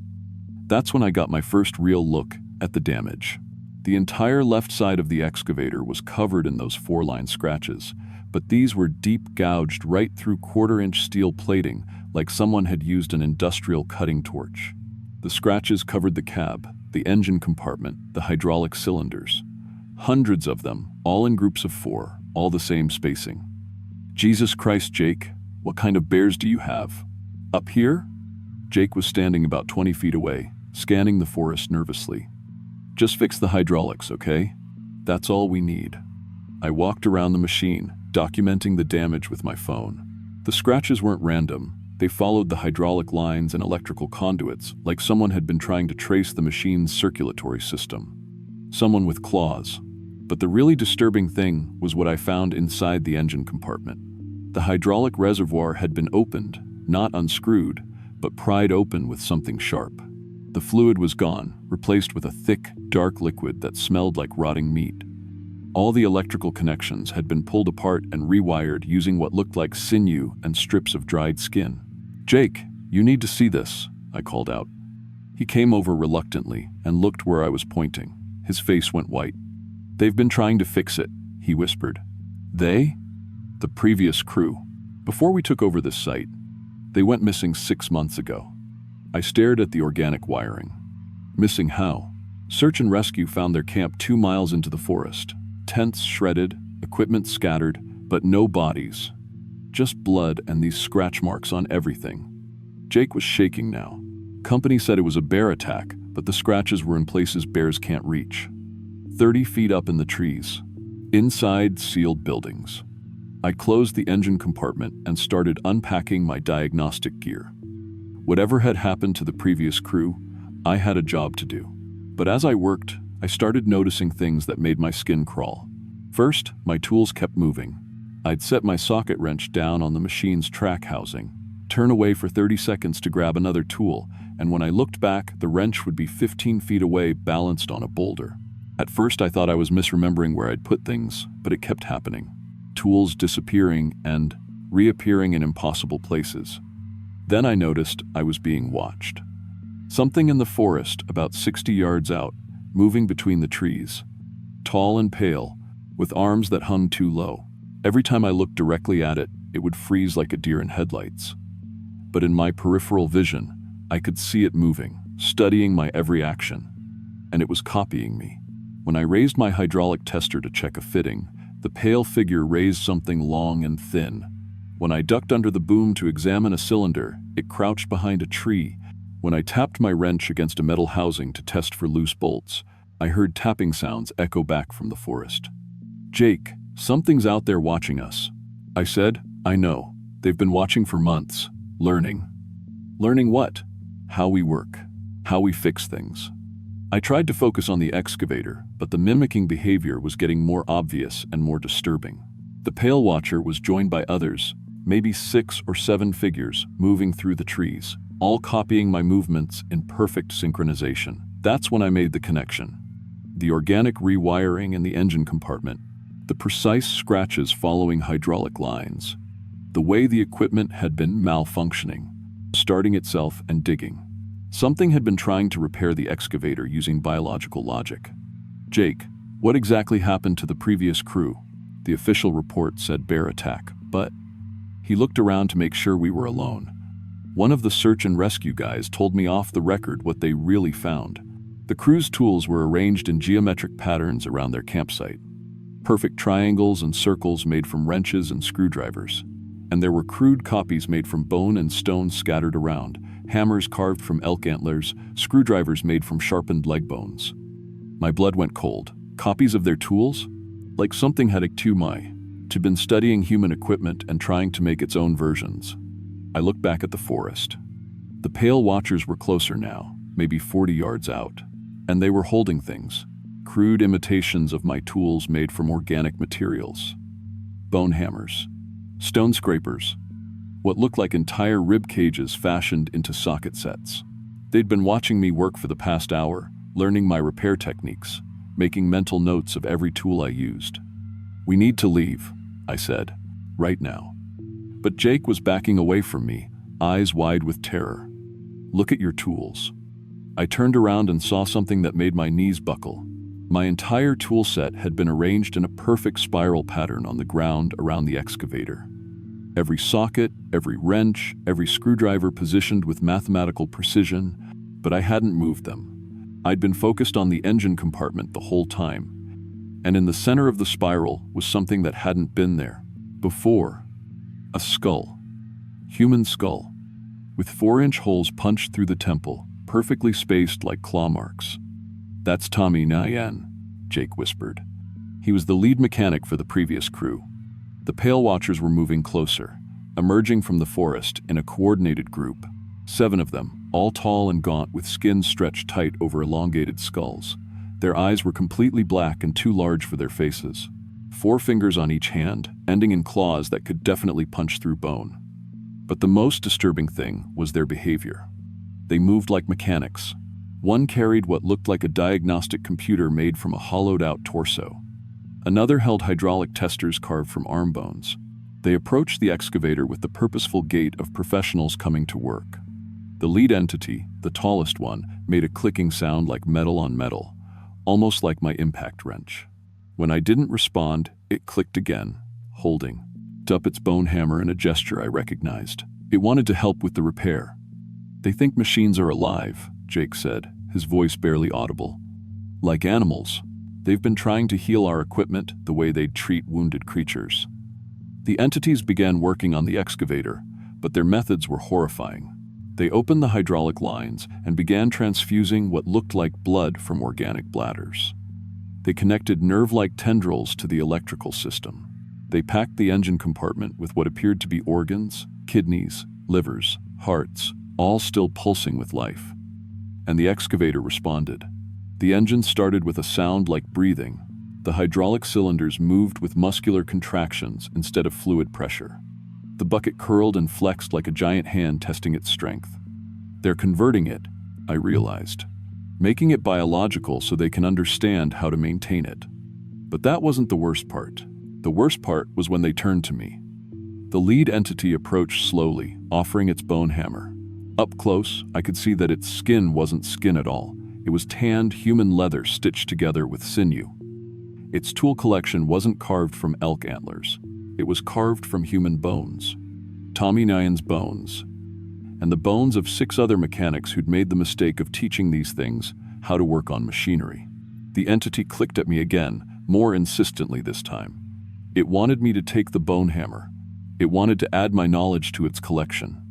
That's when I got my first real look at the damage. The entire left side of the excavator was covered in those 4-line scratches, but these were deep gouged right through 1/4-inch steel plating like someone had used an industrial cutting torch. The scratches covered the cab, the engine compartment, the hydraulic cylinders. Hundreds of them, all in groups of 4, all the same spacing. "Jesus Christ, Jake, what kind of bears do you have?" "Up here?" Jake was standing about 20 feet away, scanning the forest nervously. "Just fix the hydraulics, okay? That's all we need." I walked around the machine, documenting the damage with my phone. The scratches weren't random. They followed the hydraulic lines and electrical conduits, like someone had been trying to trace the machine's circulatory system. Someone with claws. But the really disturbing thing was what I found inside the engine compartment. The hydraulic reservoir had been opened, not unscrewed, but pried open with something sharp. The fluid was gone, replaced with a thick, dark liquid that smelled like rotting meat. All the electrical connections had been pulled apart and rewired using what looked like sinew and strips of dried skin. "Jake, you need to see this," I called out. He came over reluctantly and looked where I was pointing. His face went white. "They've been trying to fix it," he whispered. "They?" "The previous crew. Before we took over this site. They went missing 6 months ago." I stared at the organic wiring. "Missing how?" "Search and rescue found their camp 2 miles into the forest. Tents shredded, equipment scattered, but no bodies. Just blood and these scratch marks on everything." Jake was shaking now. Company said it was a bear attack, but the scratches were in places bears can't reach. 30 feet up in the trees. Inside sealed buildings. I closed the engine compartment and started unpacking my diagnostic gear. Whatever had happened to the previous crew, I had a job to do. But as I worked, I started noticing things that made my skin crawl. First, my tools kept moving. I'd set my socket wrench down on the machine's track housing, turn away for 30 seconds to grab another tool, and when I looked back, the wrench would be 15 feet away, balanced on a boulder. At first, I thought I was misremembering where I'd put things, but it kept happening. Tools disappearing and reappearing in impossible places. Then I noticed I was being watched. Something in the forest, about 60 yards out, moving between the trees. Tall and pale, with arms that hung too low. Every time I looked directly at it, it would freeze like a deer in headlights. But in my peripheral vision, I could see it moving, studying my every action. And it was copying me. When I raised my hydraulic tester to check a fitting, the pale figure raised something long and thin. When I ducked under the boom to examine a cylinder, it crouched behind a tree. When I tapped my wrench against a metal housing to test for loose bolts, I heard tapping sounds echo back from the forest. "Jake, something's out there watching us," I said. "I know. They've been watching for months. Learning." "Learning what?" "How we work. How we fix things." I tried to focus on the excavator, but the mimicking behavior was getting more obvious and more disturbing. The pale watcher was joined by others, maybe 6 or 7 figures, moving through the trees, all copying my movements in perfect synchronization. That's when I made the connection. The organic rewiring in the engine compartment, the precise scratches following hydraulic lines, the way the equipment had been malfunctioning, starting itself and digging. Something had been trying to repair the excavator using biological logic. "Jake, what exactly happened to the previous crew?" The official report said bear attack, but he looked around to make sure we were alone. One of the search and rescue guys told me off the record what they really found. The crew's tools were arranged in geometric patterns around their campsite. Perfect triangles and circles made from wrenches and screwdrivers. And there were crude copies made from bone and stone scattered around, hammers carved from elk antlers, screwdrivers made from sharpened leg bones. My blood went cold. Copies of their tools? Like something had been studying human equipment and trying to make its own versions. I looked back at the forest. The pale watchers were closer now, maybe 40 yards out, and they were holding things, crude imitations of my tools made from organic materials. Bone hammers, stone scrapers, what looked like entire rib cages fashioned into socket sets. They'd been watching me work for the past hour, learning my repair techniques, making mental notes of every tool I used. "We need to leave," I said, "right now." But Jake was backing away from me, eyes wide with terror. "Look at your tools." I turned around and saw something that made my knees buckle. My entire tool set had been arranged in a perfect spiral pattern on the ground around the excavator. Every socket, every wrench, every screwdriver positioned with mathematical precision, but I hadn't moved them. I'd been focused on the engine compartment the whole time. And in the center of the spiral was something that hadn't been there before. A skull. Human skull. With 4-inch holes punched through the temple, perfectly spaced like claw marks. "That's Tommy Nyan," Jake whispered. He was the lead mechanic for the previous crew. The pale watchers were moving closer, emerging from the forest in a coordinated group. 7 of them, all tall and gaunt with skins stretched tight over elongated skulls. Their eyes were completely black and too large for their faces. 4 fingers on each hand, ending in claws that could definitely punch through bone. But the most disturbing thing was their behavior. They moved like mechanics. One carried what looked like a diagnostic computer made from a hollowed-out torso. Another held hydraulic testers carved from arm bones. They approached the excavator with the purposeful gait of professionals coming to work. The lead entity, the tallest one, made a clicking sound like metal on metal, almost like my impact wrench. When I didn't respond, it clicked again, holding up its bone hammer in a gesture I recognized. It wanted to help with the repair. "They think machines are alive," Jake said, his voice barely audible. "Like animals. They've been trying to heal our equipment the way they'd treat wounded creatures." The entities began working on the excavator, but their methods were horrifying. They opened the hydraulic lines and began transfusing what looked like blood from organic bladders. They connected nerve-like tendrils to the electrical system. They packed the engine compartment with what appeared to be organs, kidneys, livers, hearts, all still pulsing with life. And the excavator responded. The engine started with a sound like breathing. The hydraulic cylinders moved with muscular contractions instead of fluid pressure. The bucket curled and flexed like a giant hand testing its strength. They're converting it, I realized, making it biological so they can understand how to maintain it. But that wasn't the worst part. The worst part was when they turned to me. The lead entity approached slowly, offering its bone hammer. Up close, I could see that its skin wasn't skin at all. It was tanned human leather stitched together with sinew. Its tool collection wasn't carved from elk antlers. It was carved from human bones. Tommy Nguyen's bones. And the bones of 6 other mechanics who'd made the mistake of teaching these things how to work on machinery. The entity clicked at me again, more insistently this time. It wanted me to take the bone hammer. It wanted to add my knowledge to its collection.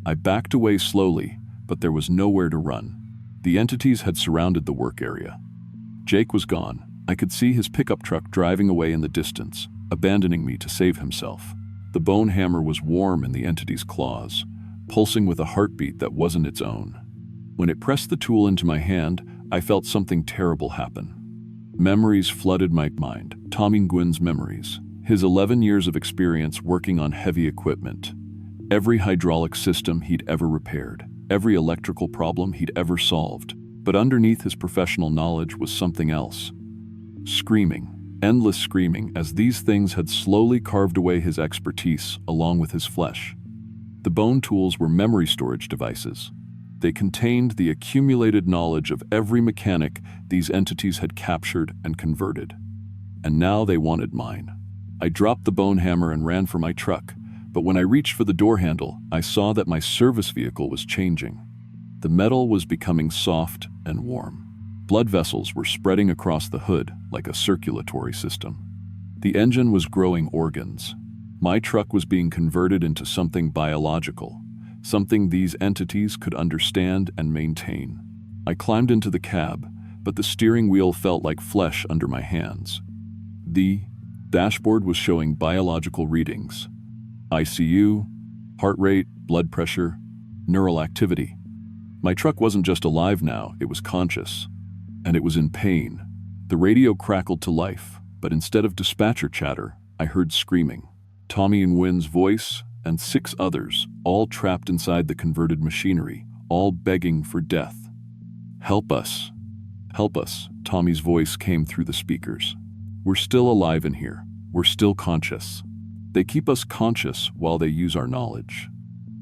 I backed away slowly, but there was nowhere to run. The entities had surrounded the work area. Jake was gone. I could see his pickup truck driving away in the distance, abandoning me to save himself. The bone hammer was warm in the entity's claws, pulsing with a heartbeat that wasn't its own. When it pressed the tool into my hand, I felt something terrible happen. Memories flooded my mind. Tommy Nguyen's memories. His 11 years of experience working on heavy equipment. Every hydraulic system he'd ever repaired. Every electrical problem he'd ever solved. But underneath his professional knowledge was something else. Screaming. Endless screaming, as these things had slowly carved away his expertise along with his flesh. The bone tools were memory storage devices. They contained the accumulated knowledge of every mechanic these entities had captured and converted. And now they wanted mine. I dropped the bone hammer and ran for my truck, but when I reached for the door handle, I saw that my service vehicle was changing. The metal was becoming soft and warm. Blood vessels were spreading across the hood like a circulatory system. The engine was growing organs. My truck was being converted into something biological, something these entities could understand and maintain. I climbed into the cab, but the steering wheel felt like flesh under my hands. The dashboard was showing biological readings. ICU, heart rate, blood pressure, neural activity. My truck wasn't just alive now, it was conscious. And it was in pain. The radio crackled to life, but instead of dispatcher chatter, I heard screaming. Tommy Nguyen's voice and 6 others, all trapped inside the converted machinery, all begging for death. "Help us. Help us," Tommy's voice came through the speakers. "We're still alive in here. We're still conscious. They keep us conscious while they use our knowledge."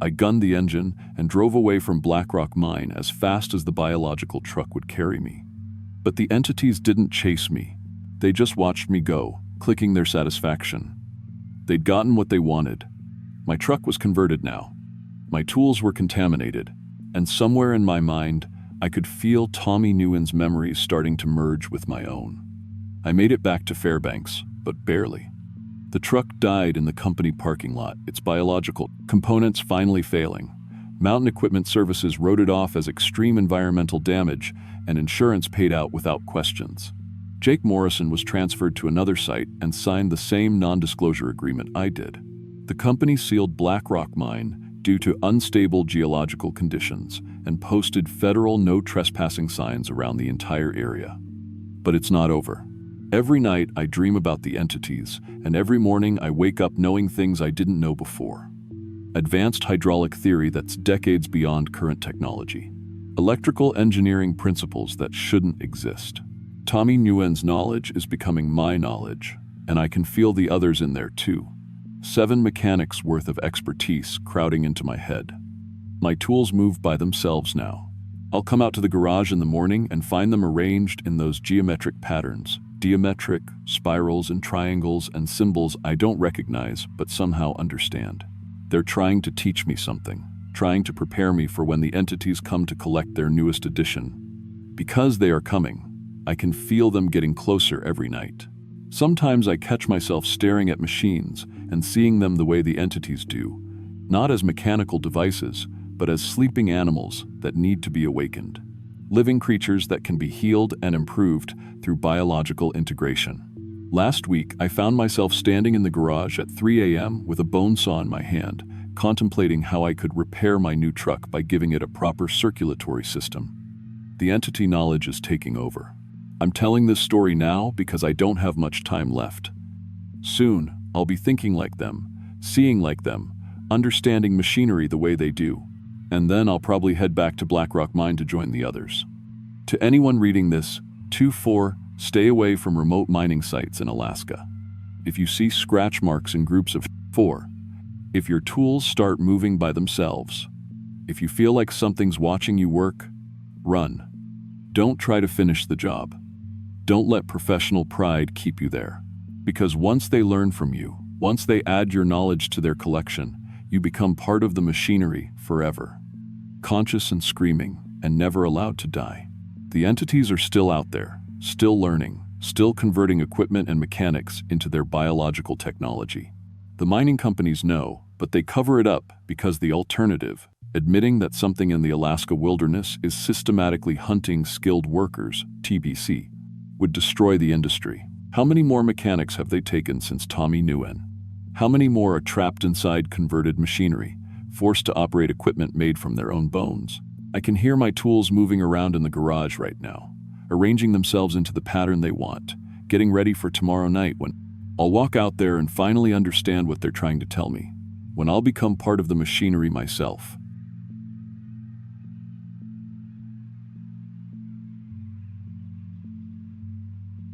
I gunned the engine and drove away from Blackrock Mine as fast as the biological truck would carry me. But the entities didn't chase me. They just watched me go, clicking their satisfaction. They'd gotten what they wanted. My truck was converted now. My tools were contaminated, and somewhere in my mind, I could feel Tommy Nguyen's memories starting to merge with my own. I made it back to Fairbanks, but barely. The truck died in the company parking lot, its biological components finally failing. Mountain Equipment Services wrote it off as extreme environmental damage, and insurance paid out without questions. Jake Morrison was transferred to another site and signed the same non-disclosure agreement I did. The company sealed Blackrock Mine due to unstable geological conditions and posted federal no trespassing signs around the entire area. But it's not over. Every night I dream about the entities, and every morning I wake up knowing things I didn't know before. Advanced hydraulic theory that's decades beyond current technology. Electrical engineering principles that shouldn't exist. Tommy Nguyen's knowledge is becoming my knowledge, and I can feel the others in there too. 7 mechanics worth of expertise crowding into my head. My tools move by themselves now. I'll come out to the garage in the morning and find them arranged in those geometric patterns, diametric, spirals and triangles and symbols I don't recognize but somehow understand. They're trying to teach me something, trying to prepare me for when the entities come to collect their newest edition. Because they are coming, I can feel them getting closer every night. Sometimes I catch myself staring at machines and seeing them the way the entities do, not as mechanical devices, but as sleeping animals that need to be awakened. Living creatures that can be healed and improved through biological integration. Last week, I found myself standing in the garage at 3 a.m. with a bone saw in my hand, contemplating how I could repair my new truck by giving it a proper circulatory system. The entity knowledge is taking over. I'm telling this story now because I don't have much time left. Soon, I'll be thinking like them, seeing like them, understanding machinery the way they do. And then I'll probably head back to Blackrock Mine to join the others. To anyone reading this, 2-4, stay away from remote mining sites in Alaska. If you see scratch marks in groups of 4, if your tools start moving by themselves, if you feel like something's watching you work, run. Don't try to finish the job. Don't let professional pride keep you there. Because once they learn from you, Once they add your knowledge to their collection, you become part of the machinery forever. Conscious and screaming, and never allowed to die. The entities are still out there, still learning, still converting equipment and mechanics into their biological technology. The mining companies know, but they cover it up because the alternative, admitting that something in the Alaska wilderness is systematically hunting skilled workers, TBC, would destroy the industry. How many more mechanics have they taken since Tommy Nguyen? How many more are trapped inside converted machinery, forced to operate equipment made from their own bones? I can hear my tools moving around in the garage right now, arranging themselves into the pattern they want, getting ready for tomorrow night when I'll walk out there and finally understand what they're trying to tell me, when I'll become part of the machinery myself.